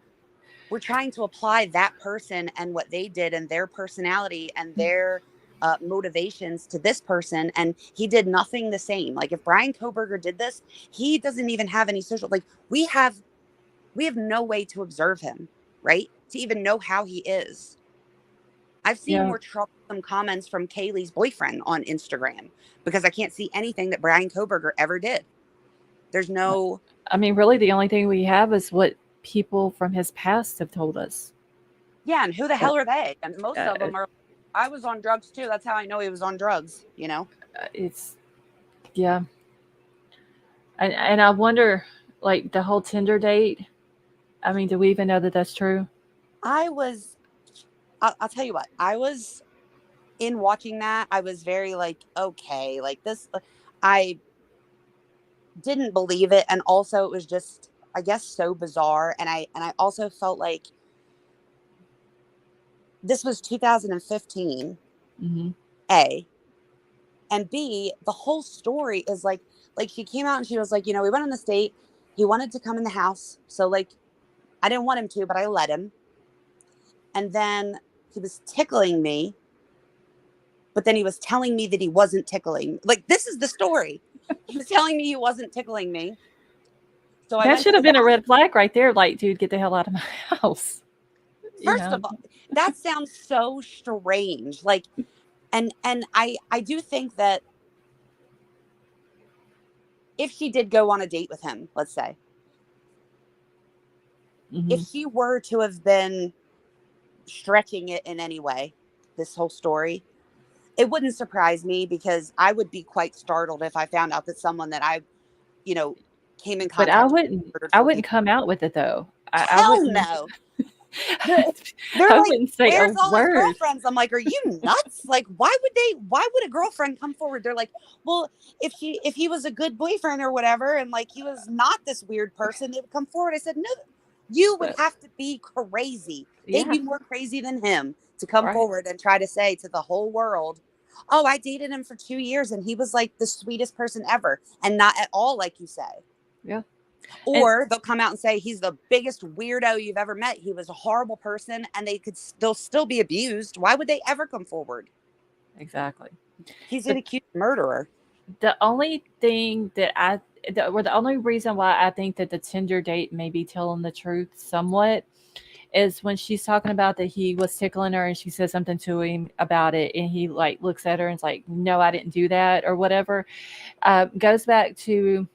we're trying to apply that person and what they did and their personality and their motivations to this person. And he did nothing the same. Like if Bryan Kohberger did this, he doesn't even have any social, like we have no way to observe him, right? To even know how he is. I've seen Yeah. more troublesome comments from Kaylee's boyfriend on Instagram because I can't see anything that Bryan Kohberger ever did. There's no. I mean, really, the only thing we have is what people from his past have told us. Yeah, and who the hell are they? And most of them Uh, are, I was on drugs too. That's how I know he was on drugs, you know? It's, yeah. And I wonder, like, the whole Tinder date. I mean, do we even know that that's true? I'll tell you what, I was in watching that. I was very like, okay, like this, I didn't believe it. And also it was just, I guess, so bizarre. And I also felt like this was 2015, Mm-hmm. A, and B, the whole story is like she came out and she was like, you know, we went on this date. He wanted to come in the house. So like, I didn't want him to, but I let him. And then he was tickling me, but then he was telling me that he wasn't tickling. Like, this is the story. He was telling me he wasn't tickling me. So I That went should to have the been a red flag right there. Like, dude, get the hell out of my house. First of all, that sounds so strange. Like, and I do think that if she did go on a date with him, let's say, Mm-hmm. if she were to have been stretching it in any way, this whole story, it wouldn't surprise me because I would be quite startled if I found out that someone that I, you know, came in But contact with I for wouldn't come out with it though. I hell wouldn't. no. I They're like, wouldn't say a where's all his word. girlfriends? I'm like, are you nuts? Like, why would a girlfriend come forward? They're like, well, if he was a good boyfriend or whatever, and like he was not this weird person, they would come forward. I said, no, you would have to be crazy. They'd Yeah. be more crazy than him to come Right. forward and try to say to the whole world, oh, I dated him for 2 years and he was like the sweetest person ever. And not at all like you say. Yeah. Or they'll come out and say he's the biggest weirdo you've ever met. He was a horrible person, and they'll still be abused. Why would they ever come forward? Exactly. He's an accused murderer. The only thing that the only reason why I think that the Tinder date may be telling the truth somewhat is when she's talking about that he was tickling her and she says something to him about it and he like looks at her and is like, no, I didn't do that or whatever. Goes back to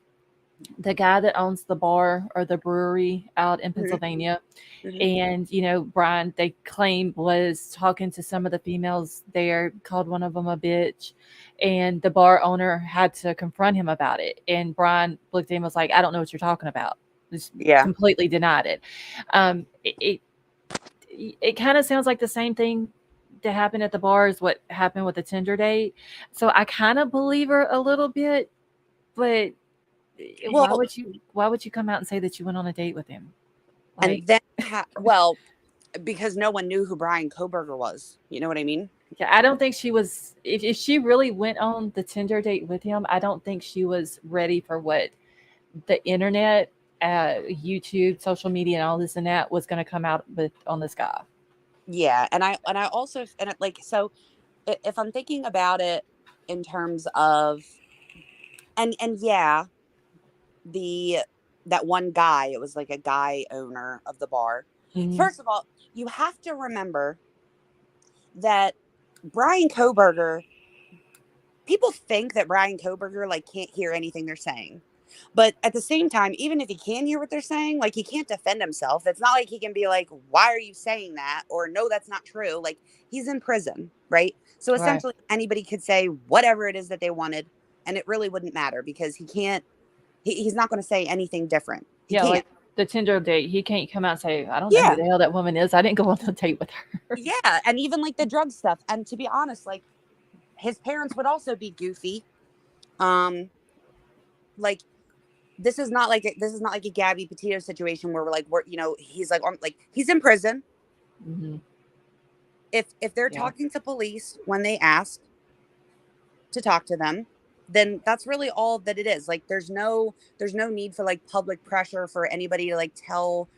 the guy that owns the bar or the brewery out in Pennsylvania. Mm-hmm. And, you know, Bryan, they claim, was talking to some of the females there, called one of them a bitch. And the bar owner had to confront him about it. And Bryan looked at him and was like, I don't know what you're talking about. Just completely denied it. It kind of sounds like the same thing that happened at the bar as what happened with the Tinder date. So I kind of believe her a little bit, but why would you come out and say that you went on a date with him? Like, and then, because no one knew who Bryan Kohberger was. You know what I mean? Yeah, I don't think she was. If she really went on the Tinder date with him, I don't think she was ready for what the internet, YouTube, social media, and all this and that was going to come out with on this guy. Yeah, and I also so if I'm thinking about it in terms of and yeah, that one guy, it was like a guy owner of the bar. Mm-hmm. First of all, you have to remember that Bryan Kohberger, people think that Bryan Kohberger like can't hear anything they're saying. But at the same time, even if he can hear what they're saying, like he can't defend himself. It's not like he can be like, why are you saying that? Or no, that's not true. Like he's in prison, right? So Right. essentially anybody could say whatever it is that they wanted, and it really wouldn't matter because he can't, he's not going to say anything different. He Yeah, can't. like the Tinder date, he can't come out and say, I don't know Yeah. who the hell that woman is. I didn't go on the date with her. Yeah. And even like the drug stuff. And to be honest, like his parents would also be goofy. Like this is not like a Gabby Petito situation where he's like he's in prison. Mhm. If they're Yeah. talking to police when they ask to talk to them, then that's really all that it is. Like there's no need for like public pressure for anybody to like tell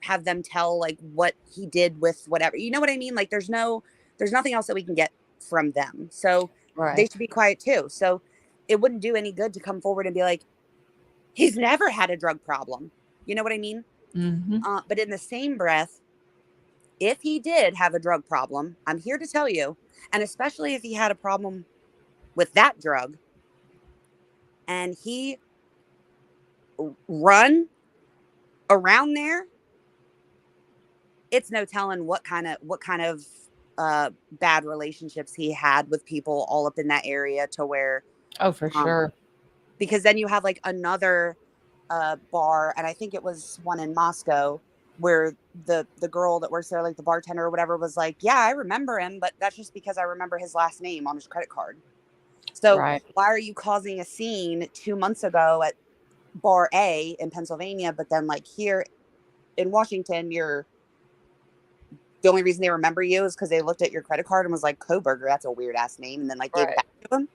have them tell like what he did with whatever. You know what I mean? Like there's nothing else that we can get from them. So they Right. should be quiet too. So it wouldn't do any good to come forward and be like, he's never had a drug problem. You know what I mean? Mm-hmm. But in the same breath, if he did have a drug problem, I'm here to tell you, and especially if he had a problem with that drug and he run around there, it's no telling what kind of bad relationships he had with people all up in that area to where, Oh, for sure. because then you have like another bar, and I think it was one in Moscow, where the girl that works there, like the bartender or whatever, was like, yeah, I remember him, but that's just because I remember his last name on his credit card. So Right. why are you causing a scene 2 months ago at bar A in Pennsylvania, but then like here in Washington, the only reason they remember you is because they looked at your credit card and was like, Kohberger, that's a weird ass name, and then like gave it Right. back to him.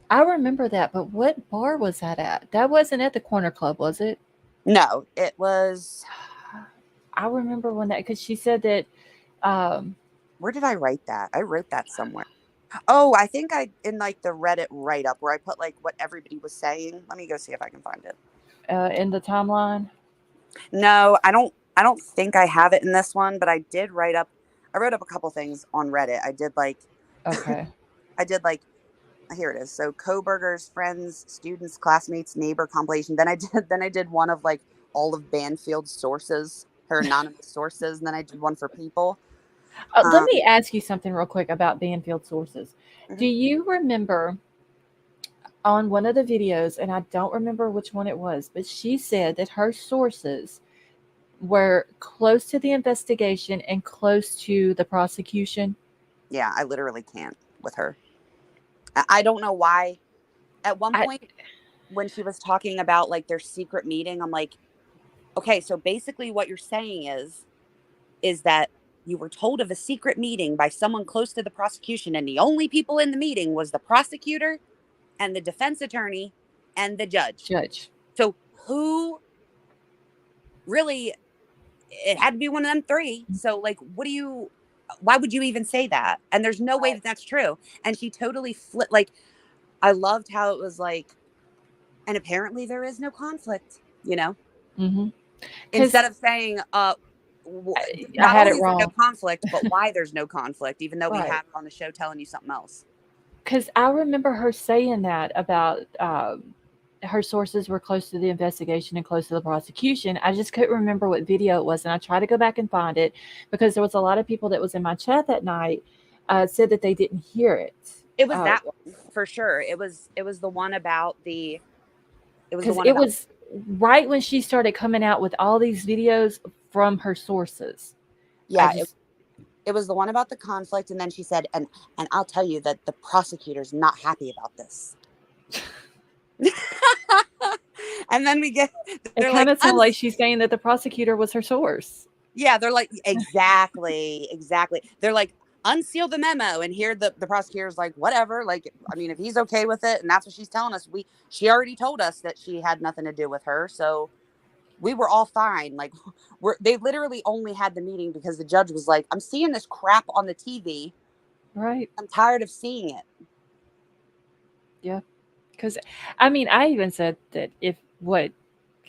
I remember that, but what bar was that at? That wasn't at the Corner Club, was it? No, it was. I remember when that, because she said that. Where did I write that? I wrote that somewhere. Oh, I think in like the Reddit write up where I put like what everybody was saying. Let me go see if I can find it. In the timeline. No, I don't think I have it in this one, but I wrote up a couple things on Reddit. I did like, Okay. here it is. So Kohberger's friends, students, classmates, neighbor compilation. Then I did one of like all of Banfield's sources, her anonymous sources, and then I did one for people. Let me ask you something real quick about Banfield sources. Mhm. Do you remember on one of the videos, and I don't remember which one it was, but she said that her sources were close to the investigation and close to the prosecution? Yeah, I literally can't with her. I don't know why. At one point, when she was talking about like their secret meeting, I'm like, okay, so basically what you're saying is that you were told of a secret meeting by someone close to the prosecution, and the only people in the meeting was the prosecutor and the defense attorney and the judge. So who really, it had to be one of them three. So like, why would you even say that? And there's no way that that's true. And she totally flipped. Like, I loved how it was like, and apparently there is no conflict, you know, Mm-hmm. instead of saying, I not had only it is there no wrong. conflict, but why there's no conflict, even though we Right. have her on the show telling you something else. Because I remember her saying that about her sources were close to the investigation and close to the prosecution. I just couldn't remember what video it was, and I tried to go back and find it because there was a lot of people that was in my chat that night said that they didn't hear it. It was that one for sure. It was the one about the. It was the Because one it about, was right when she started coming out with all these videos from her sources. yeah. It was the one about the conflict, and then she said, and I'll tell you that the prosecutor's not happy about this. And then it kind of sounded like she's saying that the prosecutor was her source. Yeah, they're like, exactly. They're like, unseal the memo, and here the prosecutor's like, whatever. Like, I mean, if he's okay with it, and that's what she's telling us, she already told us that she had nothing to do with her, so we were all fine. Like, they literally only had the meeting because the judge was like, I'm seeing this crap on the TV. Right. I'm tired of seeing it. Yeah. Because, I mean, I even said that if what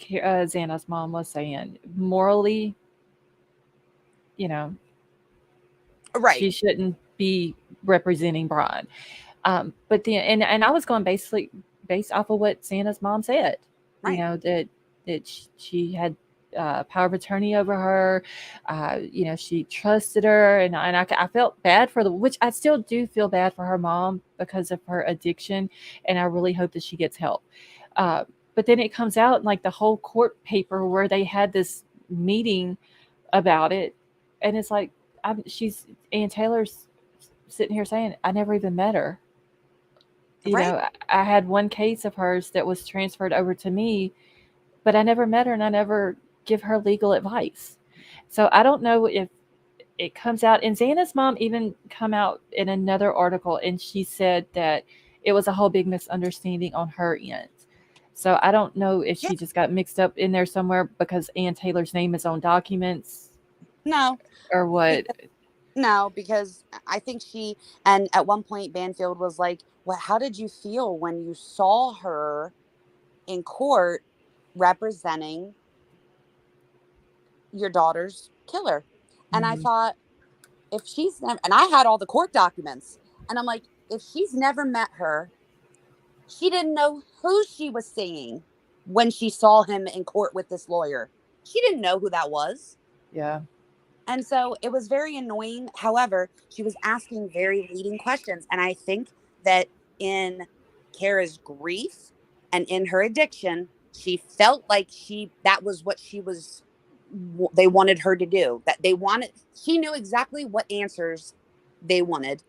Xana's mom was saying, morally, you know, Right. She shouldn't be representing Bryan. But then, and I was going based off of what Santa's mom said. Right. You know that she had power of attorney over her. You know, she trusted her, and I felt bad for which I still do feel bad for her mom because of her addiction, and I really hope that she gets help. But then it comes out in like the whole court paper where they had this meeting about it, and it's like she's Ann Taylor's sitting here saying I never even met her. You Right. know, I had one case of hers that was transferred over to me, but I never met her and I never give her legal advice. So I don't know if it comes out. And Xana's mom even come out in another article and she said that it was a whole big misunderstanding on her end. So I don't know if Yeah. she just got mixed up in there somewhere because Ann Taylor's name is on documents No. or what. No, because I think and at one point Banfield was like, well, how did you feel when you saw her in court representing your daughter's killer? And I Mhm. thought, if she's never, and I had all the court documents, and I'm like, if she's never met her, she didn't know who she was seeing when she saw him in court with this lawyer. She didn't know who that was. Yeah. And so it was very annoying. However, she was asking very leading questions. And I think that in Kara's grief and in her addiction, she felt like that was what they wanted her to do. That she knew exactly what answers they wanted.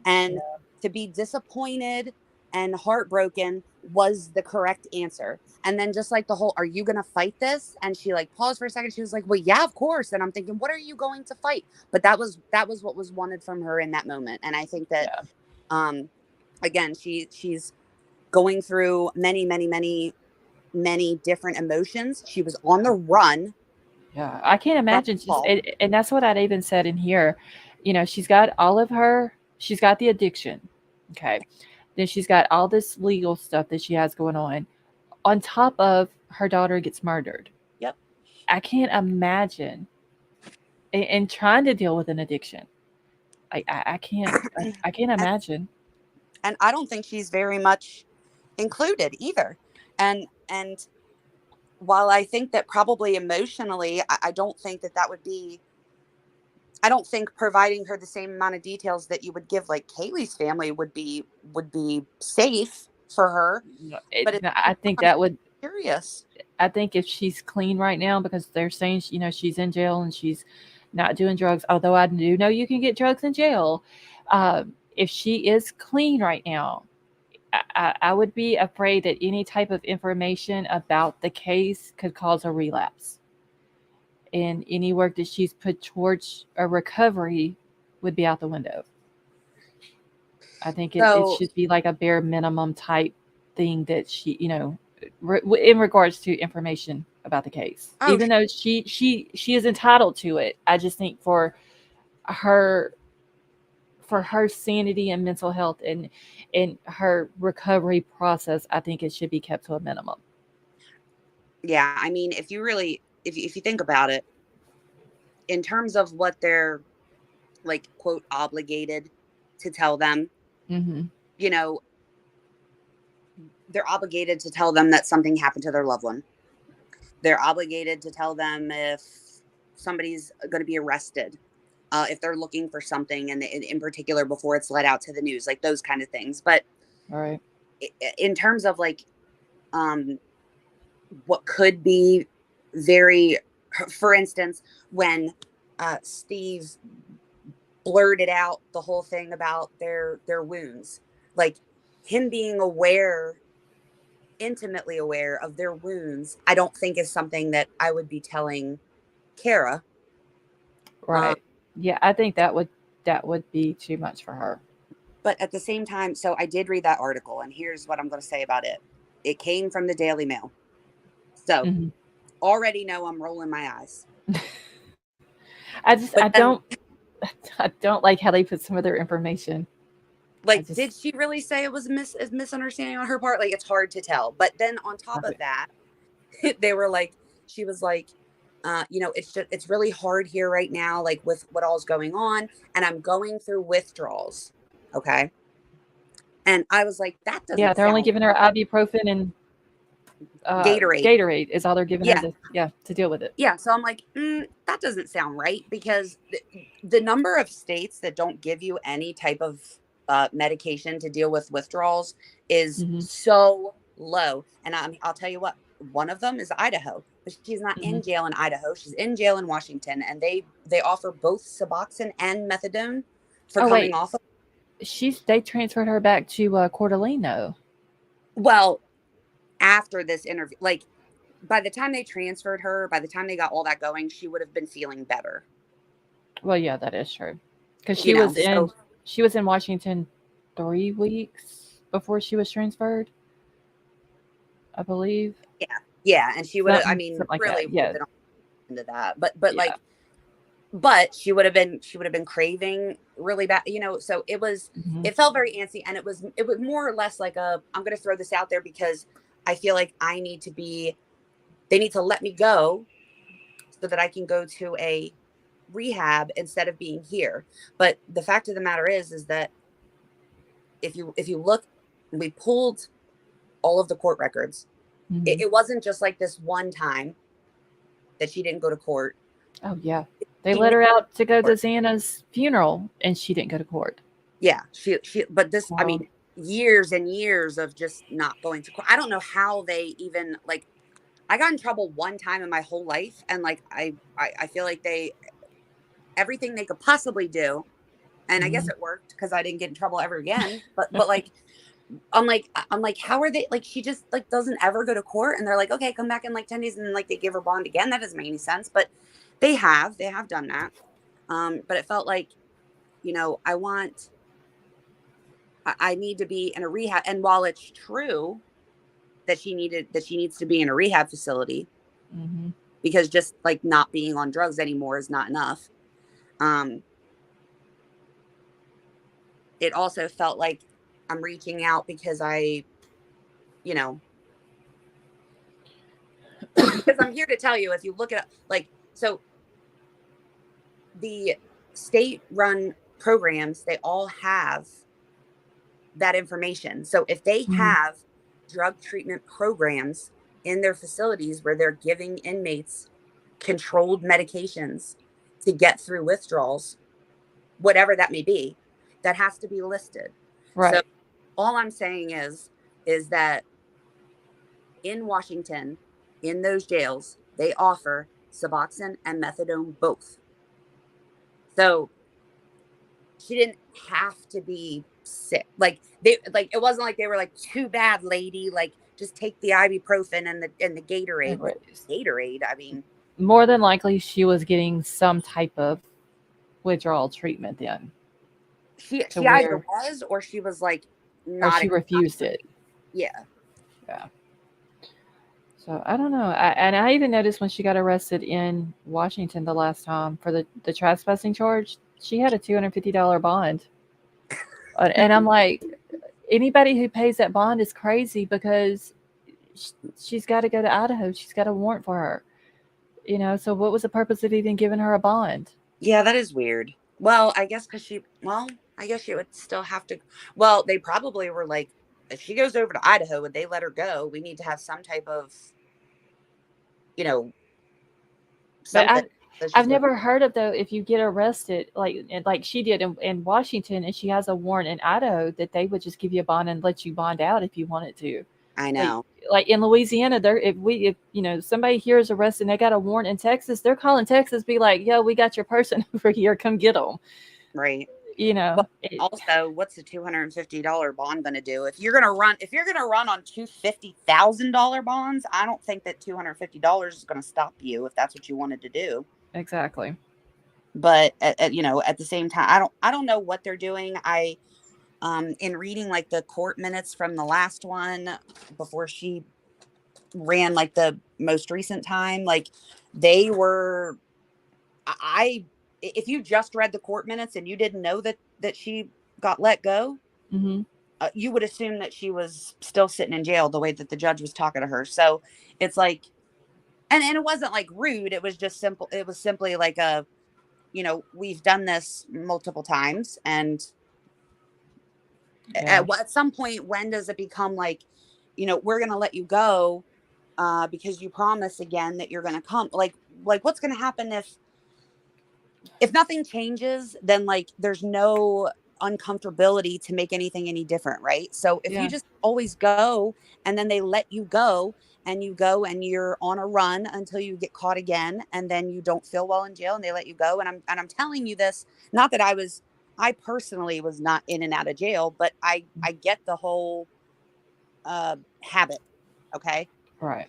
And to be disappointed and heartbroken was the correct answer. And then just like the whole, are you going to fight this? And she like paused for a second. She was like, well, yeah, of course. And I'm thinking, what are you going to fight? But that was what was wanted from her in that moment. And I think that, again, she's going through many, many, many, many different emotions. She was on the run. Yeah, I can't imagine. And that's what I'd even said in here. You know, she's got the addiction. Okay. Then she's got all this legal stuff that she has going on top of her daughter gets murdered. Yep. I can't imagine and trying to deal with an addiction. I can't imagine. And I don't think she's very much included either. And while I think that probably emotionally, I don't think that would be, I don't think providing her the same amount of details that you would give like Kaylee's family would be safe for her. But I think that would. Curious. I think if she's clean right now, because they're saying she's in jail and she's not doing drugs. Although I do know you can get drugs in jail. If she is clean right now, I would be afraid that any type of information about the case could cause a relapse. And any work that she's put towards a recovery would be out the window. I think it should be like a bare minimum type thing that she, in regards to information about the case. Even though she is entitled to it, I just think for her sanity and mental health and her recovery process, I think it should be kept to a minimum. Yeah, I mean, if you think about it, in terms of what they're like quote obligated to tell them, Mm-hmm. They're obligated to tell them that something happened to their loved one. They're obligated to tell them if somebody's going to be arrested, if they're looking for something, and in particular before it's let out to the news, like those kind of things. But all right, in terms of like what could be very, for instance, when Steve blurted out the whole thing about their wounds, like him being intimately aware of their wounds, I don't think is something that I would be telling Kara. Right. Yeah, I think that would be too much for her. But at the same time, so I did read that article, and here's what I'm going to say about it. It came from the Daily Mail. So already know I'm rolling my eyes. I don't like how they put some of their information. Like, did she really say it was a misunderstanding on her part? Like, it's hard to tell. But then on top of that, they were like, she was like, it's really hard here right now, like with what all's going on, and I'm going through withdrawals. Okay. And I was like, that Yeah, doesn't they're only sound giving her ibuprofen and Gatorade. Gatorade is all they're giving her to deal with it. Yeah. So I'm like, that doesn't sound right, because the number of states that don't give you any type of medication to deal with withdrawals is so low. And I'll tell you what, one of them is Idaho, but she's not in jail in Idaho. She's in jail in Washington, and they offer both Suboxone and methadone for coming off of. They transferred her back to Coeur d'Alene, though. Well, after this interview, like by the time they transferred her, by the time they got all that going, she would have been feeling better. Well, yeah, that is true, because she was in Washington 3 weeks before she was transferred, I believe. Yeah, and she would have. I mean, really, would have been into that, but she would have been craving really bad, so it was, it felt very antsy, and it was more or less like I'm going to throw this out there because I feel like they need to let me go so that I can go to a rehab instead of being here. But the fact of the matter is that if you look, we pulled all of the court records. It wasn't just like this one time that she didn't go to court. Oh yeah. They let her out to go to Xana's funeral, and she didn't go to court. Yeah, but this, I mean, years and years of just not going to court. I don't know how they even, like, I got in trouble one time in my whole life, and like I feel like everything they could possibly do, and I guess it worked because I didn't get in trouble ever again. But like, I'm like, how are they, like, she just like doesn't ever go to court, and they're like, okay, come back in like 10 days, and then like they give her bond again. That doesn't make any sense, but they have done that. But it felt like, I need to be in a rehab. And while it's true that she needs to be in a rehab facility, because just like not being on drugs anymore is not enough. It also felt like I'm reaching out because because I'm here to tell you, if you look at, like, so the state-run programs, they all have that information. So if they have drug treatment programs in their facilities where they're giving inmates controlled medications to get through withdrawals, whatever that may be, that has to be listed. Right. So all I'm saying is that in Washington, in those jails, they offer Suboxone and methadone both. So she didn't have to be sick. Like it wasn't like they were like, too bad, lady, like just take the ibuprofen and the Gatorade. Right. Gatorade, I mean, more than likely she was getting some type of withdrawal treatment then. She either was, or she was like not. Or she refused it. Yeah. Yeah. So I don't know. I even noticed when she got arrested in Washington the last time for the trespassing charge, she had a $250 bond. And I'm like, anybody who pays that bond is crazy, because she's got to go to Idaho. She's got a warrant for her. So what was the purpose of even giving her a bond? Yeah, that is weird. Well, I guess because I guess she would still have to. Well, they probably were like, if she goes over to Idaho and they let her go, we need to have some type of, But I've never heard of, though, if you get arrested, like she did in Washington, and she has a warrant in Idaho, that they would just give you a bond and let you bond out if you wanted to. I know. Like in Louisiana, if somebody here is arrested and they got a warrant in Texas, they're calling Texas, be like, yo, we got your person over here, come get them. Right. But also, what's the $250 bond going to do? If you're going to run on $250,000 bonds, I don't think that $250 is going to stop you if that's what you wanted to do. Exactly. But at the same time, I don't know what they're doing. In reading like the court minutes from the last one before she ran, like the most recent time, like they were, if you just read the court minutes and you didn't know that she got let go, you would assume that she was still sitting in jail the way that the judge was talking to her. So it's like, And it wasn't like rude. It was just simple. It was simply like a, we've done this multiple times. And Yeah. at some point, when does it become like, we're going to let you go because you promise again that you're going to come? Like what's going to happen if nothing changes? Then like there's no uncomfortability to make anything any different, right? So if you just always go and then they let you go and you go and you're on a run until you get caught again, and then you don't feel well in jail and they let you go, and I'm telling you this, not that I personally was not in and out of jail, but I get the whole habit. Okay. Right.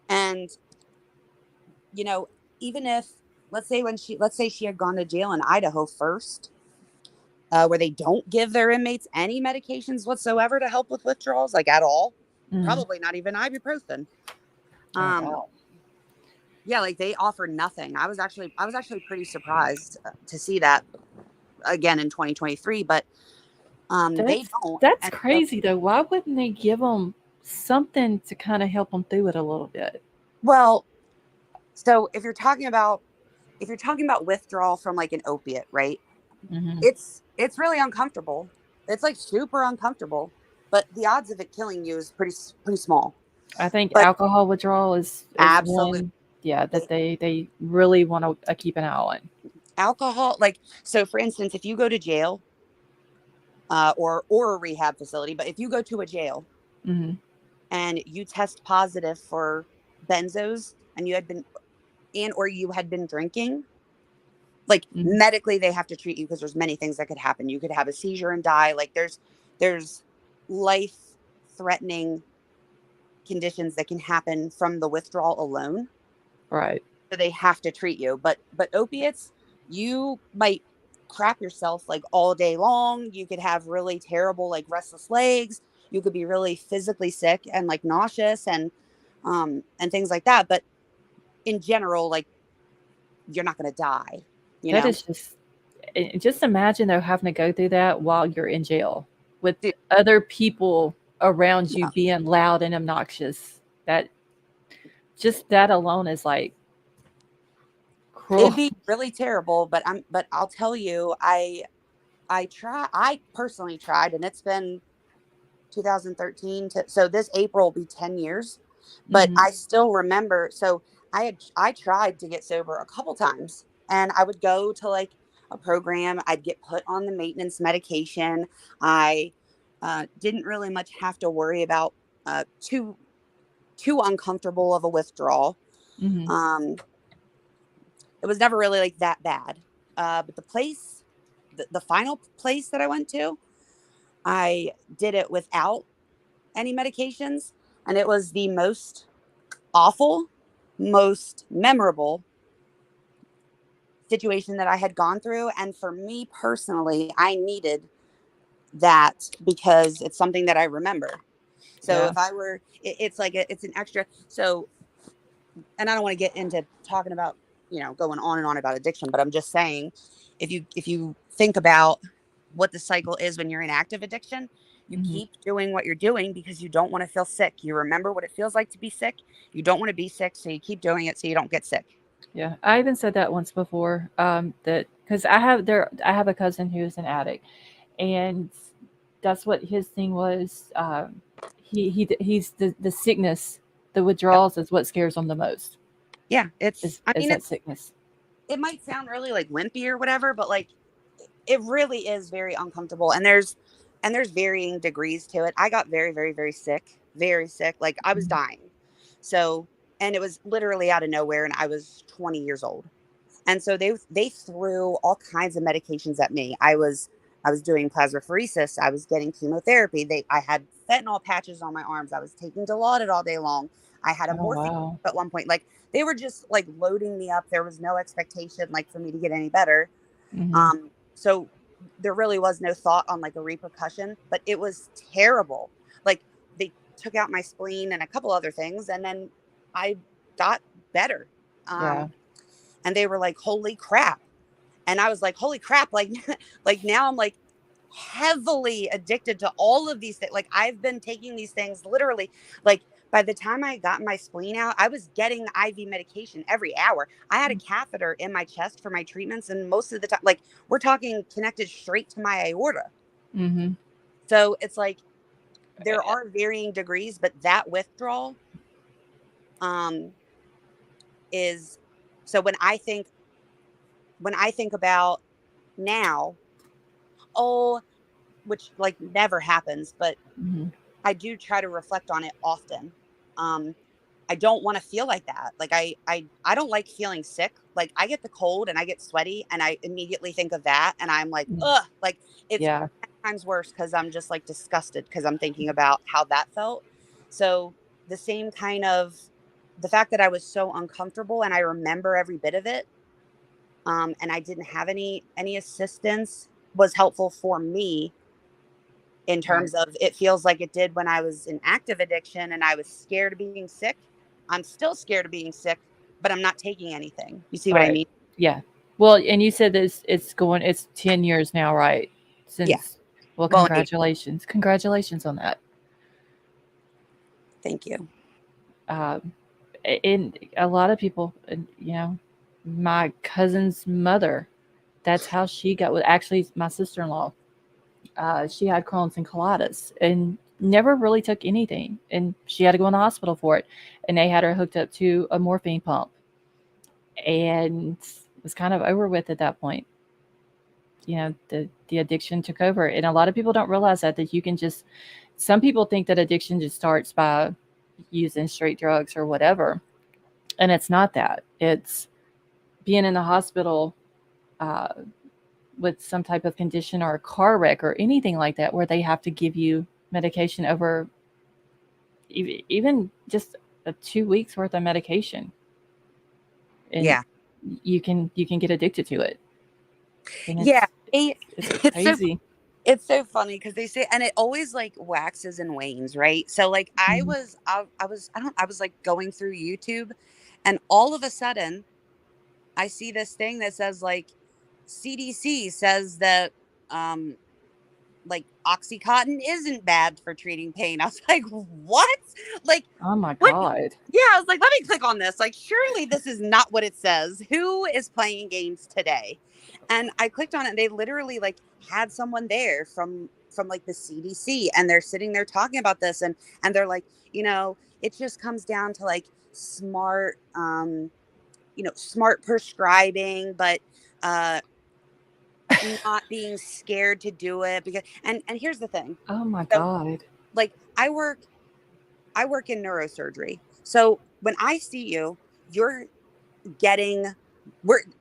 And even if let's say she had gone to jail in Idaho first, where they don't give their inmates any medications whatsoever to help with withdrawals, like at all. Probably not even ibuprofen. Wow. Yeah, like they offer nothing. I was actually pretty surprised to see that again in 2023, but they don't. That's crazy though. Why wouldn't they give them something to kind of help them through it a little bit? Well, so if you're talking about withdrawal from like an opiate, right? Mm-hmm. It's really uncomfortable. It's like super uncomfortable, but the odds of it killing you is pretty small. I think alcohol withdrawal is absolutely one, that they really want to keep an eye on. Alcohol, like, so for instance, if you go to jail or a rehab facility, but if you go to a jail and you test positive for benzos and you had been drinking, like medically they have to treat you because there's many things that could happen. You could have a seizure and die. Like there's life threatening conditions that can happen from the withdrawal alone. Right. So they have to treat you. But opiates, you might crap yourself like all day long. You could have really terrible like restless legs. You could be really physically sick and like nauseous and things like that. But in general, like you're not going to die. That is just imagine though having to go through that while you're in jail with other people around you being loud and obnoxious. That alone is like cruel. It'd be really terrible, but I'll tell you, I personally tried, and it's been 2013 so this April will be 10 years, but I still remember. So I tried to get sober a couple times, and I would go to like a program. I'd get put on the maintenance medication. I didn't really much have to worry about too uncomfortable of a withdrawal. It was never really like that bad. But the final place that I went to, I did it without any medications. And it was the most awful, most memorable situation that I had gone through. And for me personally, I needed that because it's something that I remember. So if I were, it's like, it's an extra. So, and I don't want to get into talking about, going on and on about addiction, but I'm just saying, if you think about what the cycle is when you're in active addiction, you keep doing what you're doing because you don't want to feel sick. You remember what it feels like to be sick. You don't want to be sick, so you keep doing it so you don't get sick. Yeah, I even said that once before. That because I have a cousin who's an addict, and that's what his thing was. He's the sickness, the withdrawals is what scares him the most. Yeah, it's sickness. It might sound really like wimpy or whatever, but like it really is very uncomfortable. And there's varying degrees to it. I got very, very, very sick, like I was dying. So, and it was literally out of nowhere, and I was 20 years old. And so they threw all kinds of medications at me. I was doing plasmapheresis. I was getting chemotherapy. I had fentanyl patches on my arms. I was taking Dilaudid all day long. I had a morphine at one point. Like they were just like loading me up. There was no expectation like for me to get any better. So there really was no thought on like a repercussion, but it was terrible. Like they took out my spleen and a couple other things, and then I got better. And they were like, holy crap. And I was like, holy crap. Like, like now I'm like heavily addicted to all of these things. Like I've been taking these things literally like by the time I got my spleen out, I was getting IV medication every hour. I had a catheter in my chest for my treatments, and most of the time, like, we're talking connected straight to my aorta. Mm-hmm. So it's like there are varying degrees, but that withdrawal is, so when I think about now, which like never happens, but Mm-hmm. I do try to reflect on it often. I don't want to feel like that. Like I don't like feeling sick. Like I get the cold and I get sweaty and I immediately think of that and I'm like, ugh, like it's Yeah. 10 times worse because I'm just like disgusted because I'm thinking about how that felt. So the same kind of the fact that I was so uncomfortable and I remember every bit of it, and I didn't have any assistance was helpful for me in terms of it feels like it did when I was in active addiction and I was scared of being sick. I'm still scared of being sick, but I'm not taking anything. You see what I mean? Yeah. Well, and you said this, it's 10 years now, right? Since, Yeah. well, Well, congratulations. Congratulations on that. Thank you. And a lot of people, you know, my cousin's mother, that's how she got with, actually, my sister-in-law. She had Crohn's and colitis and never really took anything. And she had to go in the hospital for it. And they had her hooked up to a morphine pump and was kind of over with at that point. You know, the addiction took over. And a lot of people don't realize that you can just, some people think that addiction just starts by using straight drugs or whatever. And it's not that. It's being in the hospital uh, with some type of condition or a car wreck or anything like that, where they have to give you medication over even just 2 weeks worth of medication, and Yeah. you can get addicted to it. And Yeah. it's crazy. It's so funny because they say, and it always like waxes and wanes, right? So like I Mhm. was like going through YouTube, and all of a sudden I see this thing that says like CDC says that like Oxycontin isn't bad for treating pain. I was like, what? Like, Oh my what? God. Yeah, I was like, let me click on this. Like, surely this is not what it says. Who is playing games today? And I clicked on it, and they literally like had someone there from like the CDC, and they're sitting there talking about this, and they're like, you know, it just comes down to like smart, smart prescribing, but not being scared to do it because and here's the thing. Oh my So God. like I work in neurosurgery. So when I see you, you're getting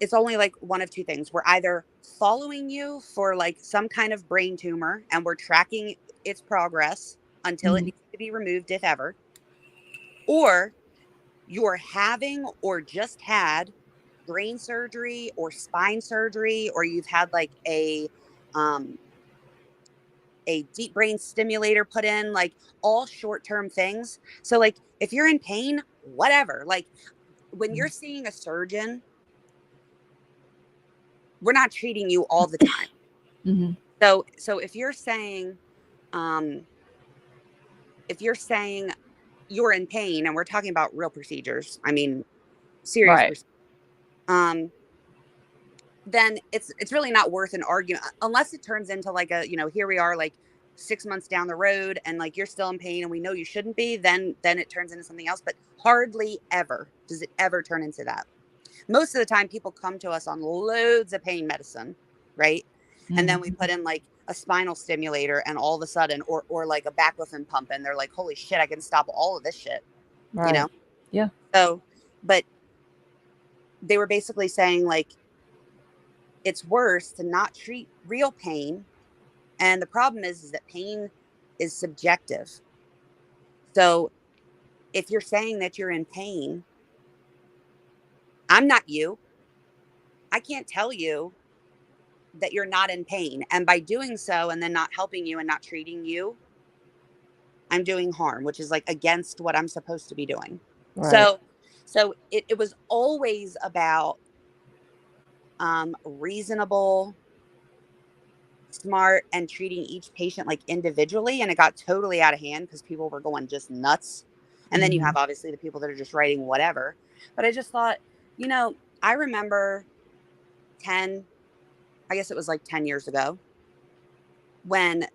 it's only like one of two things. We're either following you for like some kind of brain tumor and we're tracking its progress until it Mhm. needs to be removed if ever, or you're having or just had brain surgery or spine surgery, or you've had like um a deep brain stimulator put in, like all short-term things. So like if you're in pain, whatever, like when you're seeing a surgeon, we're not treating you all the time. Mhm. So if you're saying um you're in pain and we're talking about real procedures, I mean serious Right. procedures, then it's really not worth an argument unless it turns into like a, here we are like 6 months down the road and like you're still in pain and we know you shouldn't be, then it turns into something else. But hardly ever does it ever turn into that. Most of the time people come to us on loads of pain medicine, right? And then we Mhm. put in like a spinal stimulator and all of a sudden or like a baclofen pump and they're like, holy shit, I can stop all of this shit, you Right. know? Yeah. So but they were basically saying like it's worse to not treat real pain. And the problem is that pain is subjective. So if you're saying that you're in pain, I'm not you. I can't tell you that you're not in pain. And by doing so and then not helping you and not treating you, I'm doing harm, which is like against what I'm supposed to be doing. Right. So it was always about reasonable, smart, and treating each patient like individually. And it got totally out of hand because people were going just nuts. And then you have obviously the people that are just writing whatever. But I just thought, I remember I guess it was like 10 years ago when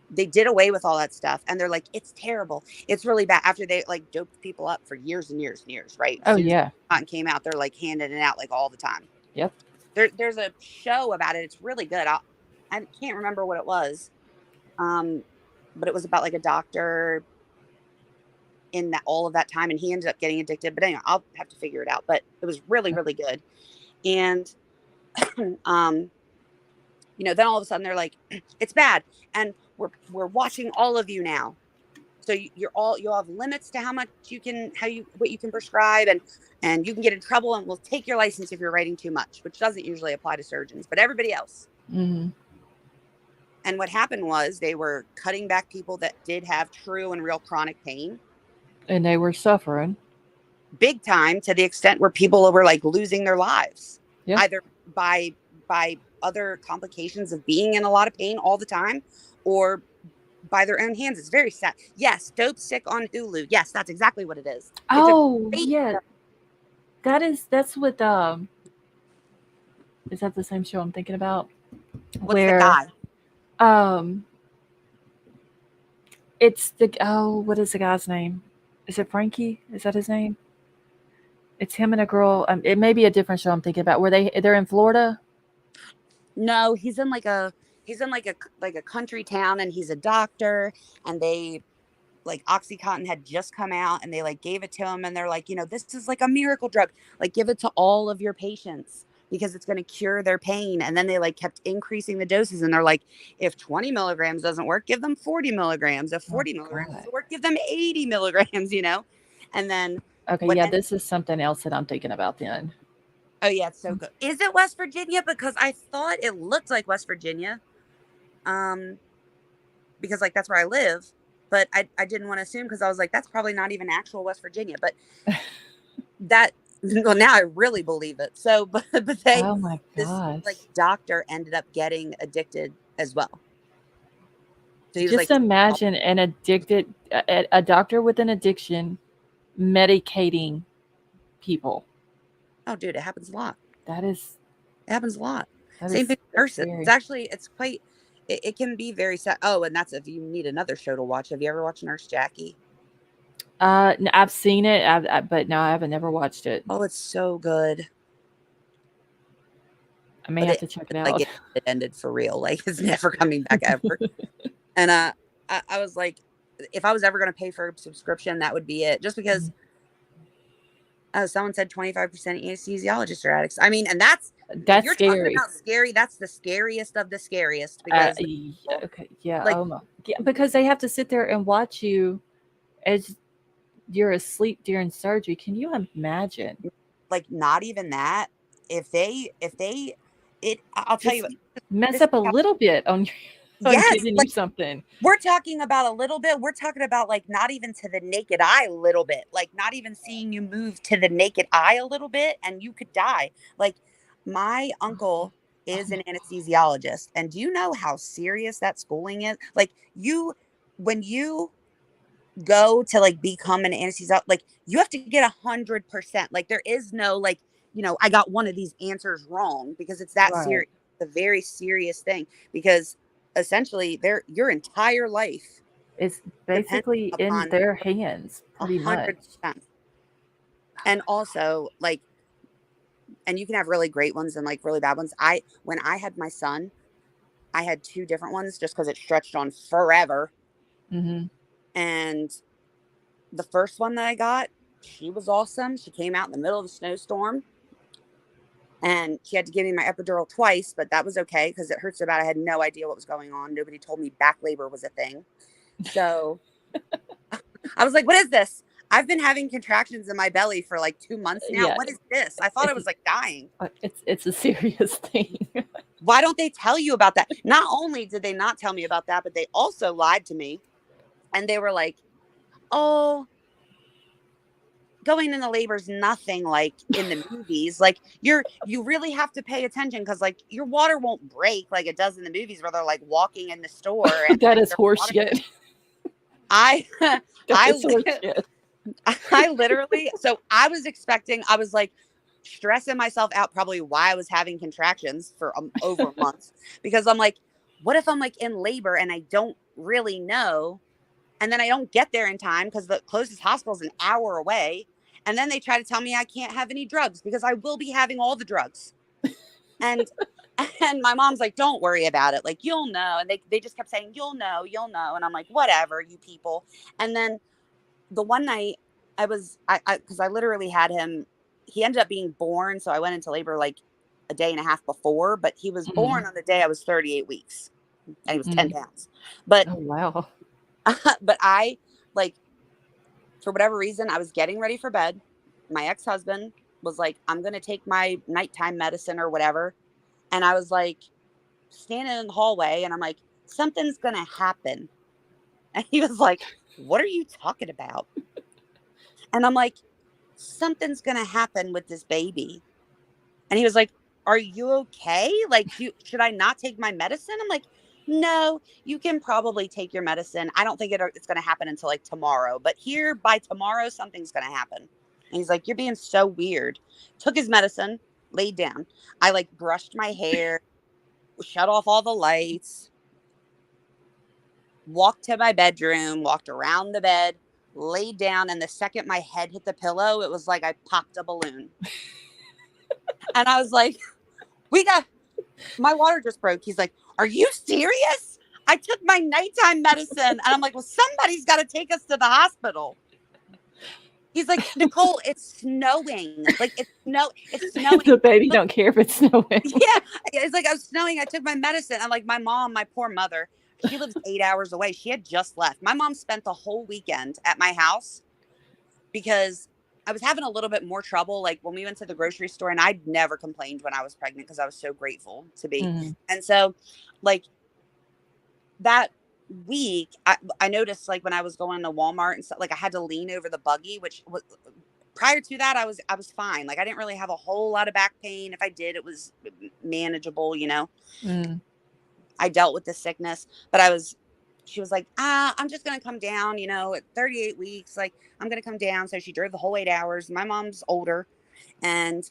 they did away with all that stuff. And they're like, it's terrible. It's really bad. After they like doped people up for years and years and years, right? Oh, As soon as yeah. Cotton came out, they're like handing it out like all the time. Yep. There's a show about it. It's really good. I can't remember what it was. But it was about like a doctor in that all of that time, and he ended up getting addicted. But anyway, I'll have to figure it out. But it was really, really good. And then all of a sudden they're like, it's bad, and we're watching all of you now. So you'll have limits to how much what you can prescribe, and you can get in trouble, and we'll take your license if you're writing too much, which doesn't usually apply to surgeons, but everybody else. Mm-hmm. And what happened was they were cutting back people that did have true and real chronic pain. And they were suffering big time, to the extent where people were like losing their lives, either by other complications of being in a lot of pain all the time, or by their own hands. It's very sad. Yes, Dope Sick on Hulu. Yes, that's exactly what it is. Yeah. That's what is that the same show I'm thinking about? What's the guy? It's what is the guy's name? Is it Frankie? Is that his name? It's him and a girl. It may be a different show I'm thinking about where they're in Florida. No, he's in like a country town, and he's a doctor, and they like OxyContin had just come out, and they like gave it to him, and they're like, this is like a miracle drug, like give it to all of your patients because it's going to cure their pain. And then they like kept increasing the doses, and they're like, if 20 milligrams doesn't work, give them 40 milligrams. If 40 milligrams doesn't work, give them 80 milligrams, And then this is something else that I'm thinking about then. Oh yeah, it's so good. Is it West Virginia? Because I thought it looked like West Virginia. Because like that's where I live, but I didn't want to assume, because I was like, that's probably not even actual West Virginia. But now I really believe it. So, but oh my gosh, this like doctor ended up getting addicted as well. So he was just imagine a doctor with an addiction medicating people. Oh, dude, it happens a lot. It happens a lot. Same thing with nurses. It's quite. It can be very sad. Oh, and that's if you need another show to watch. Have you ever watched Nurse Jackie? I've seen it, but no, I haven't never watched it. Oh, it's so good. I may have to check it out. Like it ended for real. Like it's never coming back ever. And I was like, if I was ever going to pay for a subscription, that would be it. Just because. Someone said 25% anesthesiologists are addicts. I mean, and that's you're scary. Talking about scary. That's the scariest of the scariest. Because because they have to sit there and watch you as you're asleep during surgery. Can you imagine? Like, not even that. I'll tell you what. Mess up a little bit on your. Giving you something. We're talking about a little bit. We're talking about like not even to the naked eye a little bit. Like not even seeing you move to the naked eye a little bit, and you could die. Like my uncle is an anesthesiologist, and do you know how serious that schooling is? Like when you go to like become an anesthesiologist, like you have to get 100%. Like there is no like, I got one of these answers wrong, because it's that serious. It's a very serious thing, because essentially your entire life is basically in their hands pretty 100%. Much. And also like, and you can have really great ones and like really bad ones. When I had my son, I had 2 different ones just because it stretched on forever. Mm-hmm. And the first one that I got, she was awesome. She came out in the middle of a snowstorm. And she had to give me my epidural twice, but that was okay because it hurt so bad. I had no idea what was going on. Nobody told me back labor was a thing. So I was like, what is this? I've been having contractions in my belly for like 2 months now. Yeah. What is this? I thought I was like dying. It's a serious thing. Why don't they tell you about that? Not only did they not tell me about that, but they also lied to me. And they were like, oh, going into labor is nothing like in the movies. Like you really have to pay attention, because like your water won't break like it does in the movies where they're like walking in the store. And that is horseshit. I I literally, so I was like stressing myself out, probably why I was having contractions for over a month, because I'm like, what if I'm like in labor and I don't really know? And then I don't get there in time because the closest hospital is an hour away. And then they try to tell me I can't have any drugs because I will be having all the drugs. And and my mom's like, don't worry about it. Like, you'll know. And they just kept saying, you'll know. And I'm like, whatever, you people. And then the one night because I literally had him, he ended up being born. So I went into labor like a day and a half before, but he was born on the day I was 38 weeks and he was 10 pounds. But, Oh, wow. but I, like, for whatever reason, I was getting ready for bed. My ex-husband was like, I'm going to take my nighttime medicine or whatever. And I was like, standing in the hallway and I'm like, something's going to happen. And he was like, what are you talking about? And I'm like, something's going to happen with this baby. And he was like, are you okay? Like, should I not take my medicine? I'm like, no, you can probably take your medicine. I don't think it's going to happen until like tomorrow, but here by tomorrow, something's going to happen. And he's like, you're being so weird. Took his medicine, laid down. I like brushed my hair, shut off all the lights, walked to my bedroom, walked around the bed, laid down. And the second my head hit the pillow, it was like I popped a balloon. And I was like, my water just broke. He's like, are you serious? I took my nighttime medicine. And I'm like, well, somebody's got to take us to the hospital. He's like, Nicole, it's snowing. Like, it's snowing. The baby don't care if it's snowing. Yeah. It's like, I was snowing. I took my medicine. I'm like, my mom, my poor mother, she lives 8 hours away. She had just left. My mom spent the whole weekend at my house because I was having a little bit more trouble. Like when we went to the grocery store, and I'd never complained when I was pregnant because I was so grateful to be. And so like that week, I noticed like when I was going to Walmart and stuff, like I had to lean over the buggy, which was prior to that, I was fine. Like I didn't really have a whole lot of back pain. If I did, it was manageable, you know. I dealt with the sickness, but she was like, I'm just going to come down, you know, at 38 weeks, like I'm going to come down. So she drove the whole 8 hours. My mom's older and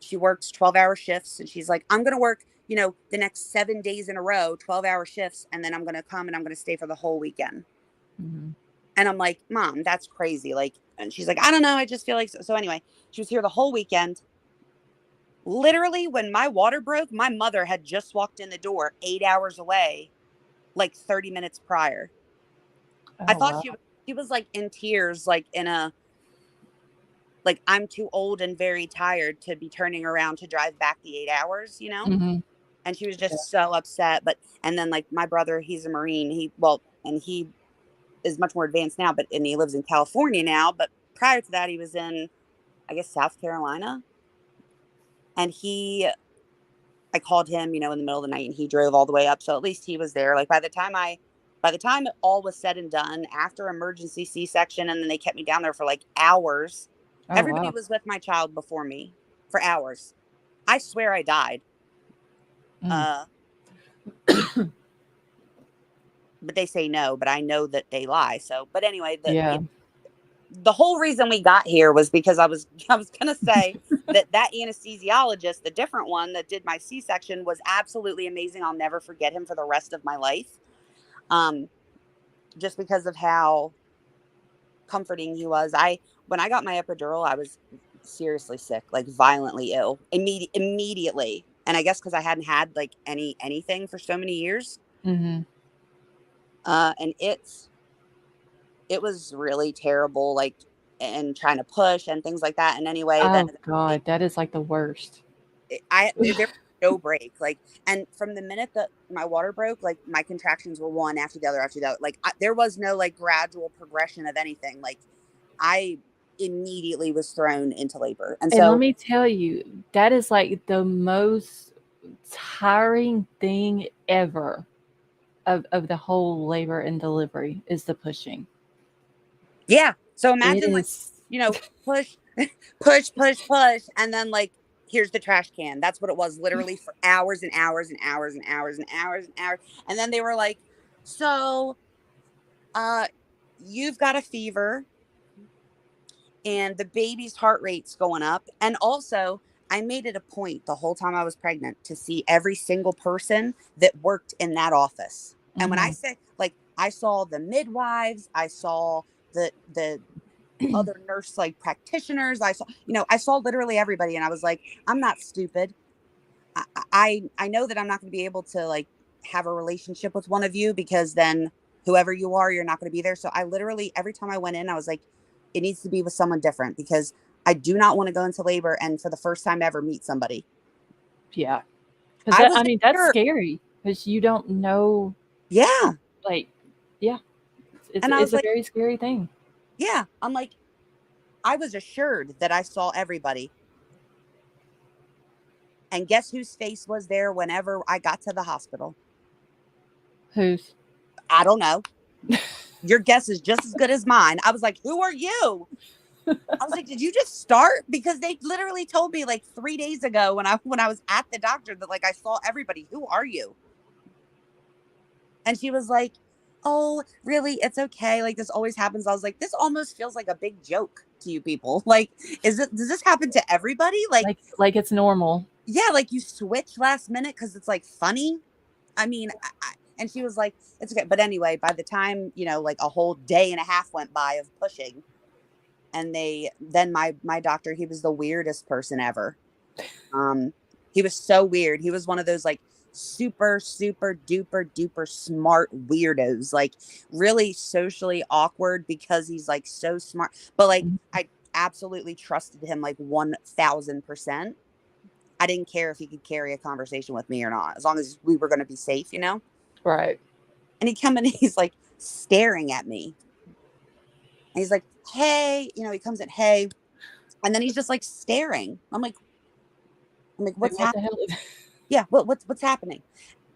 she works 12-hour shifts. And she's like, I'm going to work, you know, the next 7 days in a row, 12-hour shifts. And then I'm going to come and I'm going to stay for the whole weekend. And I'm like, Mom, that's crazy. Like, and she's like, I don't know. I just feel like so anyway, she was here the whole weekend. Literally when my water broke, my mother had just walked in the door 8 hours away, like 30 minutes prior. I thought she was like in tears, like like I'm too old and very tired to be turning around to drive back the 8 hours, you know? And she was just so upset. And then like my brother, he's a Marine. He is much more advanced now, and he lives in California now. But prior to that, he was in, I guess, South Carolina. And I called him, you know, in the middle of the night and he drove all the way up. So at least he was there. Like by the time it all was said and done, after emergency C-section, and then they kept me down there for like hours. Everybody was with my child before me for hours. I swear I died. But they say no, but I know that they lie. So, but anyway, the whole reason we got here was because I was going to say that anesthesiologist, the different one that did my C-section, was absolutely amazing. I'll never forget him for the rest of my life. Just because of how comforting he was. When I got my epidural, I was seriously sick, like violently ill immediately. And I guess because I hadn't had like anything for so many years. And it was really terrible, like, and trying to push and things like that. And anyway, God, that is like the worst. There was no break. Like, and from the minute that my water broke, like my contractions were one after the other. Like there was no like gradual progression of anything. Like I immediately was thrown into labor. And so let me tell you, that is like the most tiring thing ever of the whole labor and delivery is the pushing. Yeah. So imagine like, you know, push, and then like, here's the trash can. That's what it was literally for hours and hours and hours and hours and hours and hours. And then they were like, so, you've got a fever. and the baby's heart rate's going up. And also, I made it a point the whole time I was pregnant to see every single person that worked in that office. And when I say, like, I saw the midwives, I saw the other nurse like practitioners, I saw literally everybody, and I was like, I'm not stupid. I know that I'm not going to be able to like have a relationship with one of you, because then whoever you are, you're not going to be there. So I literally, every time I went in, I was like, it needs to be with someone different, because I do not want to go into labor and for the first time ever meet somebody. Yeah. Because I was I mean, that's sure. scary because you don't know. Yeah. Like, yeah, And I it's was a like, very scary thing. yeah, I'm like, I was assured that I saw everybody. And guess whose face was there whenever I got to the hospital? Who's? I don't know. Your guess is just as good as mine. I was like, who are you? I was like, did you just start? Because they literally told me like 3 days ago when I was at the doctor that like I saw everybody. Who are you? And she was like, oh, really? It's okay. Like this always happens. I was like, this almost feels like a big joke to you people. Like, does this happen to everybody? Like it's normal. Yeah, like you switch last minute because it's like funny. I mean, and she was like, it's okay. But anyway, by the time, like a whole day and a half went by of pushing, and then my doctor, he was the weirdest person ever. He was so weird. He was one of those like super, super duper duper smart weirdos, like really socially awkward because he's like so smart. But like, I absolutely trusted him like 1000%. I didn't care if he could carry a conversation with me or not, as long as we were going to be safe, Right. And he come in and he's like staring at me. And he's like, hey, he comes in, hey. And then he's just like staring. I'm like, what's What the happening? hell is Yeah, what's happening?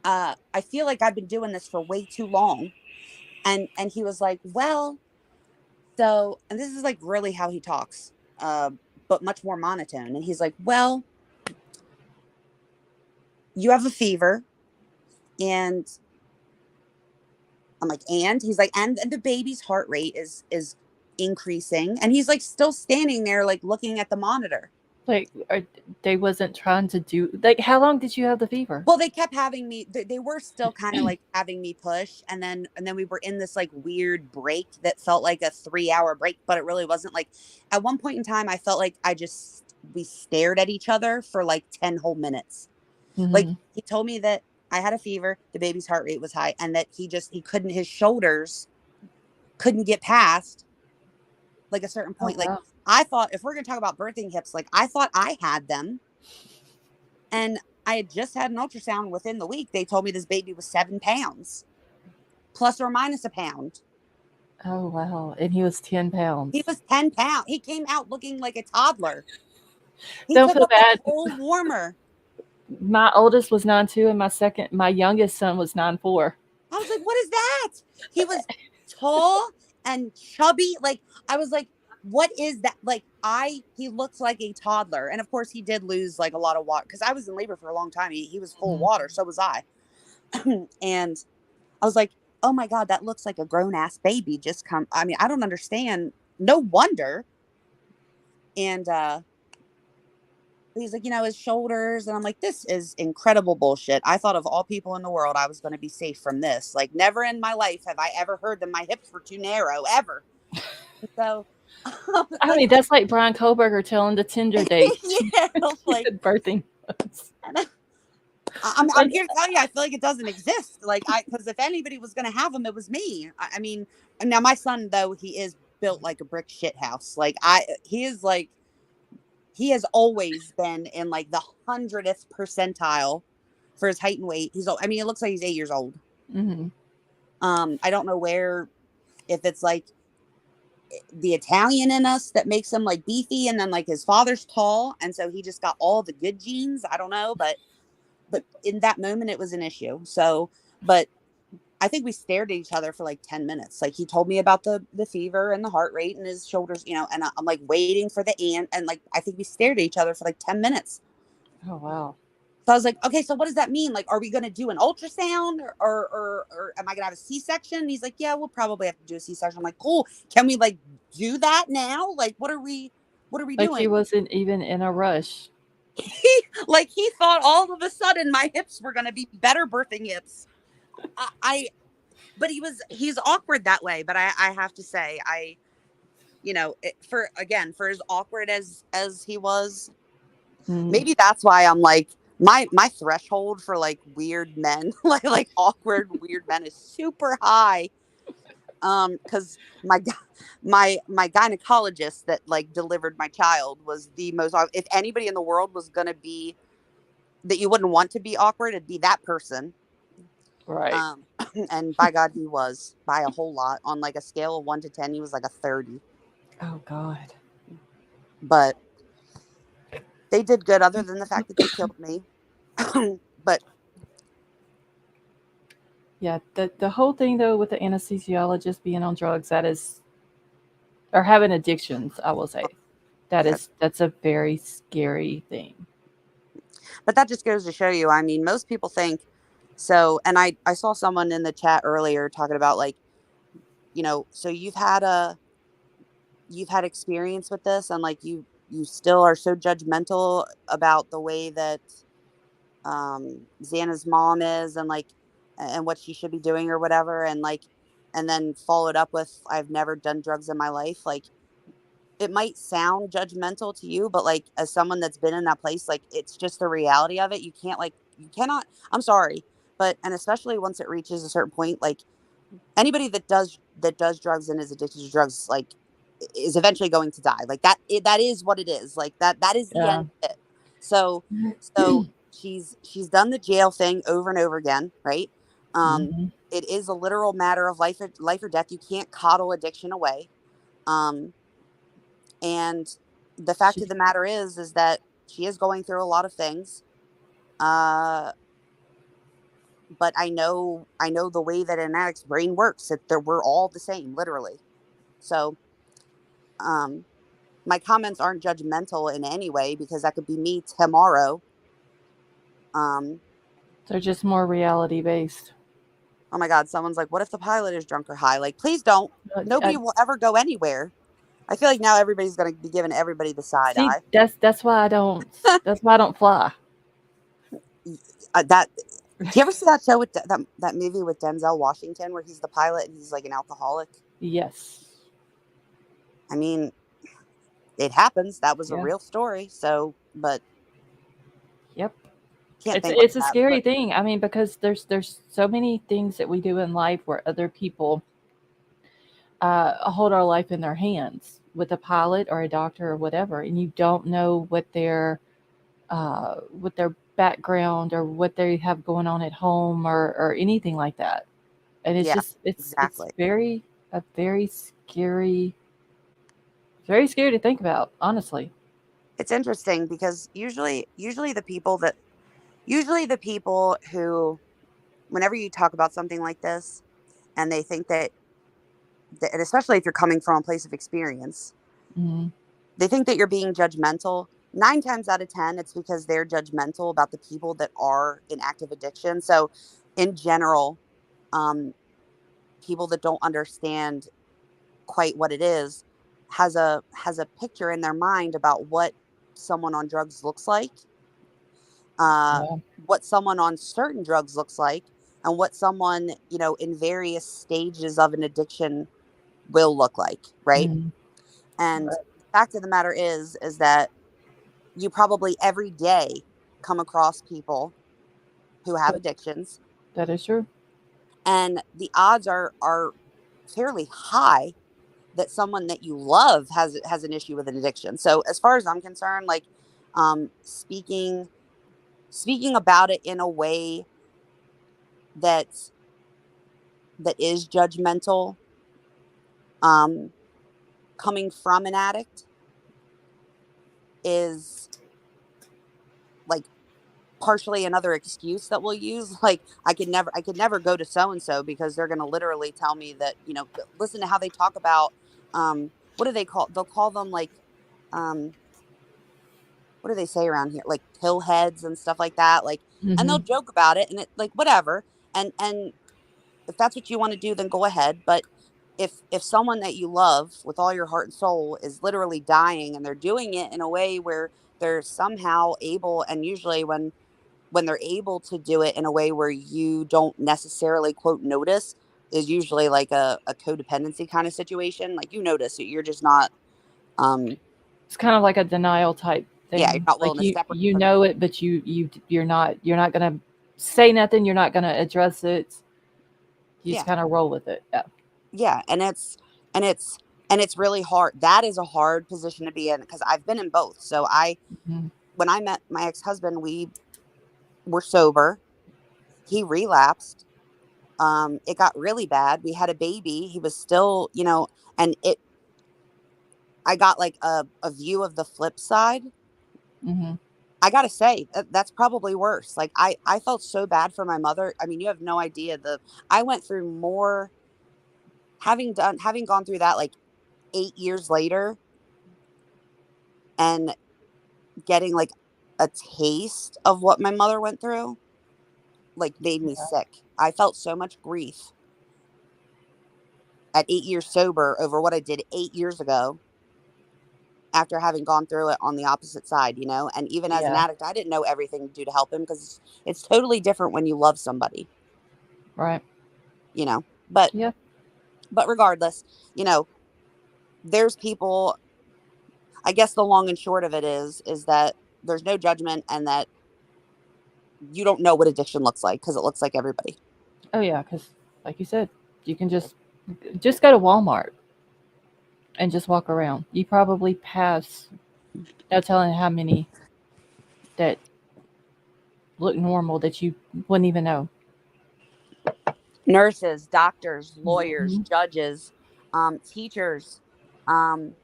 I feel like I've been doing this for way too long. And he was like, well, so, and this is like really how he talks, but much more monotone. And he's like, well, you have a fever. And I'm like, and he's like, and the baby's heart rate is increasing. And he's like still standing there, like looking at the monitor. like they wasn't trying to do like how long did you have the fever? Well, they kept having me, they were still kind of like having me push. And then we were in this like weird break that felt like a 3-hour break, but it really wasn't. Like at one point in time, I felt like we stared at each other for like 10 whole minutes. Like he told me that I had a fever, the baby's heart rate was high, and that he couldn't, his shoulders couldn't get past like a certain point. Like I thought, if we're going to talk about birthing hips, like I thought I had them, and I had just had an ultrasound within the week. They told me this baby was 7 pounds, plus or minus a pound. Oh, wow. And he was 10 pounds. He was 10 pounds. He came out looking like a toddler. He Don't took feel up bad. the whole warmer. My oldest was 9'2", and my youngest son was 9'4". I was like, what is that? He was tall and chubby. Like, I was like, what is that? Like, he looks like a toddler. And of course he did lose like a lot of water, because I was in labor for a long time. He was full of water. So was I. And I was like, oh my God, that looks like a grown ass baby just come. I mean, I don't understand. No wonder. And, he's like, his shoulders. And I'm like, this is incredible bullshit. I thought of all people in the world, I was going to be safe from this. Like, never in my life have I ever heard that my hips were too narrow, ever. So, I mean, that's like Bryan Kohberger telling the Tinder date. yeah, like birthing. I'm here to tell you, I feel like it doesn't exist. Like, because if anybody was going to have them, it was me. I mean, now my son, though, he is built like a brick shit house. Like, he has always been in like the 100th percentile for his height and weight. It looks like he's 8 years old. I don't know if it's like the Italian in us that makes him like beefy, and then like his father's tall, and so he just got all the good genes. I don't know, but in that moment it was an issue. So, but I think we stared at each other for like 10 minutes. Like he told me about the fever and the heart rate and his shoulders, and I'm like waiting for the and like, I think we stared at each other for like 10 minutes. Oh, wow. So I was like, okay, so what does that mean? Like, are we going to do an ultrasound or am I going to have a C-section? And he's like, yeah, we'll probably have to do a C-section. I'm like, cool. Can we like do that now? Like, what are we Like doing? he wasn't even in a rush. He thought all of a sudden my hips were going to be better birthing hips. But he's awkward that way. But I have to say, for as awkward as he was, maybe that's why I'm like, my threshold for like weird men, like awkward weird men is super high. Because my gynecologist that like delivered my child was the most, if anybody in the world was gonna be that you wouldn't want to be awkward, it'd be that person. Right. And by God, he was by a whole lot. On like a scale of 1 to 10, he was like a 30. Oh God. But they did good, other than the fact that they killed me. But Yeah, the whole thing though with the anesthesiologist being on drugs, that is, or having addictions, I will say, that's a very scary thing. But that just goes to show you, I mean, most people think so. And I saw someone in the chat earlier talking about like, so you've had experience with this, and like you still are so judgmental about the way that Xana's mom is, and like, and what she should be doing or whatever, and like, and then followed up with, I've never done drugs in my life. Like, it might sound judgmental to you, but like, as someone that's been in that place, like, it's just the reality of it. You cannot, I'm sorry, but, and especially once it reaches a certain point, like, anybody that does drugs and is addicted to drugs, like, is eventually going to die. Like, that is what it is. Like, that is the end of it. So she's done the jail thing over and over again, right? It is a literal matter of life or death. You can't coddle addiction away. And the fact of the matter is that she is going through a lot of things. But I know the way that an addict's brain works, that we're all the same, literally. So, my comments aren't judgmental in any way, because that could be me tomorrow. They're just more reality based. Oh my God, someone's like, what if the pilot is drunk or high? Like, please don't. Nobody will ever go anywhere. I feel like now everybody's going to be giving everybody the side eye. That's why I don't. That's why I don't fly. Do you ever see that show with that movie with Denzel Washington where he's the pilot and he's like an alcoholic? Yes. I mean, it happens. That was a real story. So, but yep, it's a scary thing. I mean, because there's so many things that we do in life where other people hold our life in their hands, with a pilot or a doctor or whatever, and you don't know what their background or what they have going on at home or anything like that. And it's it's very scary. Very scary to think about, honestly. It's interesting because usually the people who, whenever you talk about something like this, and they think that and especially if you're coming from a place of experience, they think that you're being judgmental. 9 times out of 10, it's because they're judgmental about the people that are in active addiction. So, in general, people that don't understand quite what it is has a picture in their mind about what someone on drugs looks like, what someone on certain drugs looks like, and what someone, in various stages of an addiction will look like, right? And the fact of the matter is that you probably every day come across people who have addictions. That is true. And the odds are fairly high that someone that you love has an issue with an addiction. So as far as I'm concerned, like, speaking about it in a way that is judgmental, coming from an addict, is like partially another excuse that we'll use. Like, I could never go to so-and-so because they're going to literally tell me that, listen to how they talk about, what do they call, they'll call them like, what what do they say around here? Like pill heads and stuff like that. Like, and they'll Mhm. joke about it and it like whatever. And if that's what you want to do, then go ahead. But if someone that you love with all your heart and soul is literally dying and they're doing it in a way where they're somehow able, and usually when they're able to do it in a way where you don't necessarily quote notice, is usually like a codependency kind of situation. Like you notice it, you're just not It's kind of like a denial type yeah, you're thing. not Like willing to separate you from know it, but you're not gonna say nothing. You're not gonna address it. You yeah. just kind of roll with it. Yeah. Yeah, and it's really hard. That is a hard position to be in because I've been in both. So Mhm. when I met my ex-husband, we were sober. He relapsed. It got really bad. We had a baby. He was still, and I got like a view of the flip side. Mhm. I gotta say that's probably worse. Like I felt so bad for my mother. I mean, you have no idea. I went through more having gone through that like 8 years later and getting like a taste of what my mother went through like made me sick. I felt so much grief at 8 years sober over what I did 8 years ago after having gone through it on the opposite side, and even as an Yeah. addict, I didn't know everything to do to help him because it's totally different when you love somebody, Right. you know, but, Yeah. but regardless, you know, there's people, I guess the long and short of it is that there's no judgment and that you don't know what addiction looks like because it looks like everybody. Oh yeah, because like you said, you can just go to Walmart and just walk around. You probably pass no telling how many that look normal that you wouldn't even know. Nurses, doctors, lawyers, Mhm. judges, teachers, um,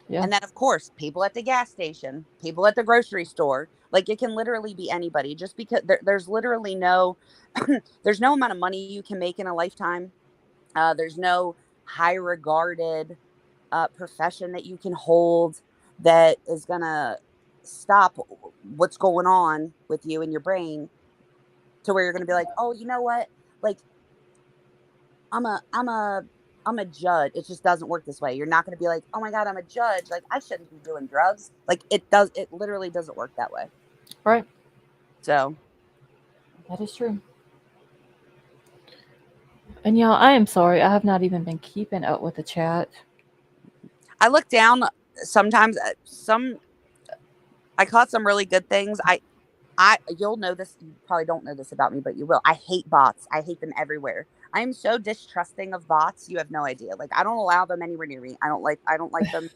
Yeah. and then of course people at the gas station, people at the grocery store. Like it can literally be anybody. Just because there's literally no, there's no amount of money you can make in a lifetime. There's no high regarded profession that you can hold that is gonna stop what's going on with you in your brain to where you're gonna be like, oh, you know what, like I'm a I'm a I'm a judge. It just doesn't work this way. You're not going to be like, "Oh my god, I'm a judge. Like I shouldn't be doing drugs." Like it literally doesn't work that way. Right. So, That is true. And y'all, I am sorry. I have not even been keeping up with the chat. I look down sometimes at I caught some really good things. You'll know this, you probably don't know this about me, but you will. I hate bots. I hate them everywhere. I am so distrusting of bots. You have no idea. Like I don't allow them anywhere near me. I don't like them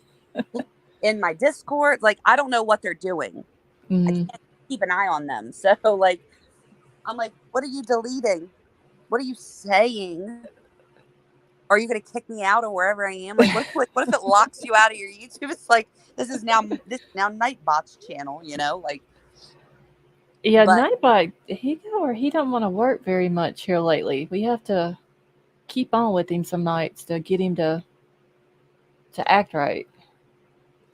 in my Discord. Like I don't know what they're doing. I Mm, can't keep an eye on them. So like I'm like, what are you deleting? What are you saying? Are you going to kick me out or wherever I am? Like, what if it locks you out of your YouTube? It's like this is now Nightbot's channel, like. yeah, But Nightbot, he don't want to work very much here lately. We have to keep on with him some nights to get him to act right.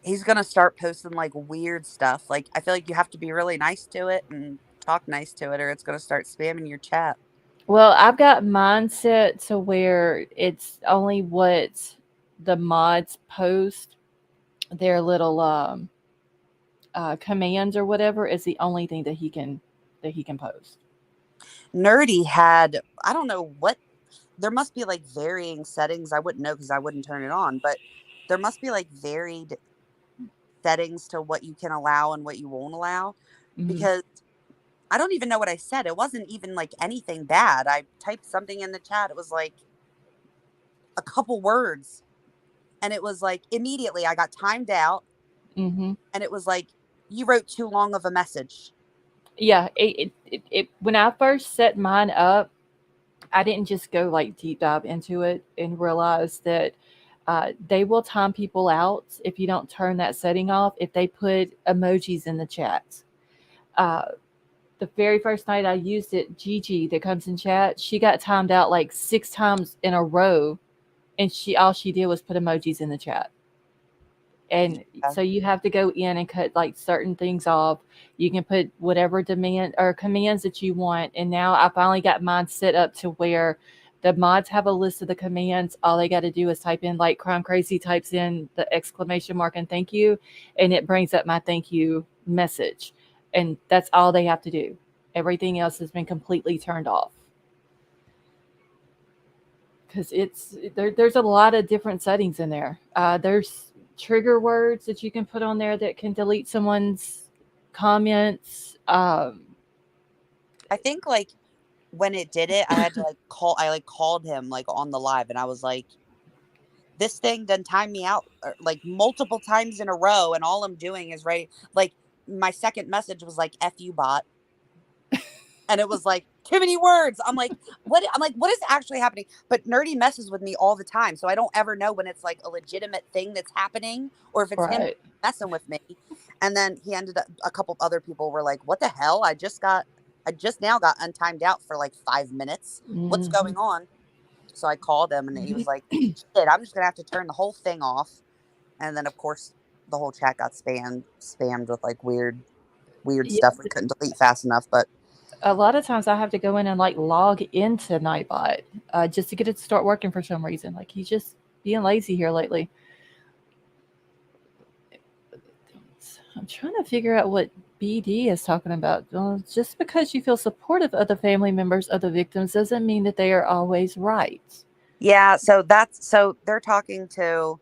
he's gonna start posting like weird stuff. Like I feel like you have to be really nice to it and talk nice to it, or it's gonna start spamming your chat. Well, I've got mine set to where it's only what the mods post, their little commands or whatever, is the only thing that he can post. Nerdy had, I don't know what, there must be like varying settings. I wouldn't know because I wouldn't turn it on, but there must be like varied settings to what you can allow and what you won't allow Hmm. because I don't even know what I said. It wasn't even like anything bad. I typed something in the chat. It was like a couple words and it was like immediately I got timed out Hmm. and it was like you wrote too long of a message. Yeah, when I first set mine up, I didn't just go like deep dive into it and realize that they will time people out if you don't turn that setting off if they put emojis in the chat. Uh, the very first night I used it, Gigi that comes in chat, she got timed out like 6 times in a row, and all she did was put emojis in the chat. And so you have to go in and cut like certain things off. You can put whatever demand or commands that you want. And now I finally got mine set up to where the mods have a list of the commands. All they got to do is type in, like Crime Crazy types in the exclamation mark and thank you, and it brings up my thank you message. And that's all they have to do. Everything else has been completely turned off. Because there's a lot of different settings in there. There's trigger words that you can put on there that can delete someone's comments. I think like when it did it, I had to called him like on the live, and I was like, this thing done timed me out like multiple times in a row, and all I'm doing is like my second message was like F you bot. And it was like too many words. I'm like, what is actually happening? But Nerdy messes with me all the time. So I don't ever know when it's like a legitimate thing that's happening or if it's him messing with me. And then he ended up, a couple of other people were like, what the hell? I just now got untimed out for like 5 minutes. What's going on? So I called him and he was like, shit, I'm just going to have to turn the whole thing off. And then of course the whole chat got spammed with like weird stuff we couldn't delete fast enough. But a lot of times I have to go in and like log into Nightbot just to get it to start working for some reason. Like he's just being lazy here lately. I'm trying to figure out what BD is talking about. Well, just because you feel supportive of the family members of the victims doesn't mean that they are always right. Yeah, so they're talking to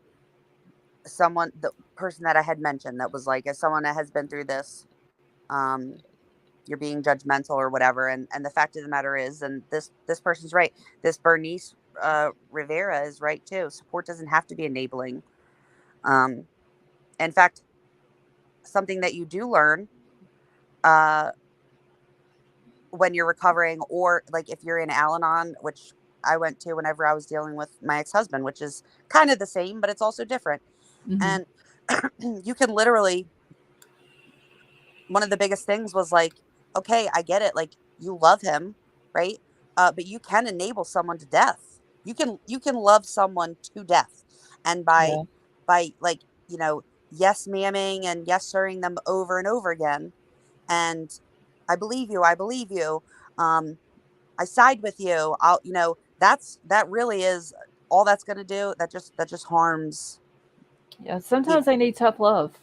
someone, the person that I had mentioned that was like, as someone that has been through this, you're being judgmental or whatever. And the fact of the matter is, and this person's right. This Bernice Rivera is right too. Support doesn't have to be enabling. In fact, something that you do learn when you're recovering, or like if you're in Al-Anon, which I went to whenever I was dealing with my ex-husband, which is kind of the same, but it's also different. And you can literally, one of the biggest things was like, okay, I get it. Like you love him, right? But you can enable someone to death. You can love someone to death. And by like, yes, ma'aming and yes, sirring them over and over again. And I believe you. I side with you. That really is all that's going to do. That just harms. Yeah. Sometimes they need tough love.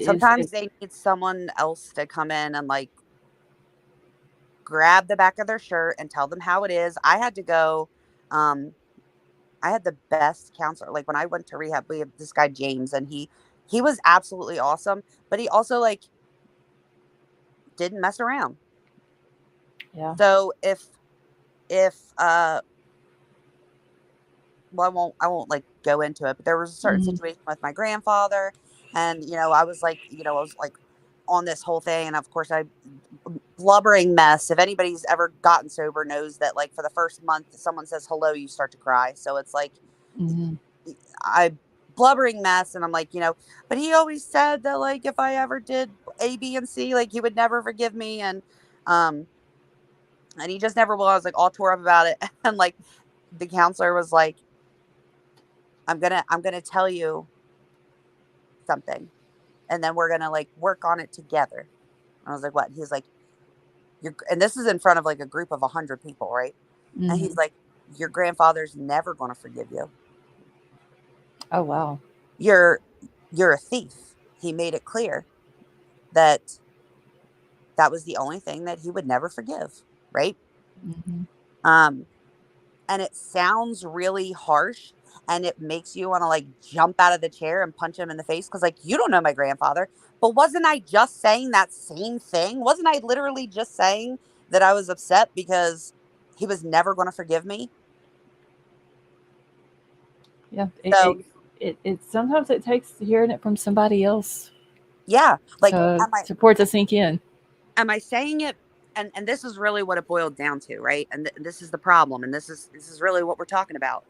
Sometimes they need someone else to come in and like grab the back of their shirt and tell them how it is. I had to go. I had the best counselor. Like when I went to rehab, we have this guy, James, and he was absolutely awesome, but he also like didn't mess around. Yeah. So if well, I won't like go into it, but there was a certain situation with my grandfather, and I was like on this whole thing, and of course blubbering mess. If anybody's ever gotten sober knows that like for the first month someone says hello, you start to cry. So it's like I blubbering mess, and I'm like, but he always said that like if I ever did A, B, and C, like he would never forgive me, and he just never will. I was like all tore up about it, and like the counselor was like, I'm gonna tell you something, and then we're gonna like work on it together. I was like, what? He's like, and this is in front of like a group of 100 people, right? And he's like, your grandfather's never gonna forgive you. Oh wow. You're a thief. He made it clear that was the only thing that he would never forgive, right? And it sounds really harsh, and it makes you want to like jump out of the chair and punch him in the face because like, you don't know my grandfather. But wasn't I just saying that same thing? Wasn't I literally just saying that I was upset because he was never going to forgive me? Yeah. So it sometimes it takes hearing it from somebody else. Yeah. Like support to sink in. Am I saying it? And this is really what it boiled down to, right? And this is the problem. And this is really what we're talking about.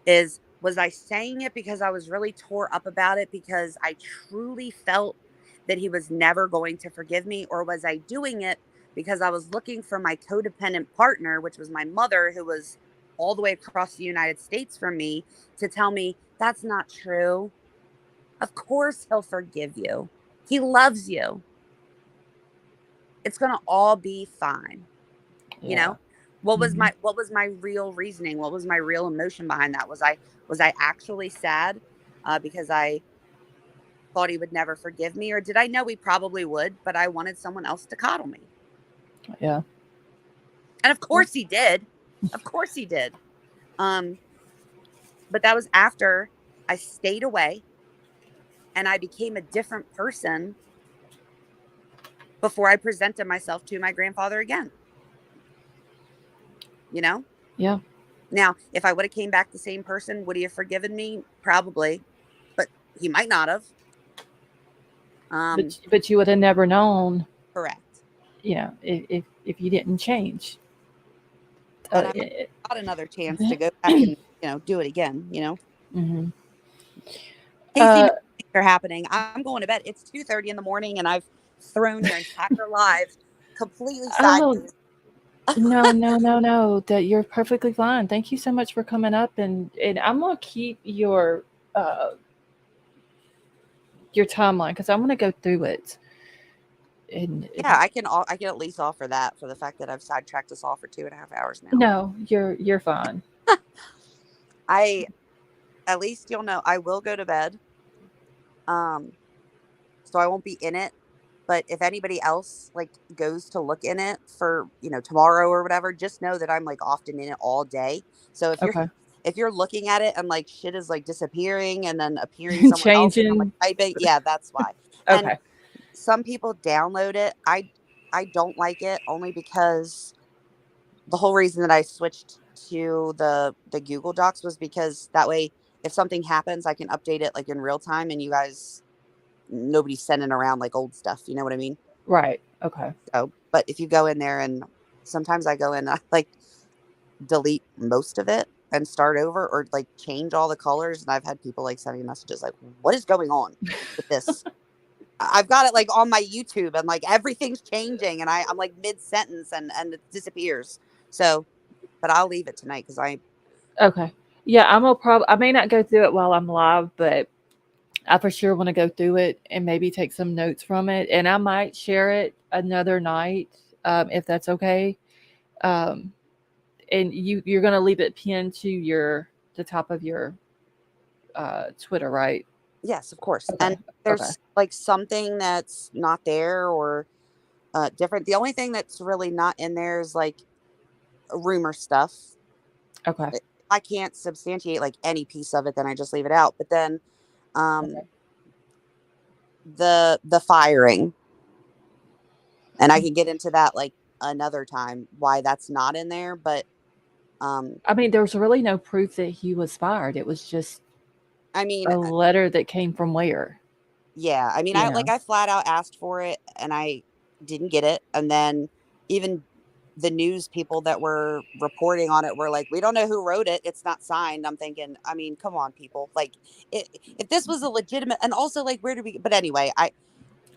Was I saying it because I was really tore up about it because I truly felt that he was never going to forgive me? Or was I doing it because I was looking for my codependent partner, which was my mother, who was all the way across the United States from me to tell me that's not true. Of course he'll forgive you. He loves you. It's going to all be fine. You know, what was my real reasoning? What was my real emotion behind that? Was I actually sad because I thought he would never forgive me, or did I know he probably would, but I wanted someone else to coddle me? Yeah. And of course he did. Of course he did. But that was after I stayed away and I became a different person before I presented myself to my grandfather again. You know? Yeah. Now, if I would have came back the same person, would he have forgiven me? Probably, but he might not have. But you would have never known. Correct. You know, if you didn't change. And I got another chance to go back and do it again. You know. Mm-hmm. Casey, things are happening. I'm going to bed. It's 2:30 in the morning, and I've thrown your entire lives completely sideways. No. That you're perfectly fine. Thank you so much for coming up, and I'm gonna keep your timeline because I'm gonna go through it. And yeah, I can at least offer that for the fact that I've sidetracked us all for 2.5 hours now. No, you're fine. At least you'll know I will go to bed. So I won't be in it. But if anybody else like goes to look in it for, tomorrow or whatever, just know that I'm like often in it all day. So if you're looking at it and like shit is like disappearing and then appearing somewhere else, and I'm, like, typing, yeah, that's why. Okay. And some people download it. I don't like it only because the whole reason that I switched to the Google Docs was because that way, if something happens, I can update it like in real time, and you guys, nobody's sending around like old stuff. You know what I mean? Right. Okay. So, but if you go in there, and sometimes I go in, I like delete most of it and start over, or like change all the colors. And I've had people like sending messages like, "What is going on with this?" I've got it like on my YouTube, and like everything's changing, and I'm like mid sentence, and it disappears. So, but I'll leave it tonight because Okay. Yeah, I may not go through it while I'm live, but I for sure want to go through it and maybe take some notes from it, and I might share it another night if that's okay. And you're going to leave it pinned to the top of your Twitter, right? Yes, of course. Okay. And there's like something that's not there or different. The only thing that's really not in there is like rumor stuff. Okay. If I can't substantiate like any piece of it, then I just leave it out. But then the firing, and I can get into that like another time why that's not in there. But I mean, there's really no proof that he was fired. It was just a letter that came from where? Yeah, I mean, I flat out asked for it and I didn't get it, and then even the news people that were reporting on it were like, "We don't know who wrote it. It's not signed." I'm thinking, I mean, come on, people. Like, if this was a legitimate, and also like, where do we? But anyway, I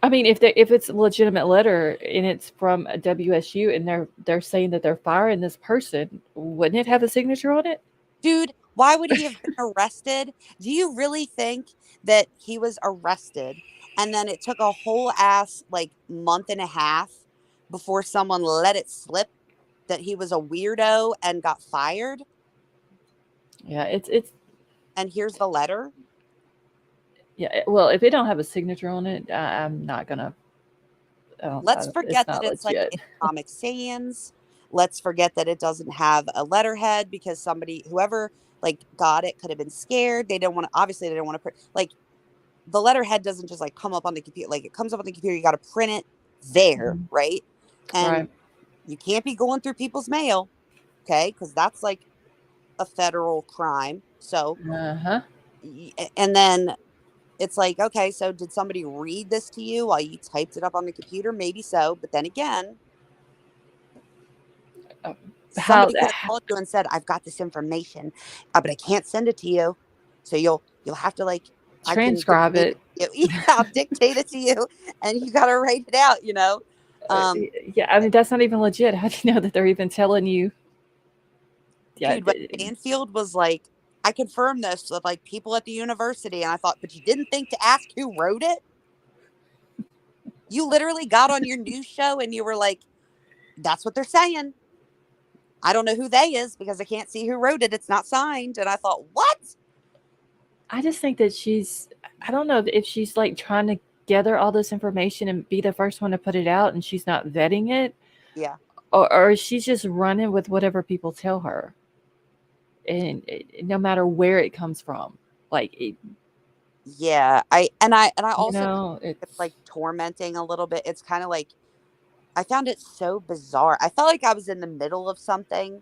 mean, if it's a legitimate letter and it's from a WSU and they're saying that they're firing this person, wouldn't it have a signature on it? Dude, why would he have been arrested? Do you really think that he was arrested and then it took a whole ass like month and a half before someone let it slip that he was a weirdo and got fired? Yeah, it's and here's the letter. Yeah, well, if it don't have a signature on it, I'm not gonna. Let's forget that it's like in Comic Sans. Let's forget that it doesn't have a letterhead because whoever like got it could have been scared. They don't want to. Obviously, they don't want to print. Like the letterhead doesn't just like come up on the computer. Like it comes up on the computer. You got to print it there, right? And you can't be going through people's mail, okay? Because that's like a federal crime. So, and then it's like, okay, so did somebody read this to you while you typed it up on the computer? Maybe so. But then again, somebody could have called you and said, I've got this information, but I can't send it to you. So you'll have to like transcribe it. Yeah, I'll dictate it to you and you got to write it out, yeah, I mean, that's not even legit. How do you know that they're even telling you? Yeah, Dude, when Banfield was like, I confirmed this with like people at the university, and I thought, but you didn't think to ask who wrote it? You literally got on your news show and you were like, that's what they're saying. I don't know who they is because I can't see who wrote it. It's not signed. And I thought, what? I just think that I don't know if she's like trying to gather all this information and be the first one to put it out and she's not vetting it. Yeah. Or she's just running with whatever people tell her. And no matter where it comes from. Yeah. I also it's like tormenting a little bit. It's kind of like, I found it so bizarre. I felt like I was in the middle of something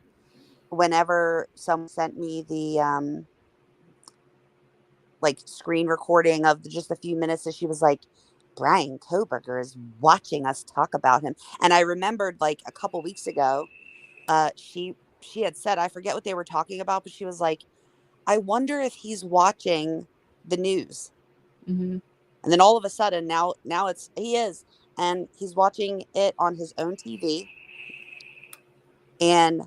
whenever someone sent me the like screen recording of just a few minutes that she was like, Bryan Kohberger is watching us talk about him. And I remembered like a couple weeks ago, she had said, I forget what they were talking about, but she was like, I wonder if he's watching the news. Mm-hmm. And then all of a sudden now he is, and he's watching it on his own TV. And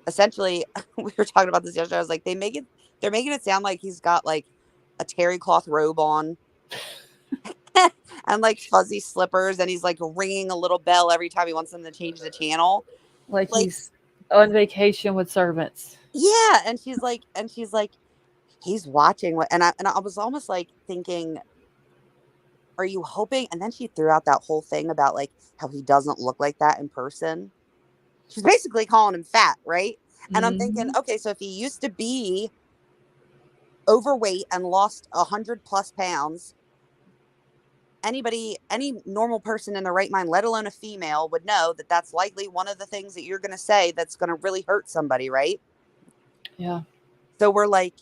essentially we were talking about this yesterday. I was like, they're making it sound like he's got like a terry cloth robe on and like fuzzy slippers, and he's like ringing a little bell every time he wants them to change the channel. Like he's on vacation with servants. Yeah. And she's like, he's watching what, and I was almost like thinking, are you hoping? And then she threw out that whole thing about like how he doesn't look like that in person. She's basically calling him fat, right? And I'm thinking, okay, so if he used to be overweight and lost 100+ pounds, any normal person in their right mind, let alone a female, would know that that's likely one of the things that you're going to say that's going to really hurt somebody, right? Yeah. So we're like,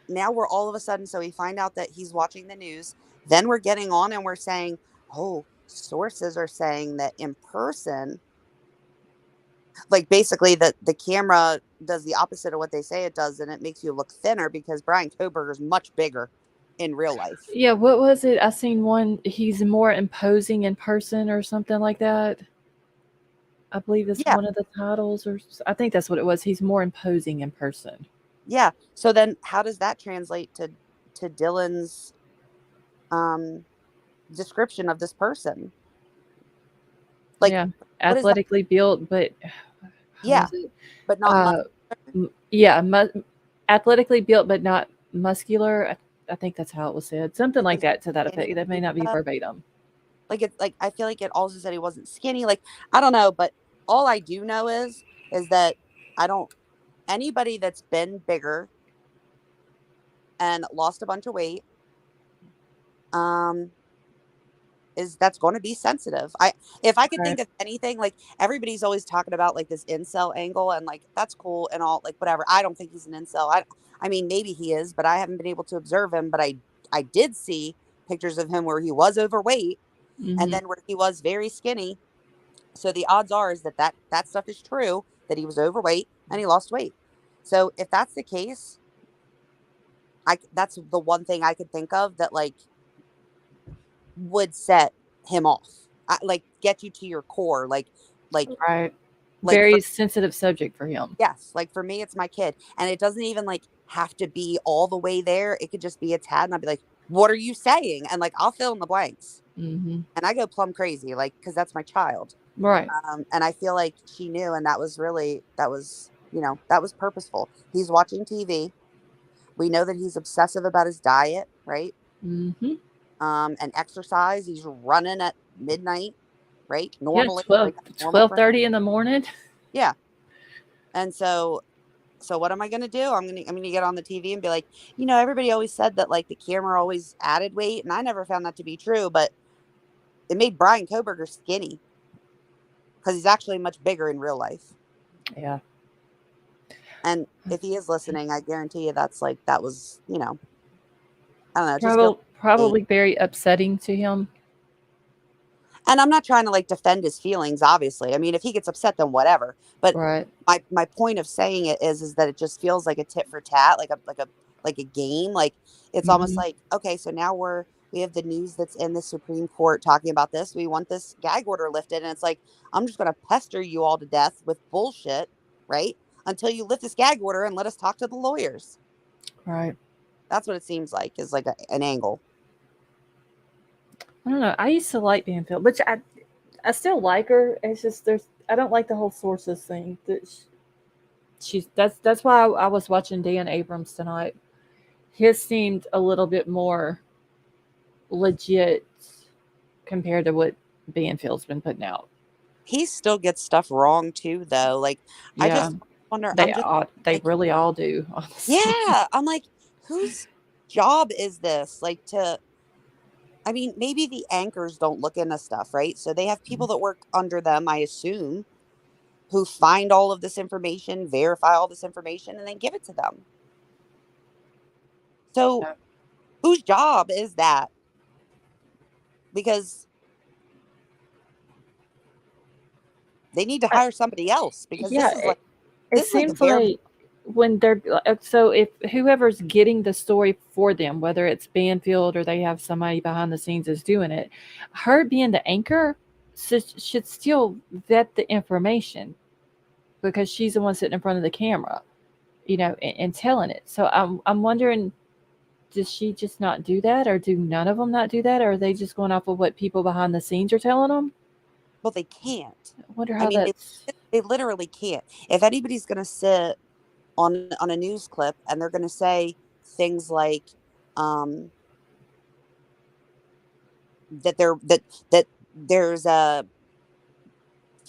now we're all of a sudden, so we find out that he's watching the news. Then we're getting on and we're saying, oh, sources are saying that in person, like basically that the camera does the opposite of what they say it does, and it makes you look thinner because Bryan Kohberger is much bigger in real life. Yeah, what was it? I seen one, he's more imposing in person or something like that. I believe that's one of the titles, or I think that's what it was. He's more imposing in person. Yeah. So then how does that translate to Dylan's description of this person? Like, yeah, athletically built, but yeah, but not athletically built, but not muscular. I think that's how it was said. Something like that to that effect. That may not be verbatim. Like, it's like, I feel like it also said he wasn't skinny. Like, I don't know, but all I do know is that anybody that's been bigger and lost a bunch of weight, that's going to be sensitive. If I could think of anything, like everybody's always talking about like this incel angle, and like that's cool and all, like whatever. I don't think he's an incel. I mean, maybe he is, but I haven't been able to observe him. But I did see pictures of him where he was overweight, and then where he was very skinny. So the odds are is that stuff is true, that he was overweight and he lost weight. So if that's the case, that's the one thing I could think of that like would set him off, like get you to your core, like right, like very sensitive subject for him. Yes, like for me, it's my kid, and it doesn't even like have to be all the way there. It could just be a tad, and I'll be like, "What are you saying?" And like I'll fill in the blanks, and I go plumb crazy, like because that's my child, right? And I feel like she knew, and that was purposeful. He's watching TV. We know that he's obsessive about his diet, right? And exercise. He's running at midnight, right? Normally, 12:30 in the morning. Yeah. And so what am I going to do? I'm going to get on the TV and be like, everybody always said that like the camera always added weight, and I never found that to be true, but it made Bryan Kohberger skinny because he's actually much bigger in real life. Yeah. And if he is listening, I guarantee you that was, I don't know. Probably very upsetting to him. And I'm not trying to like defend his feelings, obviously. I mean, if he gets upset, then whatever. But my point of saying it is that it just feels like a tit for tat, like a game. Like it's almost like, okay, so now we have the news that's in the Supreme Court talking about this. We want this gag order lifted, and it's like, I'm just going to pester you all to death with bullshit, right? until you lift this gag order and let us talk to the lawyers. Right. That's what it seems like, is like an angle. I don't know. I used to like Banfield, which I still like her. It's just I don't like the whole sources thing. That that's why I was watching Dan Abrams tonight. His seemed a little bit more legit compared to what Banfield's been putting out. He still gets stuff wrong too, though. Like, I Yeah, just wonder. they really all do. Honestly. Yeah, I'm like, whose job is this? Like, I mean, maybe the anchors don't look into stuff, right? So they have people that work under them, I assume, who find all of this information, verify all this information, and then give it to them. So, Yeah. whose job is that? Because they need to hire somebody else, because Yeah, this is like it this is like a seems bare. like when they're so if whoever's getting the story for them, whether it's Banfield or they have somebody behind the scenes is doing it, her being the anchor should still vet the information because she's the one sitting in front of the camera, and telling it. So I'm wondering, does she just not do that, or do none of them not do that, or are they just going off of what people behind the scenes are telling them? Well, they can't. I wonder I how mean, that's. they literally can't. If anybody's going to sit on a news clip and they're going to say things like that there's a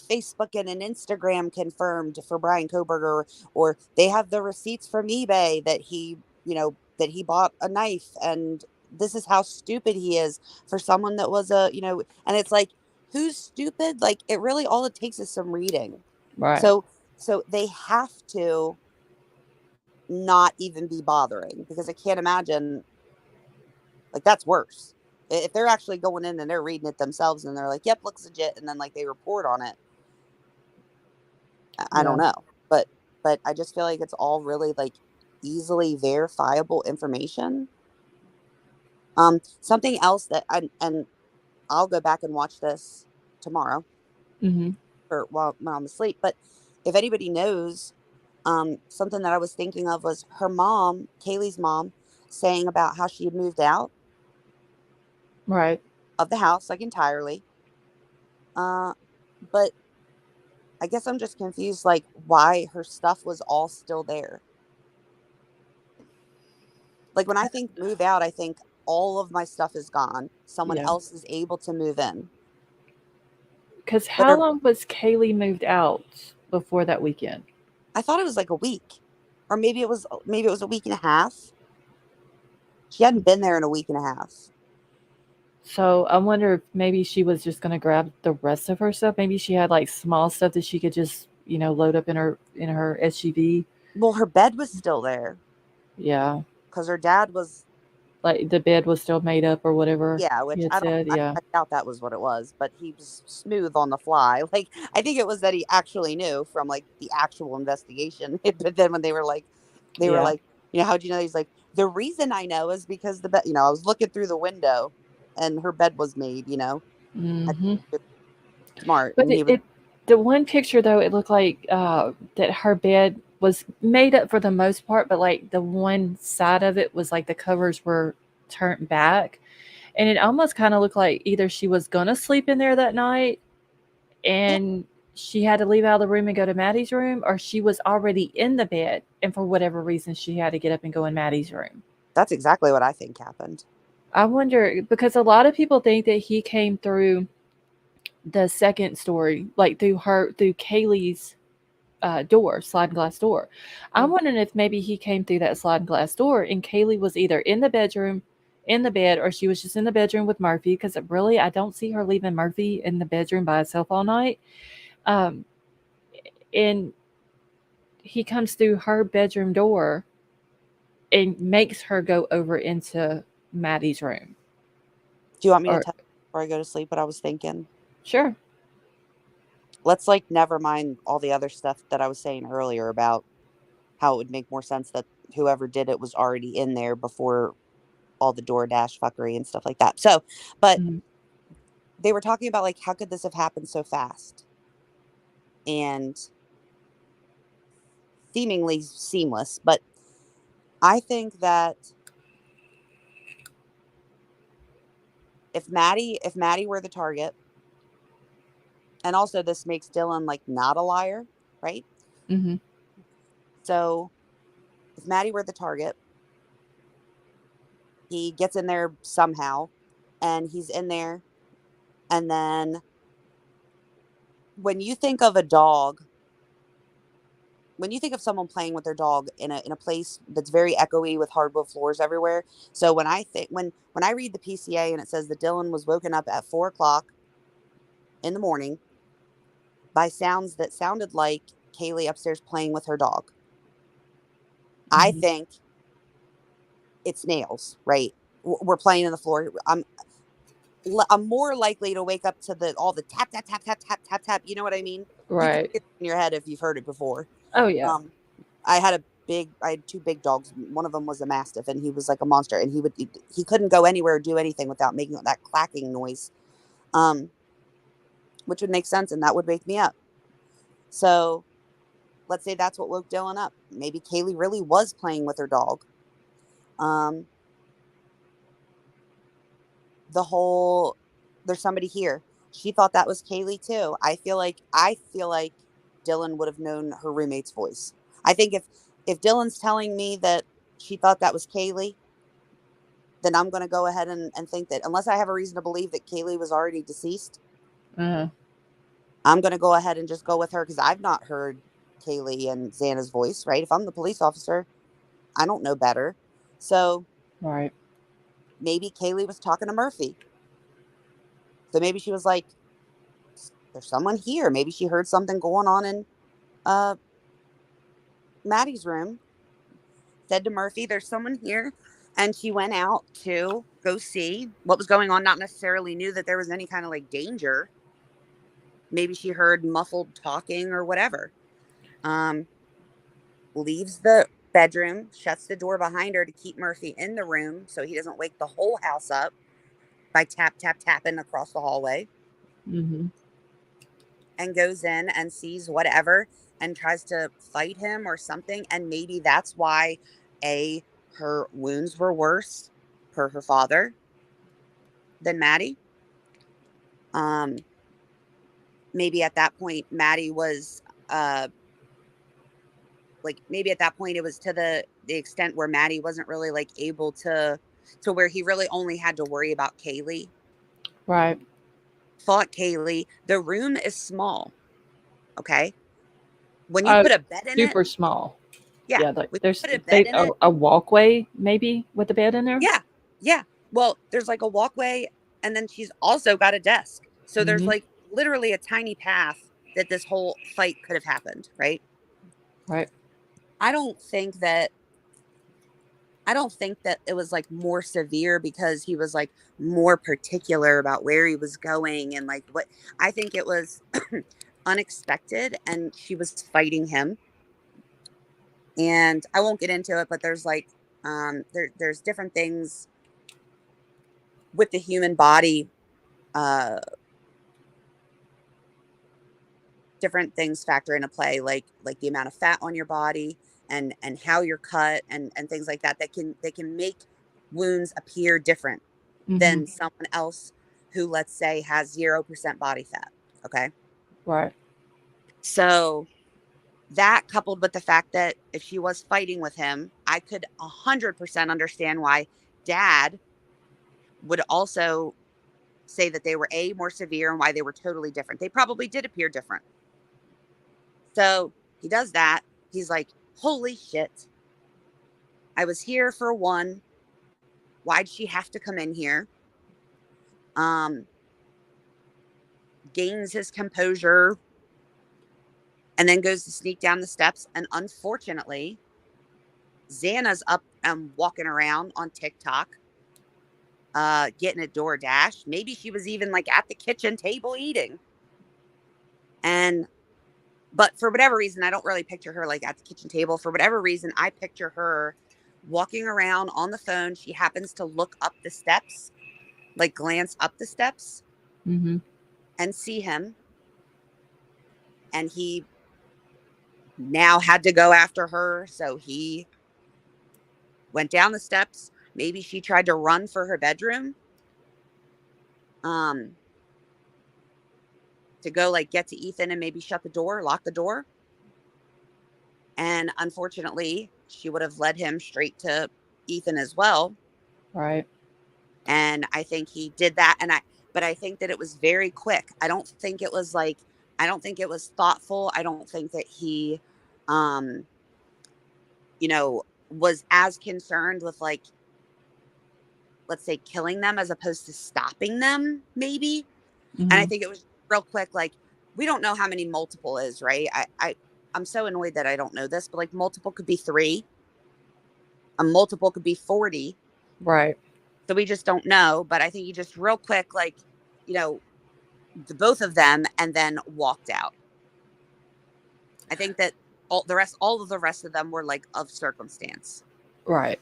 Facebook and an Instagram confirmed for Bryan Kohberger, or they have the receipts from eBay that he bought a knife, and this is how stupid he is for someone that was and it's like, who's stupid? Like, it really, all it takes is some reading. Right. So they have to not even be bothering, because I can't imagine, like, that's worse. If they're actually going in and they're reading it themselves and they're like, yep, looks legit, and then like they report on it. I don't know, but I just feel like it's all really like easily verifiable information. Something else that and I'll go back and watch this tomorrow, Mm-hmm. or when I'm asleep. But if anybody knows, something that I was thinking of was her mom, Kaylee's mom, saying about how she had moved out Right. of the house, like, entirely. But I guess I'm just confused, like, why her stuff was all still there. Like, when I think move out, I think all of my stuff is gone. Someone Yeah. else is able to move in. Because But how long was Kaylee moved out before that weekend? I thought it was like a week, or maybe it was a week and a half. She hadn't been there in a week and a half. So I wonder if maybe she was just going to grab the rest of her stuff. Maybe she had like small stuff that she could just, load up in her SUV. Well, her bed was still there Yeah. because her dad was. Like the bed was still made up or whatever. Yeah, He which had said. Yeah. I doubt that was what it was, but he was smooth on the fly. Like, I think it was that he actually knew from like the actual investigation. But then when they were like, how'd you know? He's like, the reason I know is because the bed. I was looking through the window, and her bed was made. Mm-hmm. Smart. But And he was. the one picture though, it looked like that her bed was made up for the most part, but like the one side of it was like the covers were turned back. And it almost kind of looked like either she was going to sleep in there that night and she had to leave out of the room and go to Maddie's room, or she was already in the bed and for whatever reason she had to get up and go in Maddie's room. That's exactly what I think happened. I wonder, because a lot of people think that he came through the second story, like through Kaylee's sliding glass door. I'm wondering if maybe he came through that sliding glass door and Kaylee was either in the bedroom, in the bed, or she was just in the bedroom with Murphy, because really I don't see her leaving Murphy in the bedroom by herself all night. And he comes through her bedroom door and makes her go over into Maddie's room. Do you want me to tell you before I go to sleep what I was thinking? Sure. Let's never mind all the other stuff that I was saying earlier about how it would make more sense that whoever did it was already in there before all the DoorDash fuckery and stuff like that. So, but they were talking about how could this have happened so fast? And seemingly seamless, but I think that if Maddie were the target, and also this makes Dylan like not a liar, right? Mm-hmm. So if Maddie were the target, he gets in there somehow, and he's in there, and then when you think of a dog, when you think of someone playing with their dog in a place that's very echoey with hardwood floors everywhere. So when I think when I read the PCA and it says that Dylan was woken up at 4:00 in the morning by sounds that sounded like Kaylee upstairs playing with her dog, I Mm-hmm. think it's nails, right? We're playing in the floor. I'm more likely to wake up to all the tap tap tap tap tap tap tap. You know what I mean? You can Right. get it in your head if you've heard it before. Oh yeah. I had two big dogs. One of them was a mastiff, and he was like a monster. And he couldn't go anywhere or do anything without making that clacking noise, which would make sense, and that would wake me up. So let's say that's what woke Dylan up. Maybe Kaylee really was playing with her dog. There's somebody here. She thought that was Kaylee too. I feel like Dylan would have known her roommate's voice. I think if Dylan's telling me that she thought that was Kaylee, then I'm going to go ahead and think that, unless I have a reason to believe that Kaylee was already deceased, Uh-huh. I'm going to go ahead and just go with her, because I've not heard Kaylee and Xana's voice, right? If I'm the police officer, I don't know better. So Right. maybe Kaylee was talking to Murphy. So maybe she was like, there's someone here. Maybe she heard something going on in Maddie's room, said to Murphy, there's someone here. And she went out to go see what was going on. Not necessarily knew that there was any kind of like danger. Maybe she heard muffled talking or whatever. Leaves the bedroom, shuts the door behind her to keep Murphy in the room so he doesn't wake the whole house up by tap, tap, tapping across the hallway. Mm-hmm. And goes in and sees whatever and tries to fight him or something. And maybe that's why her wounds were worse per her father than Maddie. Maybe at that point Maddie was maybe at that point it was to the extent where Maddie wasn't really like able to where he really only had to worry about Kaylee. Right. Fought Kaylee. The room is small. Okay. When you put a bed in it, Super small. yeah. Yeah, like When you there's put a bed in it, a walkway maybe with a bed in there. yeah. Yeah. Well, there's like a walkway, and then she's also got a desk. So there's Mhm. like literally a tiny path that this whole fight could have happened, right? Right. I don't think that it was like more severe because he was like more particular about where he was going and like what. I think it was unexpected, and she was fighting him. And I won't get into it, but there's like there's different things with the human body, different things factor into play, like the amount of fat on your body and how you're cut and things like that can make wounds appear different than Mhm. someone else who, let's say, has 0% body fat. Okay. Right. So that, coupled with the fact that if she was fighting with him, I could 100% understand why Dad would also say that they were more severe and why they were totally different. They probably did appear different. So he does that. He's like, holy shit. I was here for one. Why'd she have to come in here? Gains his composure and then goes to sneak down the steps. And unfortunately, Xana's up and walking around on TikTok, getting a DoorDash. Maybe she was even like at the kitchen table eating. But for whatever reason, I don't really picture her like at the kitchen table. For whatever reason, I picture her walking around on the phone. She happens to look up the steps, like glance up the steps, Mhm. and see him. And he now had to go after her. So he went down the steps. Maybe she tried to run for her bedroom. To go like get to Ethan and maybe shut the door, lock the door. And unfortunately, she would have led him straight to Ethan as well. Right. And I think he did that. But I think that it was very quick. I don't think it was thoughtful. I don't think that he, was as concerned with like, let's say killing them as opposed to stopping them maybe. And I think it was real quick. Like, we don't know how many multiple is, right? I'm so annoyed that I don't know this, but like multiple could be 3. A multiple could be 40. Right. So we just don't know. But I think he just real quick, like, the both of them and then walked out. I think that all of the rest of them were like of circumstance. Right.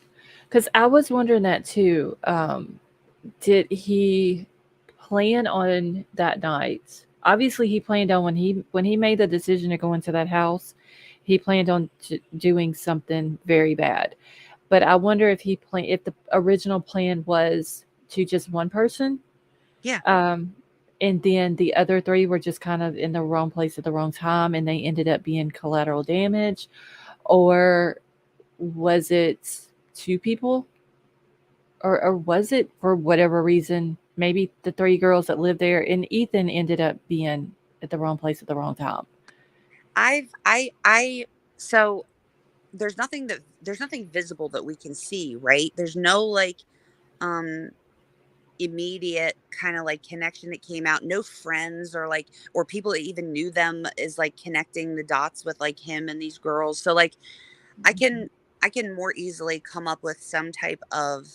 Because I was wondering that too. Did he plan on that night? Obviously, he planned on when he made the decision to go into that house, he planned on doing something very bad. But I wonder if if the original plan was to just one person. Yeah. And then the other 3 were just kind of in the wrong place at the wrong time, and they ended up being collateral damage, or was it 2 people? Or was it for whatever reason, maybe the 3 girls that lived there and Ethan ended up being at the wrong place at the wrong time? So there's nothing visible that we can see, right? There's no like immediate kind of like connection that came out, no friends or people that even knew them is like connecting the dots with like him and these girls. So like I can more easily come up with some type of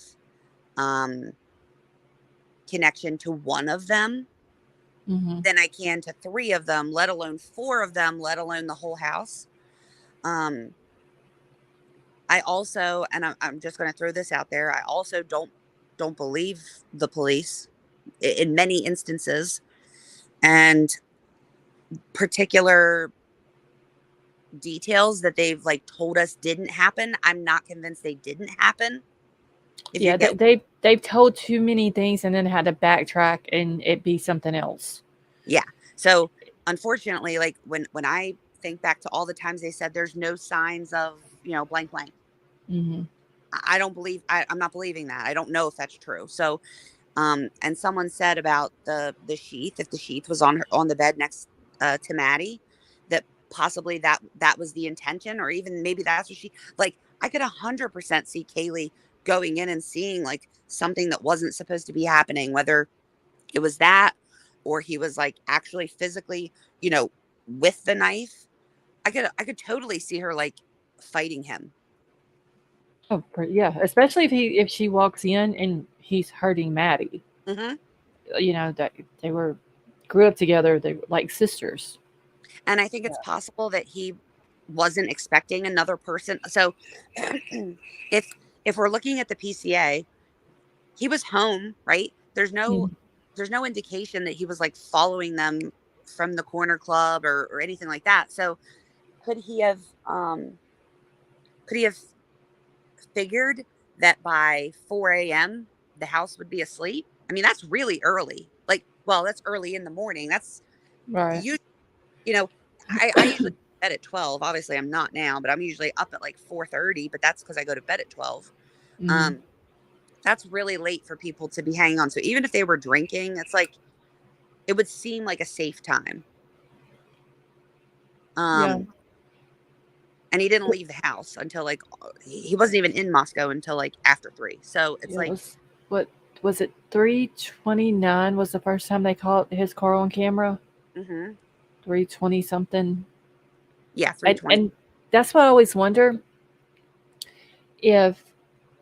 connection to one of them than I can to 3 of them, let alone 4 of them, let alone the whole house. I also, and I'm just going to throw this out there, I also don't believe the police in many instances, and particular details that they've like told us didn't happen. I'm not convinced they didn't happen. They've told too many things and then had to backtrack and it be something else. Yeah. So unfortunately, like when I think back to all the times they said there's no signs of, blank blank. I don't believe, I'm not believing that. I don't know if that's true. So, and someone said about the sheath, if the sheath was on the bed next to Maddie, that possibly that was the intention, or even maybe that's what she, like, I could 100% see Kaylee going in and seeing like something that wasn't supposed to be happening, whether it was that, or he was like actually physically, with the knife. I could totally see her like fighting him. Oh, yeah. Especially if she walks in and he's hurting Maddie. That they grew up together. They were like sisters. And I think it's possible that he wasn't expecting another person. So if we're looking at the PCA, he was home, right? There's no indication that he was like following them from the corner club or anything like that. So could he have figured that by 4 a.m. the house would be asleep? I mean, that's really early. Like, well, that's early in the morning. That's right. I usually bed at 12. Obviously, I'm not now, but I'm usually up at like 4:30. But that's because I go to bed at 12. That's really late for people to be hanging on. So even if they were drinking, it's like it would seem like a safe time. And he didn't leave the house until like he wasn't even in Moscow until like after 3. So it's what was it? 3:29 was the first time they caught his car on camera. 3:20 something. Yeah, 3:20. And that's why I always wonder if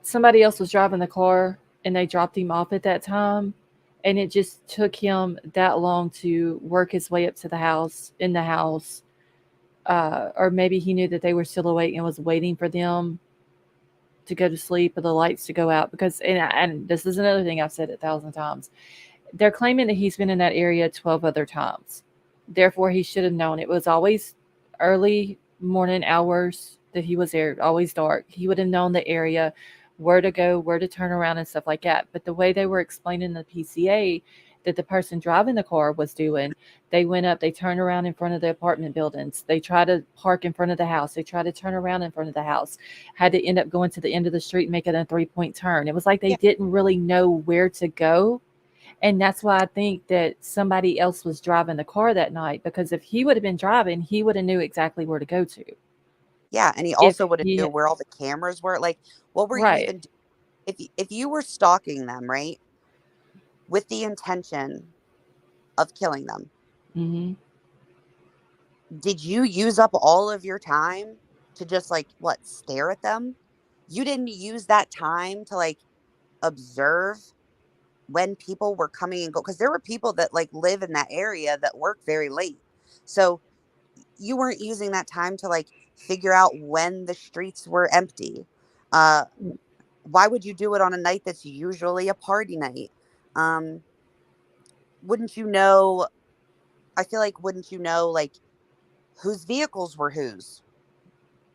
somebody else was driving the car and they dropped him off at that time, and it just took him that long to work his way up to the house, or maybe he knew that they were still awake and was waiting for them to go to sleep or the lights to go out. Because, and this is another thing I've said 1,000 times, they're claiming that he's been in that area 12 other times. Therefore, he should have known. It was always early morning hours that he was there, always dark. He would have known the area, where to go, where to turn around, and stuff like that. But the way they were explaining the PCA that the person driving the car was doing, they went up, they turned around in front of the apartment buildings, they tried to park in front of the house, they tried to turn around in front of the house, had to end up going to the end of the street, making a 3-point turn. It was like they didn't really know where to go. And that's why I think that somebody else was driving the car that night, because if he would have been driving, he would have knew exactly where to go to. Yeah, and he If also would have he knew where all the cameras were. Like, what were you right. even if you were stalking them, right? With the intention of killing them, Mm-hmm. did you use up all of your time to just like stare at them? You didn't use that time to like observe when people were coming and go, because there were people that like live in that area that work very late. So you weren't using that time to like figure out when the streets were empty. Uh why would you do it on a night that's usually a party night? Um wouldn't you know, I feel like wouldn't you know like whose vehicles were whose?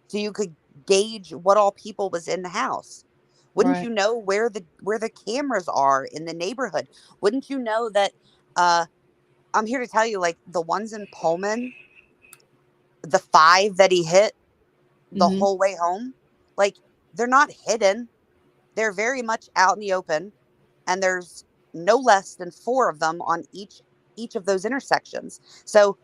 So you could gauge what all people was in the house. Wouldn't Right. you know where the cameras are in the neighborhood? Wouldn't you know that uh I'm here to tell you, like the ones in Pullman, the 5 that he hit the Mm-hmm. whole way home, like they're not hidden. They're very much out in the open, and there's no less than 4 of them on each of those intersections. So,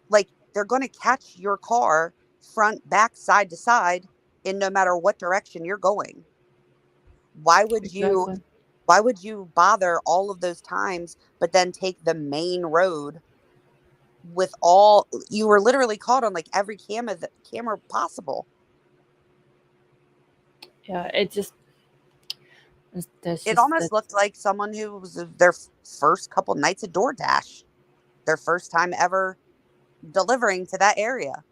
like they're going to catch your car front, back, side to side in no matter what direction you're going. Why would you Exactly. why would you bother all of those times but then take the main road with all you were literally caught on like every camera possible. Yeah. It just that's It just almost that's looked like someone who was their first couple nights at DoorDash, their first time ever delivering to that area.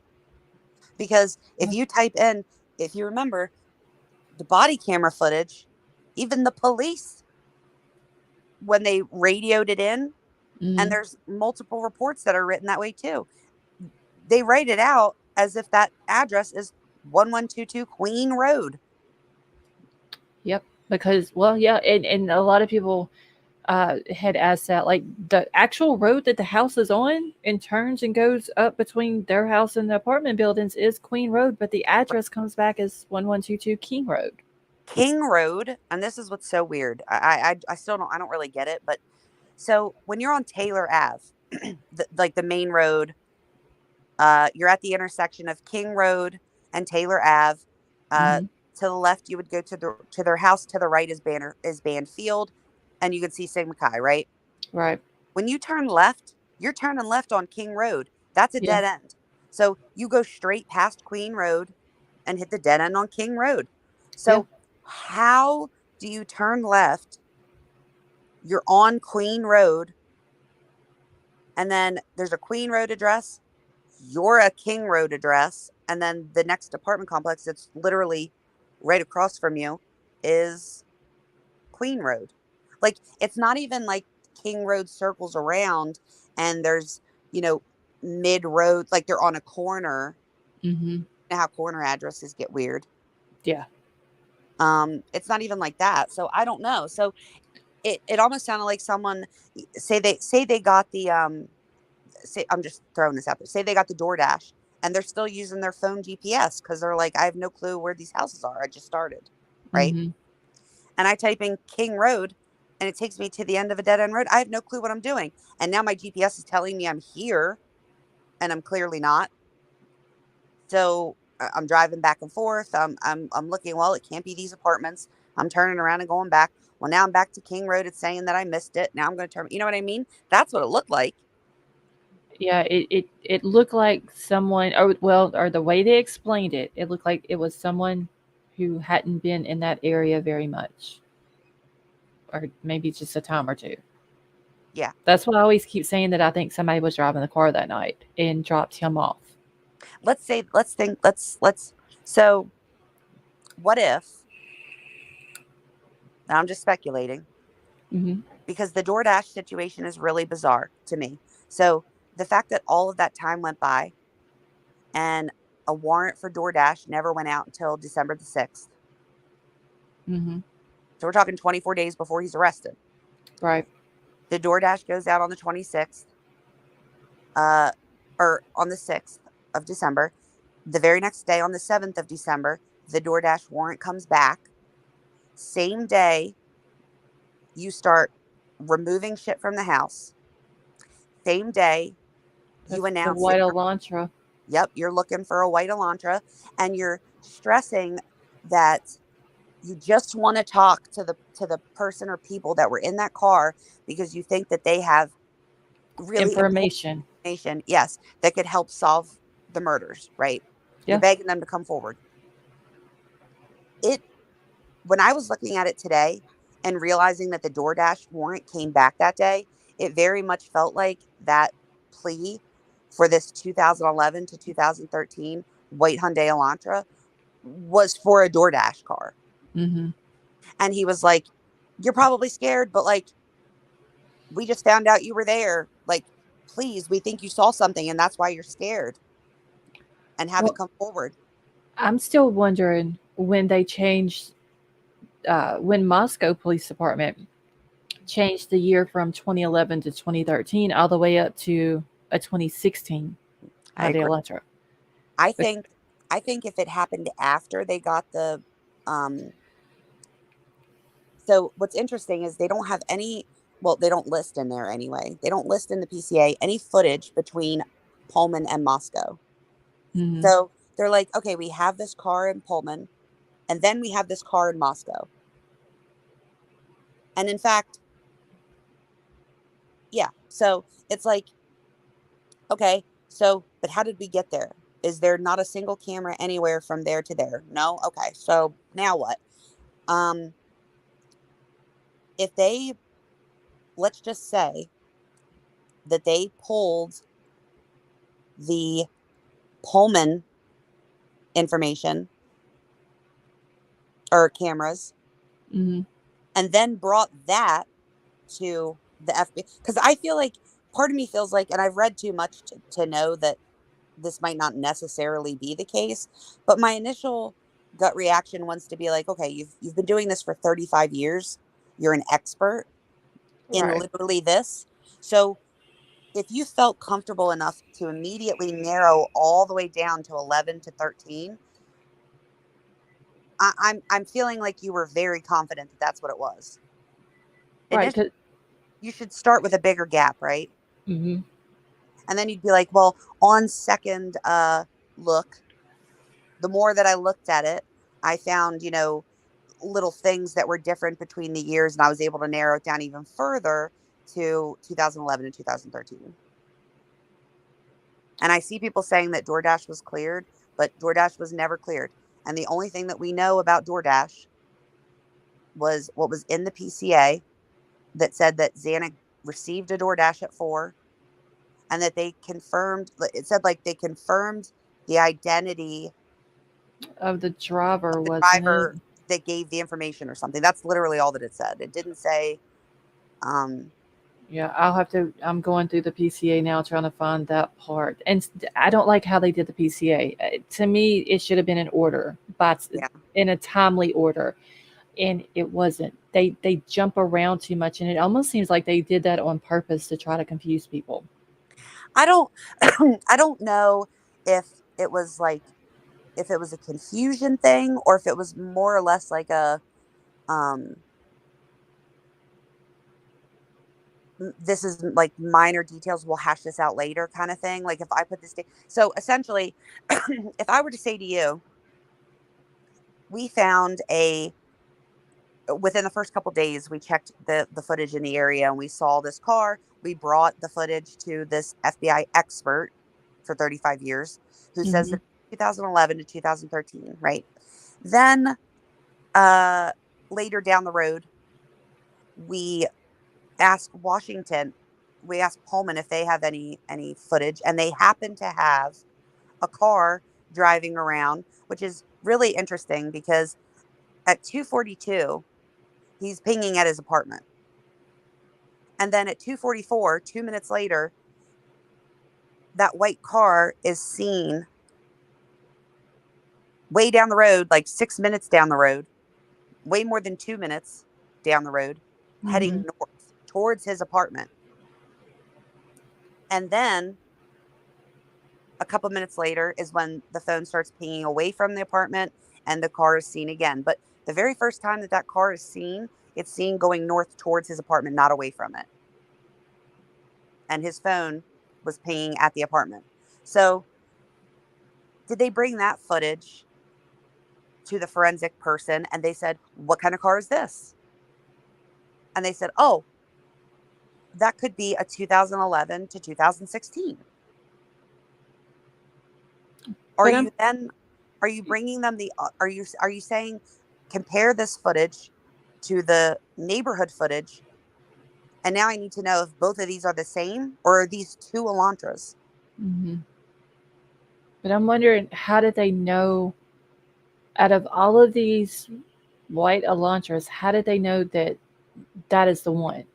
Because if you type in, if you remember the body camera footage, even the police, when they radioed it in, and mm-hmm. there's multiple reports that are written that way too, they write it out as if that address is 1122 Queen Road. Yep. Because yeah, and a lot of people had asked that, like the actual road that the house is on and turns and goes up between their house and the apartment buildings is Queen Road, but the address comes back as 1122 King Road. King Road, and this is what's so weird. I still don't, I don't really get it, but so when you're on Taylor Ave, like the main road, you're at the intersection of King Road and Taylor Ave. Uh, Mm-hmm. to the left, you would go to their house. To the right is Band Field, and you can see Sigma Chi, right? Right. When you turn left, you're turning left on King Road. That's a Yeah. dead end. So you go straight past Queen Road and hit the dead end on King Road. Yeah. So how do you turn left? You're on Queen Road, and then there's a Queen Road address. You're a King Road address, and then the next apartment complex that's literally right across from you is Queen Road. Like it's not even like King Road circles around and there's, you know, mid road, like they're on a corner. Mm-hmm. You know how corner addresses get weird. Yeah. It's not even like that. So I don't know. So it almost sounded like someone say they got the say I'm just throwing this out there. Say they got the DoorDash and they're still using their phone GPS because they're like, I have no clue where these houses are. I just started. Right. Mm-hmm. And I type in King Road and it takes me to the end of a dead end road. I have no clue what I'm doing. And now my GPS is telling me I'm here and I'm clearly not. So I'm driving back and forth. I'm looking, well, it can't be these apartments. I'm turning around and going back. Well, now I'm back to King Road. It's saying that I missed it. Now I'm going to turn. You know what I mean? That's what it looked like. Yeah, it looked like someone, or the way they explained it, it looked like it was someone who hadn't been in that area very much, or maybe just a time or two. Yeah. That's why I always keep saying that I think somebody was driving the car that night and dropped him off. So what if, and I'm just speculating, Mm-hmm. because the DoorDash situation is really bizarre to me. So the fact that all of that time went by and a warrant for DoorDash never went out until December the 6th. Mm-hmm. So we're talking 24 days before he's arrested. Right. The DoorDash goes out on the 26th, or on the 6th of December. The very next day, on the 7th of December, the DoorDash warrant comes back. Same day, you start removing shit from the house. Same day, you That's the announce white that Elantra. yep, you're looking for a white Elantra, and you're stressing that you just want to talk to the person or people that were in that car because you think that they have really important Information. information, yes, that could help solve the murders, right? Yeah. You're begging them to come forward. When I was looking at it today and realizing that the DoorDash warrant came back that day, it very much felt like that plea for this 2011 to 2013 white Hyundai Elantra was for a DoorDash car. Mm-hmm. And he was like, "You're probably scared, but like, we just found out you were there. Like, please, we think you saw something and that's why you're scared and haven't come forward." I'm still wondering when they changed, when Moscow Police Department changed the year from 2011 to 2013 all the way up to a 2016 I Hyundai agree. Elantra. I think if it happened after they got the so what's interesting is they don't have any, well, they don't list in there anyway. They don't list in the PCA any footage between Pullman and Moscow. Mm-hmm. So they're like, okay, we have this car in Pullman and then we have this car in Moscow. And in fact, yeah. So it's like, okay, so, but how did we get there? Is there not a single camera anywhere from there to there? No. Okay. So now what? If they, let's just say that they pulled the Pullman information or cameras Mm-hmm. and then brought that to the FBI, because I feel like part of me feels like, and I've read too much to know that this might not necessarily be the case, but my initial gut reaction wants to be like, okay, you've been doing this for 35 years. You're an expert in Right. literally this. So if you felt comfortable enough to immediately narrow all the way down to 11 to 13, I'm feeling like you were very confident that that's what it was. Right. Initially, you should start with a bigger gap, right? Mm-hmm. And then you'd be like, well, on second look, the more that I looked at it, I found, little things that were different between the years, and I was able to narrow it down even further to 2011 and 2013. And I see people saying that DoorDash was cleared, but DoorDash was never cleared. And the only thing that we know about DoorDash was what was in the PCA that said that Xana received a DoorDash at 4 and that they confirmed, it said like they confirmed the identity Of the driver, of the wasn't driver it? that gave the information or something. That's literally all that it said. It didn't say, Yeah, I'm going through the PCA now trying to find that part. And I don't like how they did the PCA. To me, it should have been in order, but yeah. in a timely order. And it wasn't. They jump around too much, and it almost seems like they did that on purpose to try to confuse people. I don't I don't know if it was like if it was a confusion thing or if it was more or less like a this is like minor details, we'll hash this out later kind of thing. Like if I put this so essentially if I were to say to you, we found within the first couple days we checked the footage in the area and we saw this car, we brought the footage to this FBI expert for 35 years who says that 2011 to 2013, right? Then later down the road, we asked Pullman if they have any footage, and they happen to have a car driving around, which is really interesting because at 2:42 he's pinging at his apartment. And then at 2:44, 2 minutes later, that white car is seen way down the road, like 6 minutes down the road, way more than 2 minutes down the road, heading north towards his apartment. And then a couple minutes later is when the phone starts pinging away from the apartment and the car is seen again. But the very first time that car is seen, it's seen going north towards his apartment, not away from it. And his phone was pinging at the apartment. So did they bring that footage to the forensic person and they said, what kind of car is this? And they said, oh, that could be a 2011 to 2016. Are you bringing them are you saying compare this footage to the neighborhood footage? And now I need to know if both of these are the same or are these two Elantras? But I'm wondering, how did they know, out of all of these white Elantras, how did they know that that is the one?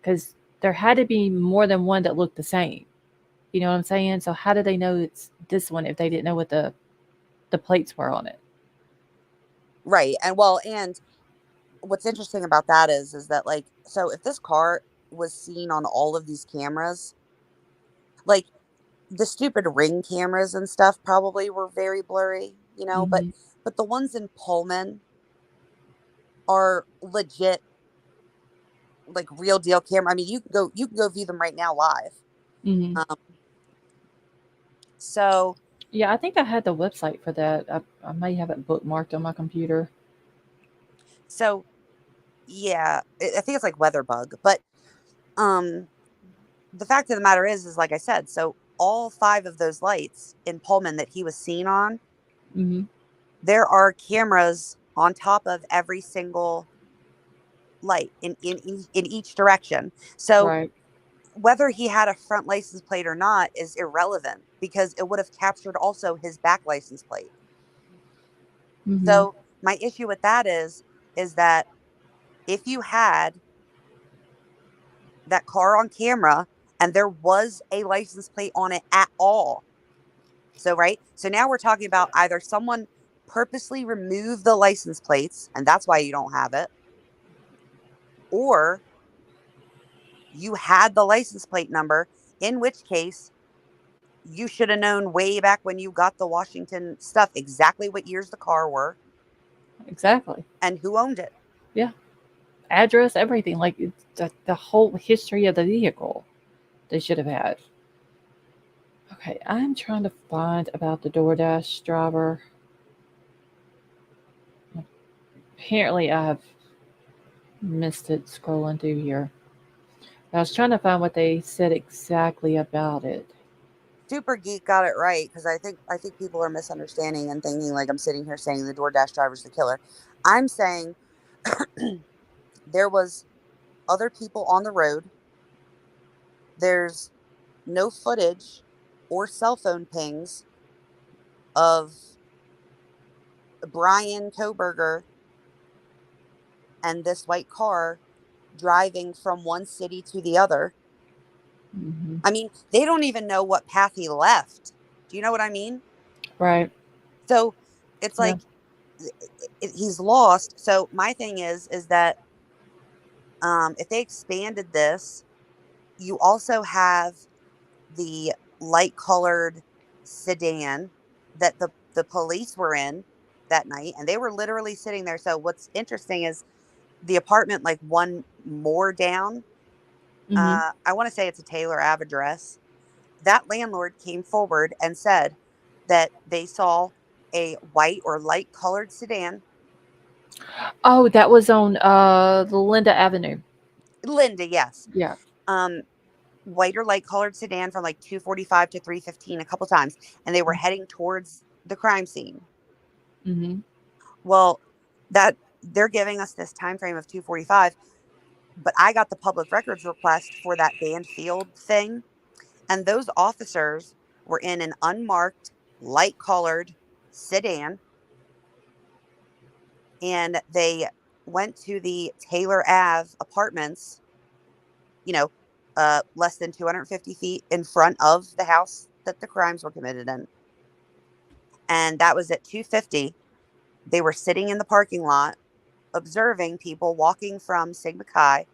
Because there had to be more than one that looked the same. You know what I'm saying? So how did they know it's this one if they didn't know what the plates were on it? Right. And what's interesting about that is that, like, so if this car was seen on all of these cameras, like the stupid Ring cameras and stuff probably were very blurry, but the ones in Pullman are legit, like real deal camera. I mean, you can go view them right now live. So yeah, I think I had the website for that. I may have it bookmarked on my computer. So yeah, I think it's like WeatherBug, but the fact of the matter is like I said, so all 5 of those lights in Pullman that he was seen on, there are cameras on top of every single light in each direction. So Right. whether he had a front license plate or not is irrelevant because it would have captured also his back license plate. So my issue with that is that if you had that car on camera and there was a license plate on it at all. So, right. So now we're talking about either someone purposely removed the license plates and that's why you don't have it, or you had the license plate number, in which case you should have known way back when you got the Washington stuff exactly what years the car were. Exactly. And who owned it. Yeah. Address, everything. Like the whole history of the vehicle they should have had. Okay, I'm trying to find about the DoorDash driver. Apparently, I have missed it scrolling through here. I was trying to find what they said exactly about it. Super Geek got it right because I think people are misunderstanding and thinking like I'm sitting here saying the DoorDash driver's the killer. I'm saying there was other people on the road. There's no footage or cell phone pings of Bryan Kohberger and this white car driving from one city to the other. I mean, they don't even know what path he left. Do you know what I mean? Right. So it's like he's lost. So my thing is that if they expanded this, you also have the light colored sedan that the police were in that night, and they were literally sitting there. So what's interesting is the apartment, like one more down, I want to say it's a Taylor Ave address. That landlord came forward and said that they saw a white or light colored sedan. Oh, that was on the Linda Avenue. Linda, yes. Yeah. White or light colored sedan from like 245 to 315 a couple times, and they were heading towards the crime scene. Well, that they're giving us this time frame of 245, but I got the public records request for that band field thing, and those officers were in an unmarked light colored sedan, and they went to the Taylor Ave apartments, less than 250 feet in front of the house that the crimes were committed in. And that was at 2:50. they were sitting in the parking lot observing people walking from Sigma Chi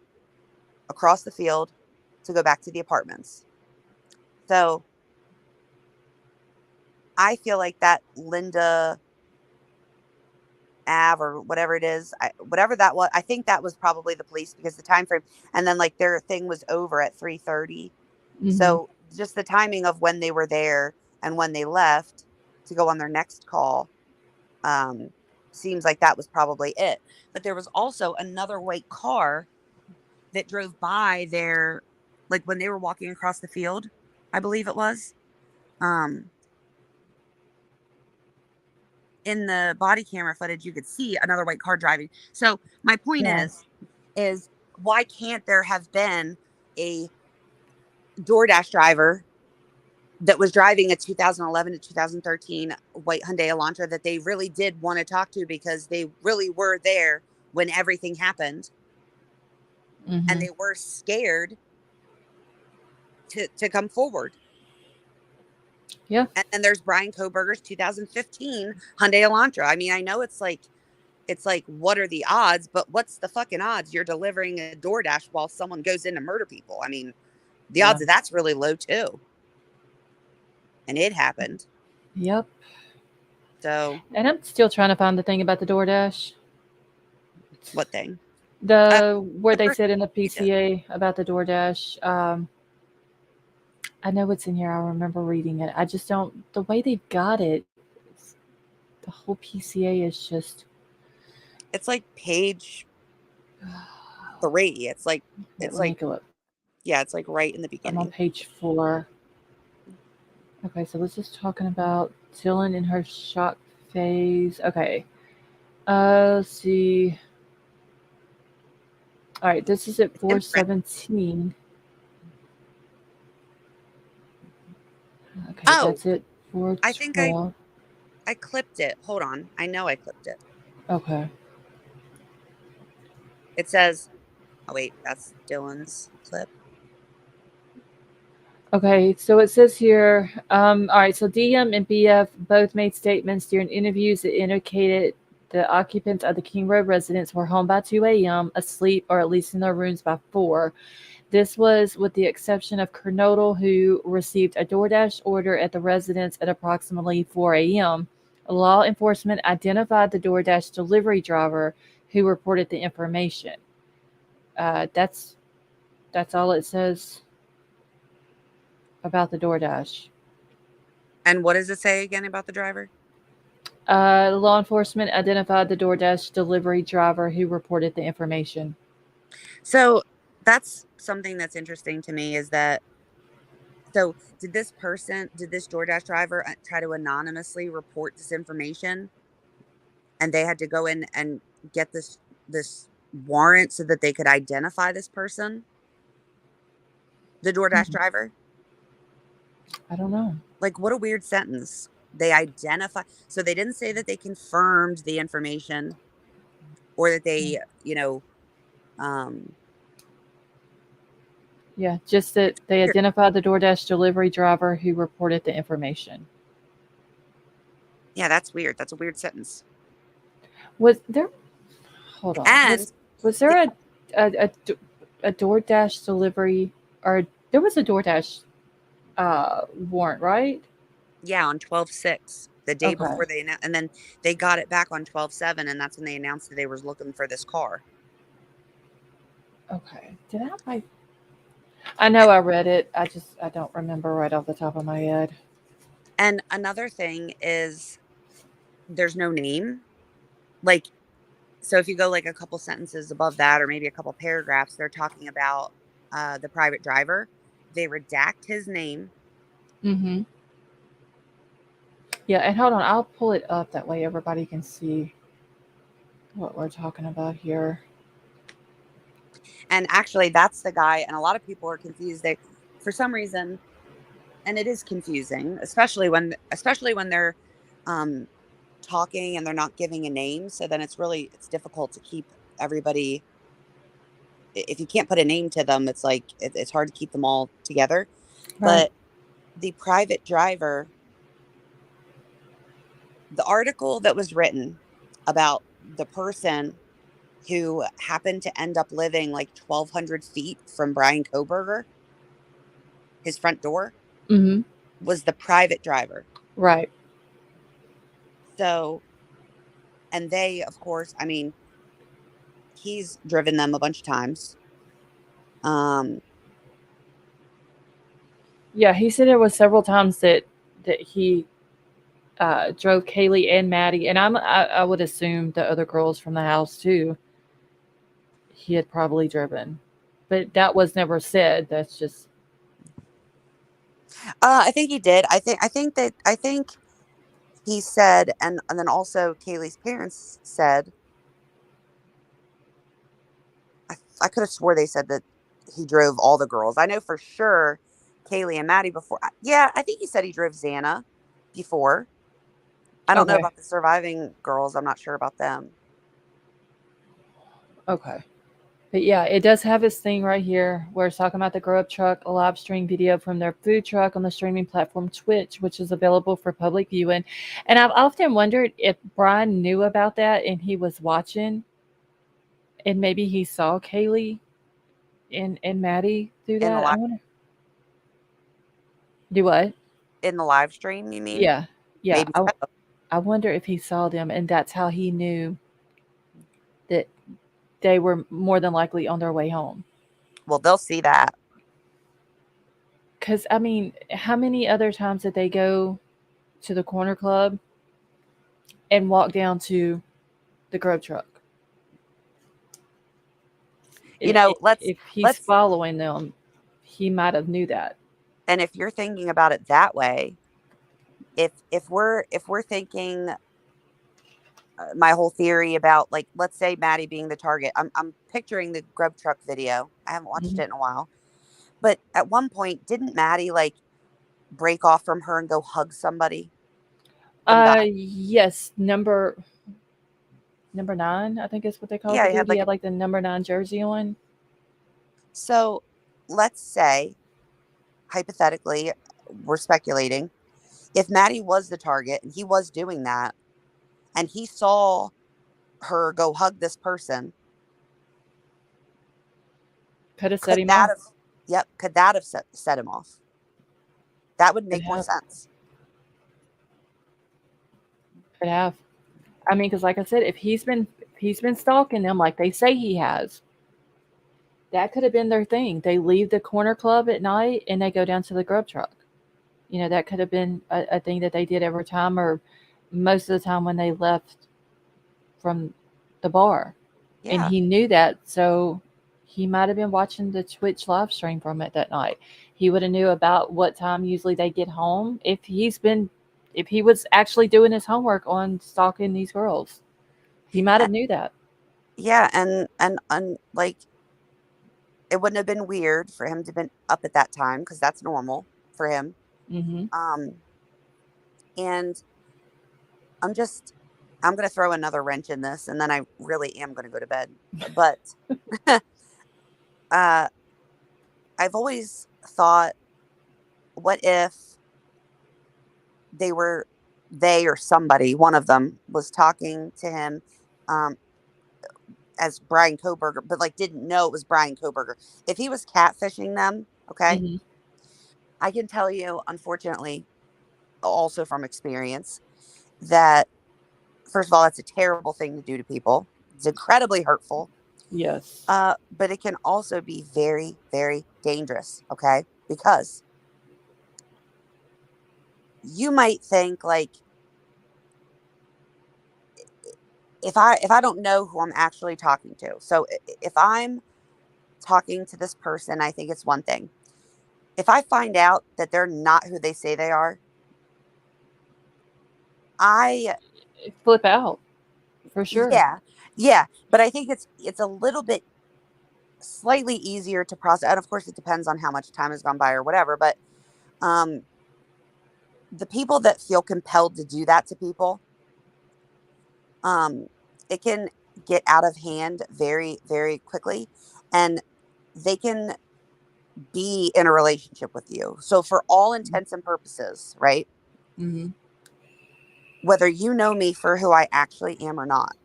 across the field to go back to the apartments. So I feel like that Linda Ave or whatever it is, whatever that was, I think that was probably the police because the time frame, and then like their thing was over at 3:30. So just the timing of when they were there and when they left to go on their next call seems like that was probably it. But there was also another white car that drove by there, like when they were walking across the field, I believe it was. In the body camera footage, you could see another white car driving. So my point is why can't there have been a DoorDash driver that was driving a 2011 to 2013 white Hyundai Elantra that they really did want to talk to because they really were there when everything happened, and they were scared to come forward. Yeah. And then there's Bryan Kohberger's 2015 Hyundai Elantra. I mean, I know it's like, what are the odds? But what's the fucking odds you're delivering a DoorDash while someone goes in to murder people? I mean, the odds of that's really low too. And it happened. Yep. So. And I'm still trying to find the thing about the DoorDash. What thing? Where they said in the PCA about the DoorDash. I know it's in here. I remember reading it. I just don't. The way they've got it, the whole PCA is just. It's like page 3. It's like yeah, it's like right in the beginning. I'm on page 4. Okay, so let's just talking about Dylan in her shock phase. Okay, let's see. All right, this is at 4:17. Okay, that's it. 4:12. I think I clipped it. Hold on. I know I clipped it. Okay. It says, oh wait, that's Dylan's clip. Okay, so it says here, all right, so DM and BF both made statements during interviews that indicated the occupants of the King Road residence were home by 2 a.m., asleep, or at least in their rooms by 4. This was with the exception of Kernodle, who received a DoorDash order at the residence at approximately 4 a.m. Law enforcement identified the DoorDash delivery driver who reported the information. That's all it says about the DoorDash. And what does it say again about the driver? Law enforcement identified the DoorDash delivery driver who reported the information. So that's something that's interesting to me is that, so did this DoorDash driver try to anonymously report this information, and they had to go in and get this warrant so that they could identify this person, the DoorDash driver? I don't know. Like, what a weird sentence. They identify. So they didn't say that they confirmed the information or that they, yeah, just that they identified the DoorDash delivery driver who reported the information. Yeah, that's weird. That's a weird sentence. Was there? Hold on. And was there a DoorDash delivery, or there was a DoorDash warrant, right? Yeah, on 12/6, the day before they announced, and then they got it back on 12/7, and that's when they announced that they were looking for this car. Okay. I know I read it. I don't remember right off the top of my head. And another thing is there's no name. Like, so if you go like a couple sentences above that, or maybe a couple paragraphs, they're talking about the private driver. They redact his name. Mm-hmm. Yeah, and hold on, I'll pull it up that way everybody can see what we're talking about here. And actually, that's the guy, and a lot of people are confused. They, for some reason, and it is confusing, especially when they're talking and they're not giving a name. So then it's difficult to keep everybody. If you can't put a name to them, it's like it's hard to keep them all together. Right. But the private driver, the article that was written about the person who happened to end up living like 1,200 feet from Bryan Kohberger, his front door, Mm-hmm. was the private driver. Right. So, and they, of course, I mean, he's driven them a bunch of times. Yeah, he said it was several times that he drove Kaylee and Maddie, and I would assume the other girls from the house too. He had probably driven, but that was never said. That's just I think he did. I think he said, and then also Kaylee's parents said, I could have swore they said that he drove all the girls. I know for sure Kaylee and Maddie before. Yeah, I think he said he drove Xana before. I don't know okay. about the surviving girls. I'm not sure about them. Okay. But yeah, it does have this thing right here where it's talking about the Grow Up Truck, a live stream video from their food truck on the streaming platform Twitch, which is available for public viewing. And I've often wondered if Bryan knew about that and he was watching, and maybe he saw Kaylee and Maddie do In the that. I live wonder. Do what? in the live stream, you mean? Yeah. Yeah. Maybe I, so. I wonder if he saw them and that's how he knew that they were more than likely on their way home. Well, they'll see that. Because, I mean, how many other times did they go to the corner club and walk down to the Grove Truck? You know, If he's let's following them, he might have knew that. and if you're thinking about it that way, if we're thinking my whole theory about, like, let's say Maddie being the target. I'm picturing the grub truck video. I haven't watched Mhm. it in a while. But at one point, didn't Maddie like break off from her and go hug somebody? Some guy. Yes, number 9, I think is what they call Yeah, the he had dude. He like had like the number 9 jersey on. so let's say, hypothetically, we're speculating, if Maddie was the target and he was doing that and he saw her go hug this person, Could have set could him that off. have could that have set him off? That would Could make more have. sense. Could have. I mean, because like I said, if he's been stalking them like they say he has, that could have been their thing. They leave the corner club at night and they go down to the grub truck. You know, that could have been a thing that they did every time or most of the time when they left from the bar. And Yeah. he knew that, so he might have been watching the Twitch live stream from it that night. He would have knew about what time usually they get home if he was actually doing his homework on stalking these girls. He might have knew that. Yeah, and like, it wouldn't have been weird for him to have been up at that time because that's normal for him. Mm-hmm. And I'm gonna throw another wrench in this, and then I really am gonna go to bed. But uh, I've always thought, what if they or somebody, one of them, was talking to him um, as Bryan Kohberger, but like didn't know it was Bryan Kohberger. If he was catfishing them, okay, Mm-hmm. I can tell you, unfortunately, also from experience, that first of all, that's a terrible thing to do to people. It's incredibly hurtful. Yes. But it can also be very, very dangerous. Okay, because you might think, like, if I don't know who I'm actually talking to, so if I'm talking to this person, I think it's one thing. If I find out that they're not who they say they are, I Flip out for sure. yeah, but I think it's a little bit slightly easier to process, and of course it depends on how much time has gone by or whatever. But um, the people that feel compelled to do that to people, it can get out of hand very, very quickly, and they can be in a relationship with you. So for all intents and purposes, right? Mm-hmm. whether you know me for who I actually am or not,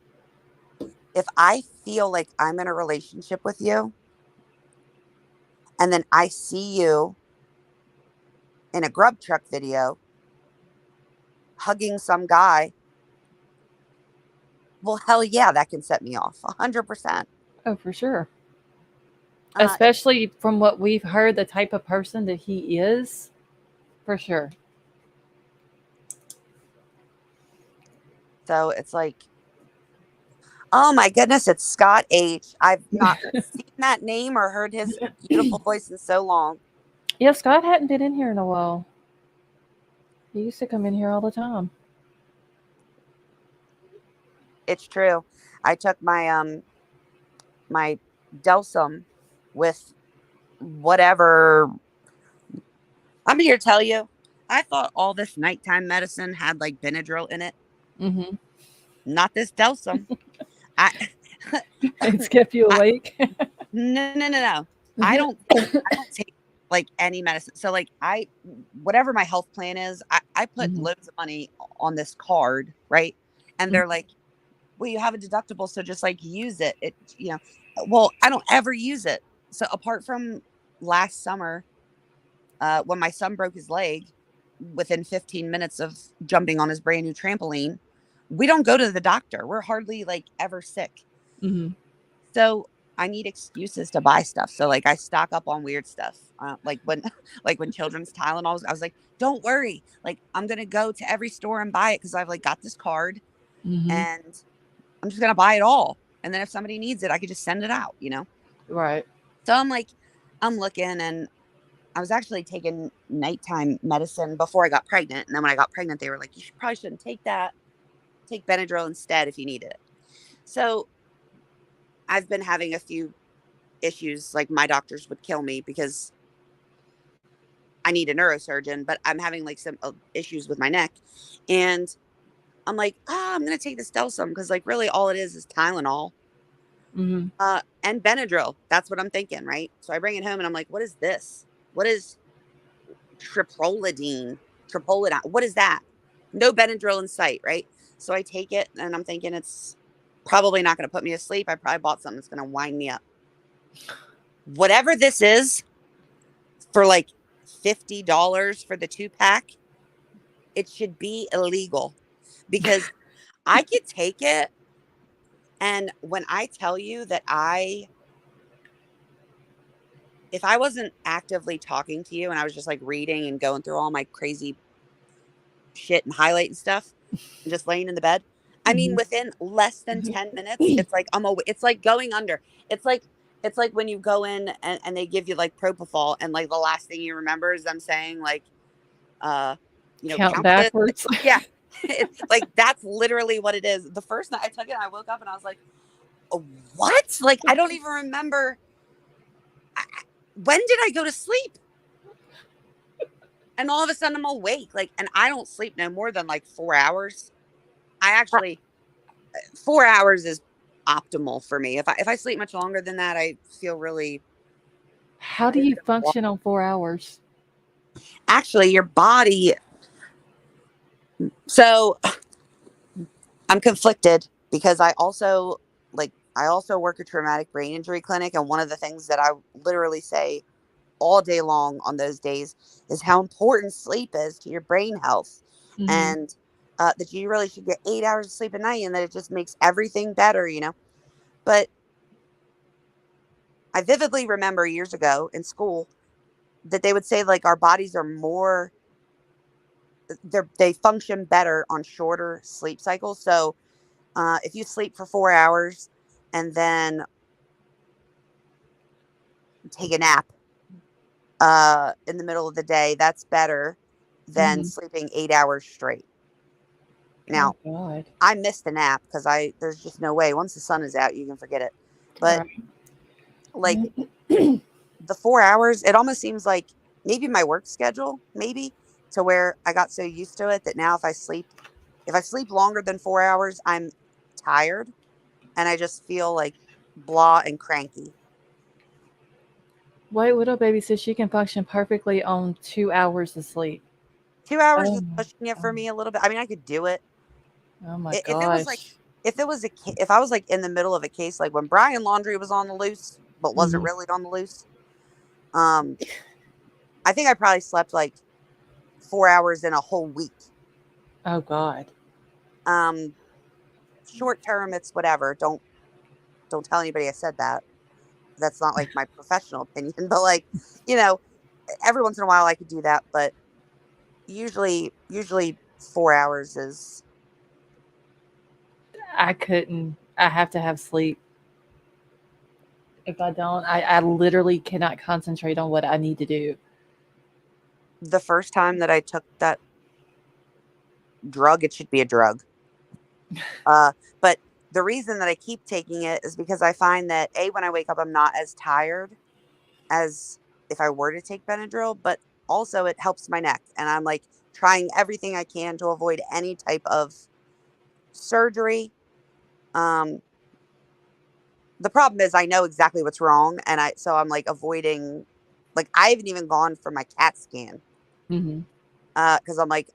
if I feel like I'm in a relationship with you and then I see you in a grub truck video hugging some guy, well, hell yeah, that can set me off 100%. Oh, for sure. Uh, Especially from what we've heard, the type of person that he is, for sure. so it's like, oh my goodness, it's Scott H. I've not seen that name or heard his beautiful voice in so long. Yeah, Scott hadn't been in here in a while. He used to come in here all the time. It's true. I took my my Delsum with whatever. I'm here to tell you, I thought all this nighttime medicine had like Benadryl in it. Mm-hmm. Not this Delsum. I It's kept you awake. no. I don't take like any medicine. So like whatever my health plan is, I put Mhm. loads of money on this card, right? And they're like, well, you have a deductible, so just like use it. Well, I don't ever use it. So apart from last summer, when my son broke his leg within 15 minutes of jumping on his brand new trampoline, we don't go to the doctor. We're hardly like ever sick. Mm-hmm. So I need excuses to buy stuff. So like I stock up on weird stuff. Like when children's Tylenol, I was like, don't worry. Like I'm going to go to every store and buy it because I've like got this card Mm-hmm. and I'm just going to buy it all. And then if somebody needs it, I could just send it out, Right. So I'm looking, and I was actually taking nighttime medicine before I got pregnant. And then when I got pregnant, they were like, probably shouldn't take that. Take Benadryl instead if you need it. So I've been having a few issues. Like my doctors would kill me because I need a neurosurgeon, but I'm having like some issues with my neck. And I'm like, I'm going to take this Delsum because like really all it is Tylenol. Mm-hmm. And Benadryl. That's what I'm thinking, right? So I bring it home and I'm like, what is this? What is triprolidine? What is that? No Benadryl in sight, right? So I take it and I'm thinking it's probably not going to put me to sleep. I probably bought something that's going to wind me up. Whatever this is, for like $50 for the 2-pack, it should be illegal because I could take it. And when I tell you that if I wasn't actively talking to you and I was just like reading and going through all my crazy shit and highlighting stuff and just laying in the bed, I mean, within less than 10 minutes, it's like it's like going under. It's like when you go in and they give you like propofol and like the last thing you remember is them saying like, Count backwards. Yeah. It's like, that's literally what it is. The first night I took it, I woke up and I was like, what? Like, I don't even remember. When did I go to sleep? And all of a sudden I'm awake. Like, and I don't sleep no more than like 4 hours. I actually, 4 hours is optimal for me. If I sleep much longer than that, I feel really. How do you function on 4 hours? Actually, your body. So I'm conflicted because I also work a traumatic brain injury clinic. And one of the things that I literally say all day long on those days is how important sleep is to your brain health. Mm-hmm. And that you really should get 8 hours of sleep a night and that it just makes everything better, But I vividly remember years ago in school that they would say like our bodies are more, they function better on shorter sleep cycles. So if you sleep for 4 hours and then take a nap in the middle of the day, that's better than sleeping 8 hours straight. Now, I missed the nap because there's just no way. Once the sun is out, you can forget it. But like the 4 hours, it almost seems like maybe my work schedule, to where I got so used to it that now if I sleep longer than 4 hours, I'm tired and I just feel like blah and cranky. White Widow Baby says she can function perfectly on 2 hours of sleep. 2 hours is pushing it for me a little bit. I mean, I could do it, Oh my If it was like, gosh. if I was like in the middle of a case, like when Bryan laundry was on the loose, but wasn't Mhm. really on the loose, I think I probably slept like 4 hours in a whole week. Oh God. Short term, it's whatever. Don't tell anybody I said that. That's not like my professional opinion, but like, you know, every once in a while I could do that, but usually 4 hours is. I couldn't. I have to have sleep. If I don't, I literally cannot concentrate on what I need to do. The first time that I took that drug, it should be a drug. But the reason that I keep taking it is because I find that when I wake up, I'm not as tired as if I were to take Benadryl, but also it helps my neck. And I'm like trying everything I can to avoid any type of surgery. Um, the problem is I know exactly what's wrong. So I'm like avoiding, like, I haven't even gone for my CAT scan. Hmm. Cause I'm like,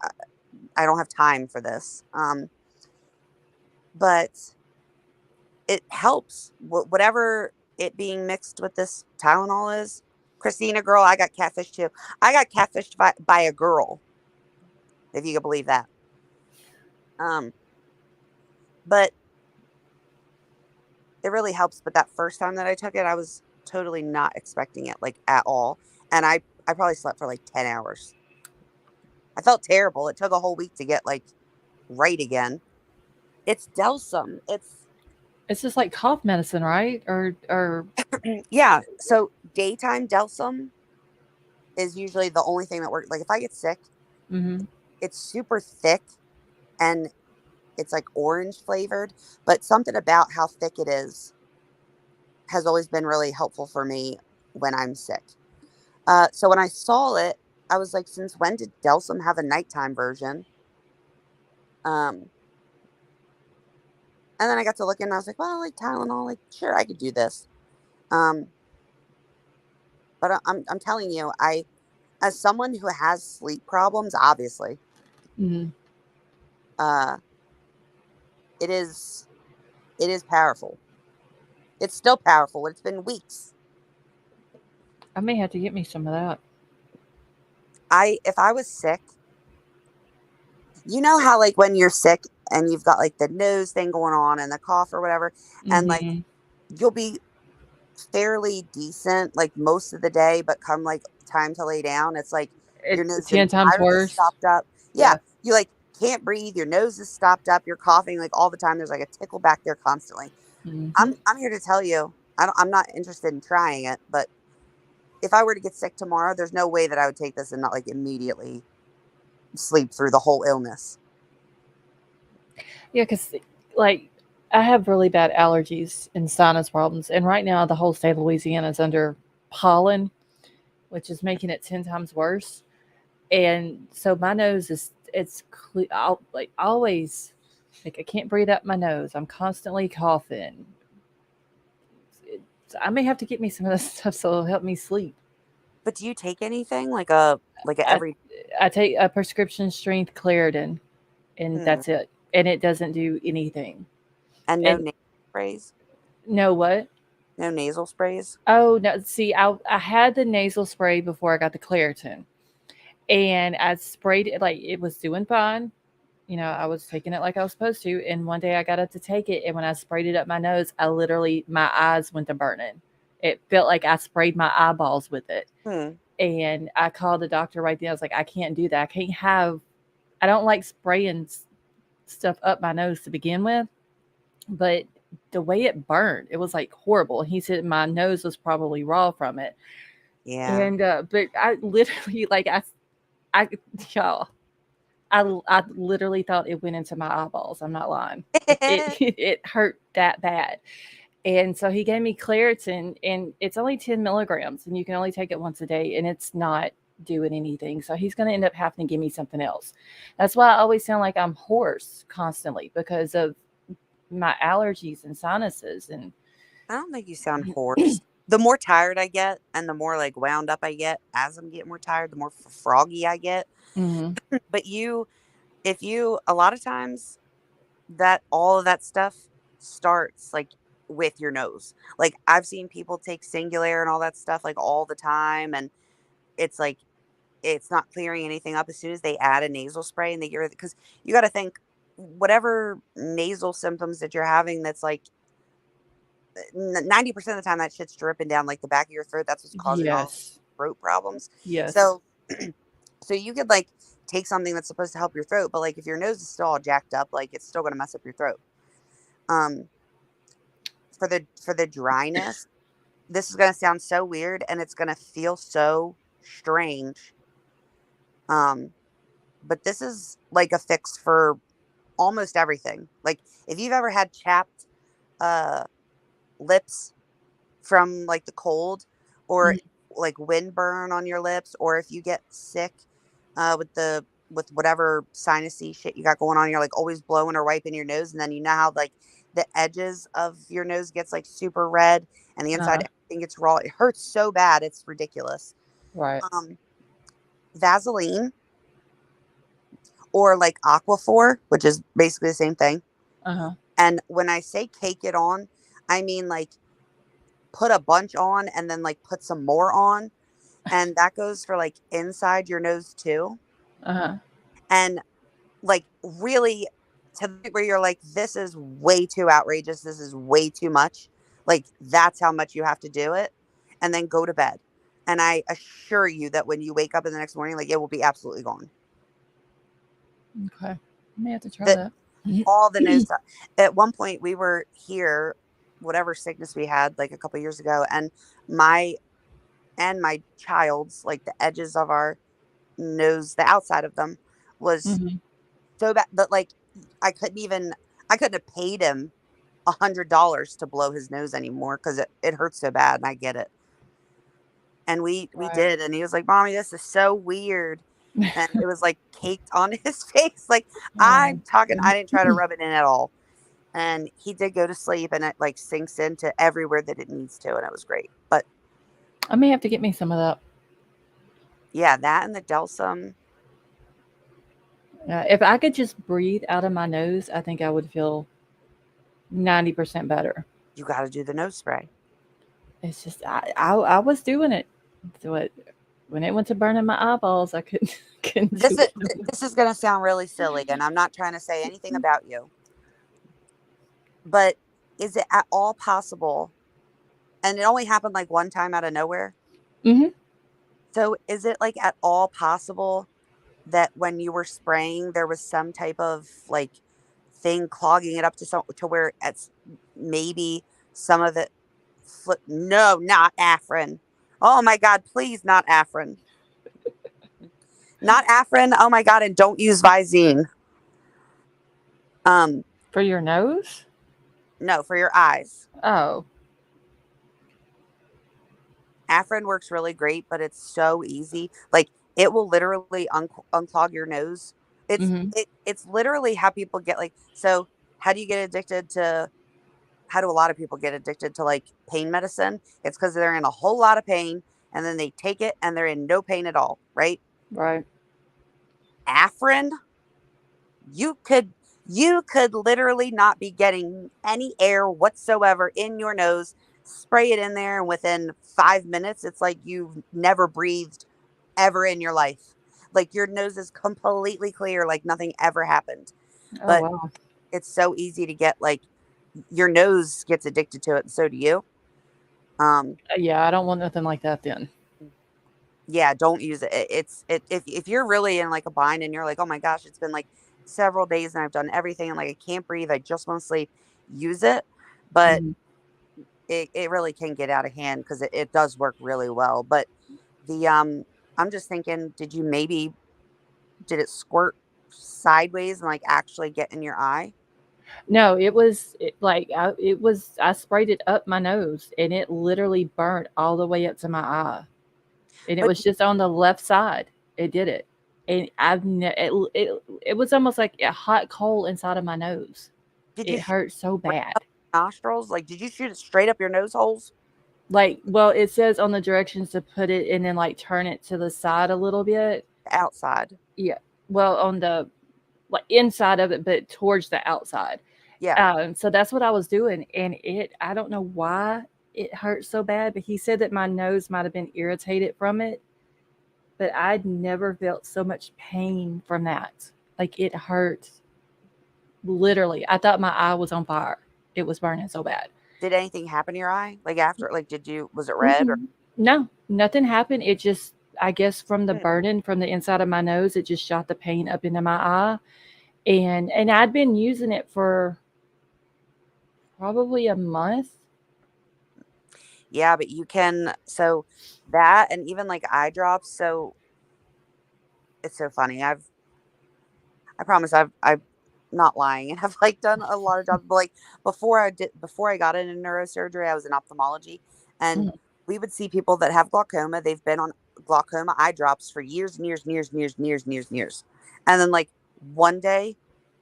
I don't have time for this. But it helps. Whatever it being mixed with this Tylenol is. Christina, girl, I got catfished too. I got catfished by a girl, if you can believe that. But it really helps. But that first time that I took it, I was totally not expecting it, like, at all. And I probably slept for like 10 hours. I felt terrible. It took a whole week to get like right again. It's Delsum. It's just like cough medicine, right? Or Yeah. So daytime Delsum is usually the only thing that works. Like if I get sick, hmm. it's super thick and it's like orange flavored, but something about how thick it is has always been really helpful for me when I'm sick. So when I saw it, I was like, since when did Delsum have a nighttime version? Um, and then I got to looking and I was like, well, like Tylenol, like, sure, I could do this. Um, but I'm telling you, as someone who has sleep problems, obviously, Hmm. uh, it is, it is powerful. It's still powerful. It's been weeks. I may have to get me some of that. If I was sick, you know how like when you're sick and you've got like the nose thing going on and the cough or whatever, and like Hmm. you'll be fairly decent like most of the day, but come like time to lay down, it's like your It's nose is 10 times entirely worse. stopped up. Yeah, Yeah. you like can't breathe, your nose is stopped up, you're coughing like all the time. There's like a tickle back there constantly. Hmm. I'm here to tell you, I'm not interested in trying it, but if I were to get sick tomorrow, there's no way that I would take this and not like immediately sleep through the whole illness. Yeah, because like I have really bad allergies and sinus problems, and right now the whole state of Louisiana is under pollen, which is making it 10 times worse. And so my nose is I'll, like always like I can't breathe up my nose. I'm constantly coughing. I may have to get me some of this stuff so it'll help me sleep. But do you take anything like a I every? I take a prescription strength Claritin, and Hmm. that's it. And it doesn't do anything. And no And nasal sprays? know what? No nasal sprays? Oh no! See, I had the nasal spray before I got the Claritin, and I sprayed it like it was doing fine. I was taking it like I was supposed to. And one day I got up to take it, and when I sprayed it up my nose, my eyes went to burning. It felt like I sprayed my eyeballs with it. Hmm. And I called the doctor right then. I was like, I can't do that. I don't like spraying stuff up my nose to begin with, but the way it burned, it was like horrible. He said my nose was probably raw from it. Yeah. And, but I literally, like, I, y'all, I literally thought it went into my eyeballs. I'm not lying. Like it hurt that bad. And so he gave me Claritin, and it's only 10 milligrams, and you can only take it once a day, and it's not doing anything. So he's going to end up having to give me something else. That's why I always sound like I'm hoarse constantly because of my allergies and sinuses. And I don't think you sound hoarse. The more tired I get and the more like wound up I get as I'm getting more tired, the more froggy I get. Mhm. But a lot of times that all of that stuff starts like with your nose. Like I've seen people take Singular and all that stuff like all the time, and it's like it's not clearing anything up as soon as they add a nasal spray and they get, because you got to think whatever nasal symptoms that you're having, that's like 90% of the time that shit's dripping down like the back of your throat. That's what's causing all Yes. throat problems. Yes. So so you could like take something that's supposed to help your throat, but like if your nose is still all jacked up, like it's still going to mess up your throat. For the dryness, this is going to sound so weird and it's going to feel so strange. But this is like a fix for almost everything. Like if you've ever had chapped lips from like the cold, or like windburn on your lips, or if you get sick with whatever sinusy shit you got going on, you're like always blowing or wiping your nose, and then you know how like the edges of your nose gets like super red and the inside everything gets raw. It hurts so bad, it's ridiculous. Right. Vaseline or like Aquaphor, which is basically the same thing. And when I say cake it on, I mean like put a bunch on and then like put some more on, and that goes for like inside your nose too. And like really to the point where you're like, this is way too outrageous, this is way too much, like that's how much you have to do it, and then go to bed. And I assure you that when you wake up in the next morning, like it will be absolutely gone. Okay, I may have to try that. All the nose stuff. At one point we were here, whatever sickness we had like a couple years ago, and my child's like the edges of our nose, the outside of them was so bad that like I couldn't have paid him $100 to blow his nose anymore because it hurts so bad, and I get it. And we did, and he was like, "Mommy, this is so weird." And it was like caked on his face. Like I'm talking, I didn't try to rub it in at all. And he did go to sleep, and it like sinks into everywhere that it needs to, and it was great. But I may have to get me some of that. Yeah, that and the Delsum. If I could just breathe out of my nose, I think I would feel 90% better. You got to do the nose spray. It's just I was doing it. So when it went to burning my eyeballs, I couldn't do it. This is going to sound really silly, and I'm not trying to say anything about you. But is it at all possible? And it only happened like one time out of nowhere. So is it like at all possible that when you were spraying, there was some type of like thing clogging it up to where it's maybe some of it no, not Afrin. Oh my God, please, not Afrin. Not Afrin. Oh my God, and don't use Visine. For your nose? No, for your eyes. Oh. Afrin works really great, but it's so easy. Like it will literally unclog your nose. It's literally how people get like, so how do you get addicted to, how do a lot of people get addicted to like pain medicine? It's because they're in a whole lot of pain and then they take it and they're in no pain at all. Right. Right. Afrin, you could literally not be getting any air whatsoever in your nose. Spray it in there, and within 5 minutes, it's like you've never breathed ever in your life. Like your nose is completely clear, like nothing ever happened. But wow. It's so easy to get, like, your nose gets addicted to it, and so do you. Yeah, I don't want nothing like that then. Yeah, don't use it. If you're really in like a bind and you're like, oh my gosh, it's been like several days and I've done everything and like I can't breathe, I just want to sleep, use it. But it really can get out of hand because it does work really well. But I'm just thinking, did it squirt sideways and like actually get in your eye? No, I sprayed it up my nose and it literally burnt all the way up to my eye. And it was just on the left side. It did it. And it was almost like a hot coal inside of my nose. It hurt so bad. Nostrils? Like, did you shoot it straight up your nose holes? Like, well, it says on the directions to put it and then like turn it to the side a little bit. Outside. Yeah. Well, on the like inside of it, but towards the outside. Yeah. So that's what I was doing. And I don't know why it hurt so bad, but he said that my nose might have been irritated from it. But I'd never felt so much pain from that. Like it hurt literally. I thought my eye was on fire. It was burning so bad. Did anything happen to your eye? Like after, like, was it red or? No, nothing happened. It just, I guess from the Good. burning from the inside of my nose, it just shot the pain up into my eye. And I'd been using it for probably a month. Yeah, but you can, so that, and even like eye drops. So it's so funny. I promise I've not lying. And I've like done a lot of jobs, but like before I got into neurosurgery, I was in ophthalmology, and Mhm. we would see people that have glaucoma. They've been on glaucoma eye drops for years and years and years and years and years and years and years. And then like one day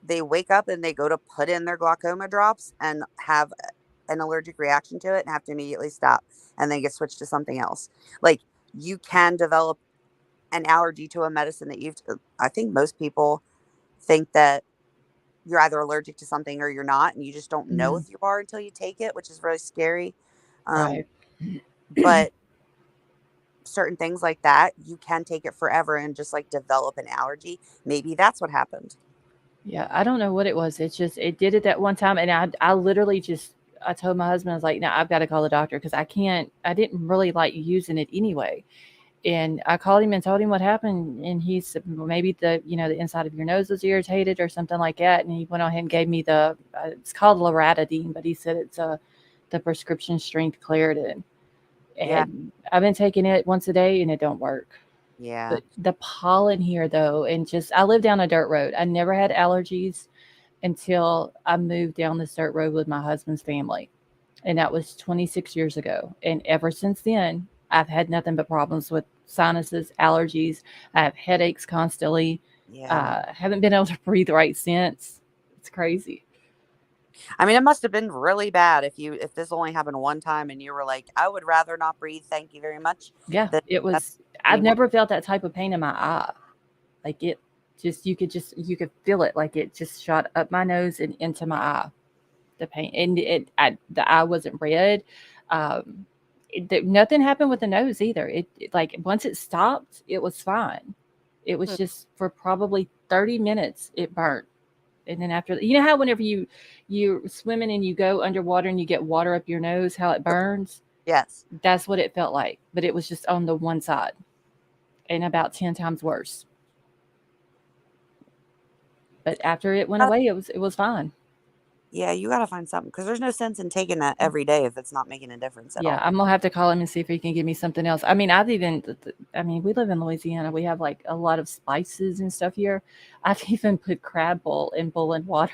they wake up and they go to put in their glaucoma drops and have an allergic reaction to it and have to immediately stop and then get switched to something else. Like you can develop an allergy to a medicine that I think most people think that you're either allergic to something or you're not, and you just don't know Mhm. if you are until you take it, which is really scary. Right. But certain things like that, you can take it forever and just like develop an allergy. Maybe that's what happened. Yeah, I don't know what it was. It's just it did it that one time, and I literally just I told my husband, I was like, "No, I've got to call the doctor because I can't. I didn't really like using it anyway." And I called him and told him what happened, and he said, "Well, maybe the inside of your nose was irritated or something like that." And he went on ahead and gave me the it's called loratadine, but he said it's the prescription strength Claritin, Yeah. and I've been taking it once a day, and it don't work. Yeah. But the pollen here, though, and just I live down a dirt road. I never had allergies until I moved down this dirt road with my husband's family. And that was 26 years ago. And ever since then, I've had nothing but problems with sinuses, allergies. I have headaches constantly. Yeah. Haven't been able to breathe right since. It's crazy. I mean, it must have been really bad if this only happened one time and you were like, I would rather not breathe. Thank you very much. Yeah, Than it that's was. I've anymore. never felt that type of pain in my eye. Like it you could feel it. Like it just shot up my nose and into my eye. The pain, and the eye wasn't red. Nothing happened with the nose either. Like once it stopped, it was fine. It was just for probably 30 minutes it burnt. And then after, you know how whenever you're swimming and you go underwater and you get water up your nose, how it burns? Yes. That's what it felt like, but it was just on the one side and about 10 times worse. But after it went away, it was fine. Yeah, you got to find something because there's no sense in taking that every day if it's not making a difference at Yeah, all. I'm gonna have to call him and see if he can give me something else. I mean, we live in Louisiana. We have like a lot of spices and stuff here. I've even put crab bowl in boiling water,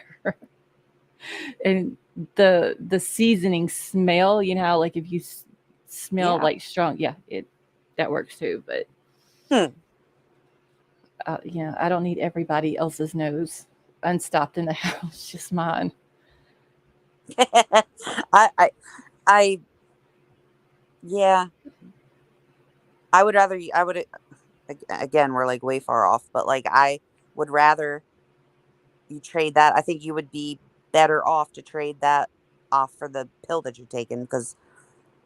and the seasoning smell. You know, how, like if you smell Yeah. like strong, yeah, that works too. But yeah, I don't need everybody else's nose unstopped in the house, just mine. I yeah, I would rather, again, we're like way far off, but like I would rather you trade that. I think you would be better off to trade that off for the pill that you're taking because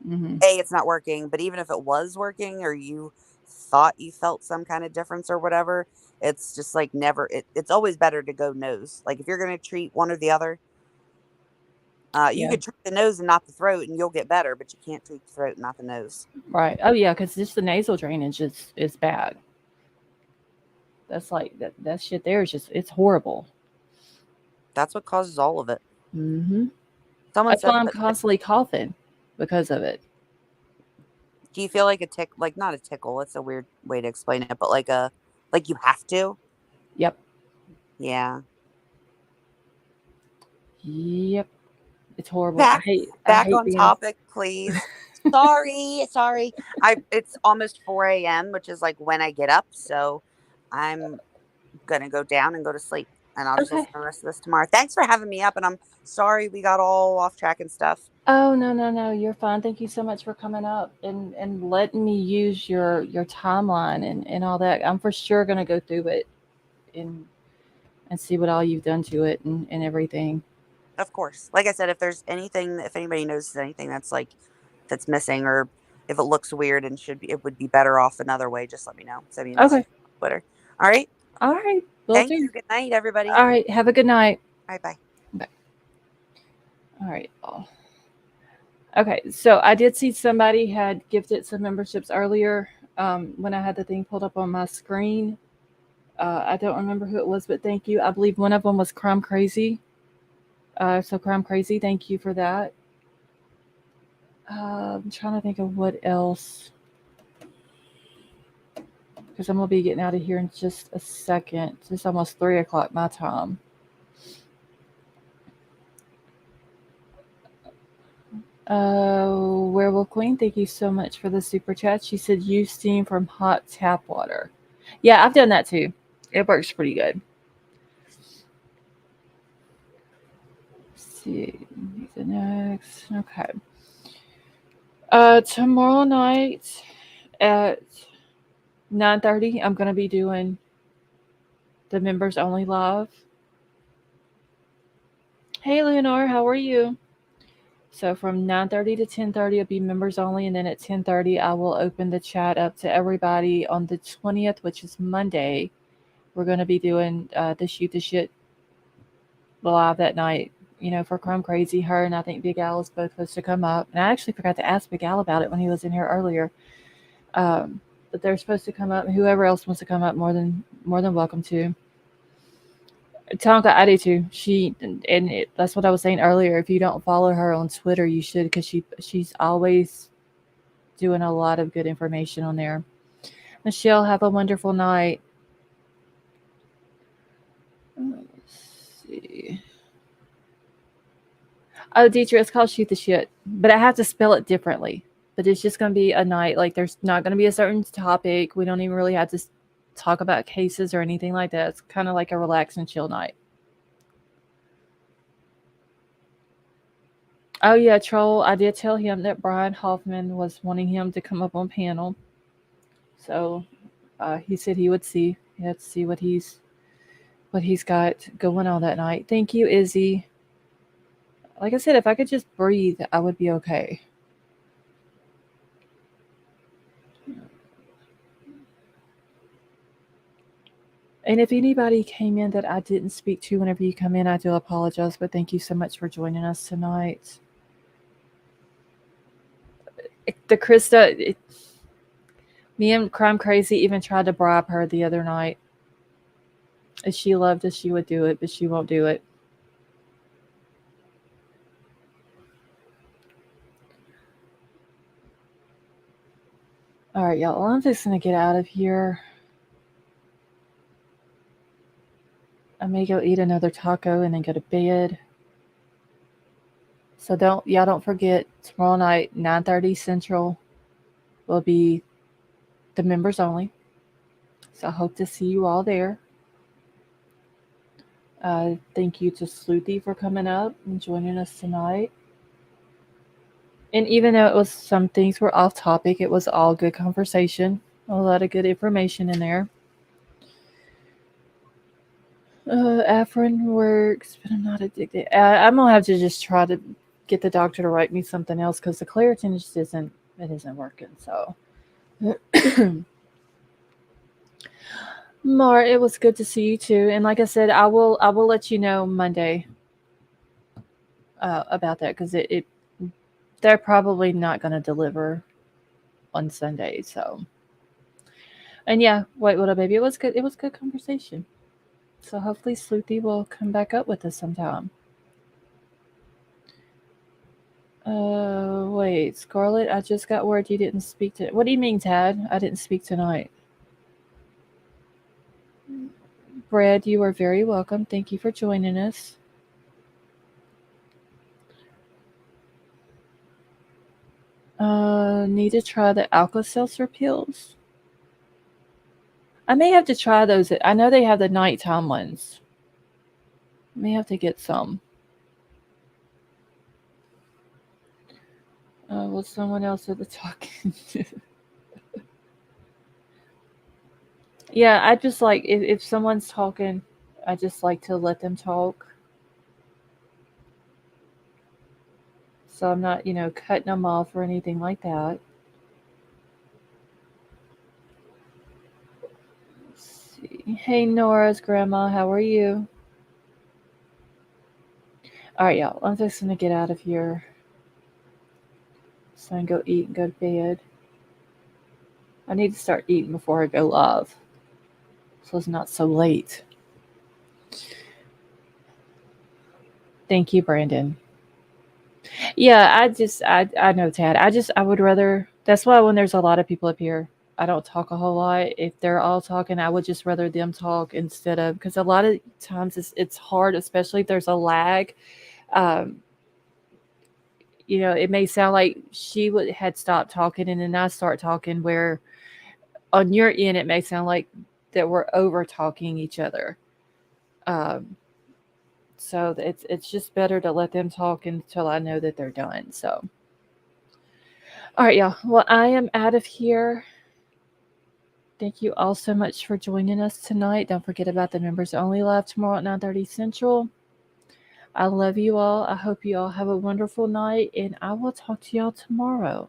Hmm. A, it's not working, but even if it was working or you thought you felt some kind of difference or whatever, it's just like it's always better to go nose. Like if you're going to treat one or the other, you Yeah, could treat the nose and not the throat and you'll get better, but you can't treat the throat and not the nose. right. Oh yeah, because just the nasal drainage is bad. That's like that shit there is just it's horrible. That's what causes all of it. Hmm. Someone That's said, why I'm constantly coughing because of it. do you feel like a tick, like not a tickle? It's a weird way to explain it, but like you have to. Yep. Yeah. Yep. It's horrible. Back I back hate on being topic, please. Sorry. It's almost 4 a.m., which is like when I get up. So I'm gonna go down and go to sleep. And I'll just listen okay. to the rest of this tomorrow. Thanks for having me up. And I'm sorry we got all off track and stuff. Oh no, you're fine. Thank you so much for coming up and letting me use your timeline and all that. I'm for sure gonna go through it and and see what all you've done to it and everything. Of course. Like I said, if there's anything, if anybody notices anything that's like that's missing, or if it looks weird and it would be better off another way, just let me know. Send me a message on Twitter. All right. All right. Will Thank do. you. Good night, everybody. All right. Have a good night. All right. Bye. Bye. All right. Okay. So I did see somebody had gifted some memberships earlier when I had the thing pulled up on my screen. I don't remember who it was, but thank you. I believe one of them was Crime Crazy. So Crime Crazy, thank you for that. I'm trying to think of what else, because I'm going to be getting out of here in just a second. It's almost 3 o'clock my time. Werewolf Queen, thank you so much for the super chat. She said use steam from hot tap water. Yeah, I've done that too. It works pretty good. Let's see the next. Okay. Tomorrow night at 9:30, I'm gonna be doing the members only live. Hey Leonore, how are you? So from 9:30 to 10:30 it'll be members only, and then at 10:30 I will open the chat up to everybody. On the 20th, which is Monday, we're gonna be doing the Shoot the Shit live that night. You know, for Crime Crazy, her and I think Big Al is both supposed to come up. And I actually forgot to ask Big Al about it when he was in here earlier. But they're supposed to come up, and whoever else wants to come up, more than welcome to. Tonka, I do too. That's what I was saying earlier. If you don't follow her on Twitter, you should, because she's always doing a lot of good information on there. Michelle, have a wonderful night. Let's see. Oh, Deidre, it's called Shoot the Shit, but I have to spell it differently. But it's just going to be a night. Like, there's not going to be a certain topic. We don't even really have to talk about cases or anything like that. It's kind of like a relax and chill night. Oh, yeah, Troll. I did tell him that Brian Hoffman was wanting him to come up on panel. So he said he would see. He had to see what he's got going on that night. Thank you, Izzy. Like I said, if I could just breathe, I would be okay. And if anybody came in that I didn't speak to whenever you come in, I do apologize, but thank you so much for joining us tonight. Me and Crime Crazy even tried to bribe her the other night. If she loved us, she would do it, but she won't do it. All right, y'all. Well, I'm just going to get out of here. I may go eat another taco and then go to bed. So don't forget, tomorrow night, 9:30 Central, will be the members only. So I hope to see you all there. Thank you to Sleuthy for coming up and joining us tonight. And even though some things were off topic, it was all good conversation. A lot of good information in there. Afrin works, but I'm not addicted. I'm gonna have to just try to get the doctor to write me something else, because the Claritin just isn't working. So, Mar, it was good to see you too. And like I said, I will let you know Monday about that, because they're probably not going to deliver on Sunday. So, and yeah, White Widow Baby, it was good. It was good conversation. So hopefully Sleuthy will come back up with us sometime. Wait, Scarlett, I just got word you didn't speak to... What do you mean, Tad? I didn't speak tonight. Brad, you are very welcome. Thank you for joining us. Need to try the Alka-Seltzer pills. I may have to try those. I know they have the nighttime ones. May have to get some. Was someone else at the talking? Yeah, I just like if someone's talking, I just like to let them talk. So I'm not, cutting them off or anything like that. Let's see. Hey, Nora's grandma, how are you? All right, y'all. I'm just going to get out of here so I can go eat and go to bed. I need to start eating before I go live, so it's not so late. Thank you, Brandon. Yeah, I know, Tad. I would rather, that's why when there's a lot of people up here, I don't talk a whole lot. If they're all talking, I would just rather them talk instead of, because a lot of times it's hard, especially if there's a lag. Um, it may sound like she had stopped talking and then I start talking, where on your end, it may sound like that we're over talking each other. So it's just better to let them talk until I know that they're done. So, all right, y'all. Well, I am out of here. Thank you all so much for joining us tonight. Don't forget about the members only live tomorrow at 9:30 Central. I love you all. I hope you all have a wonderful night, and I will talk to y'all tomorrow.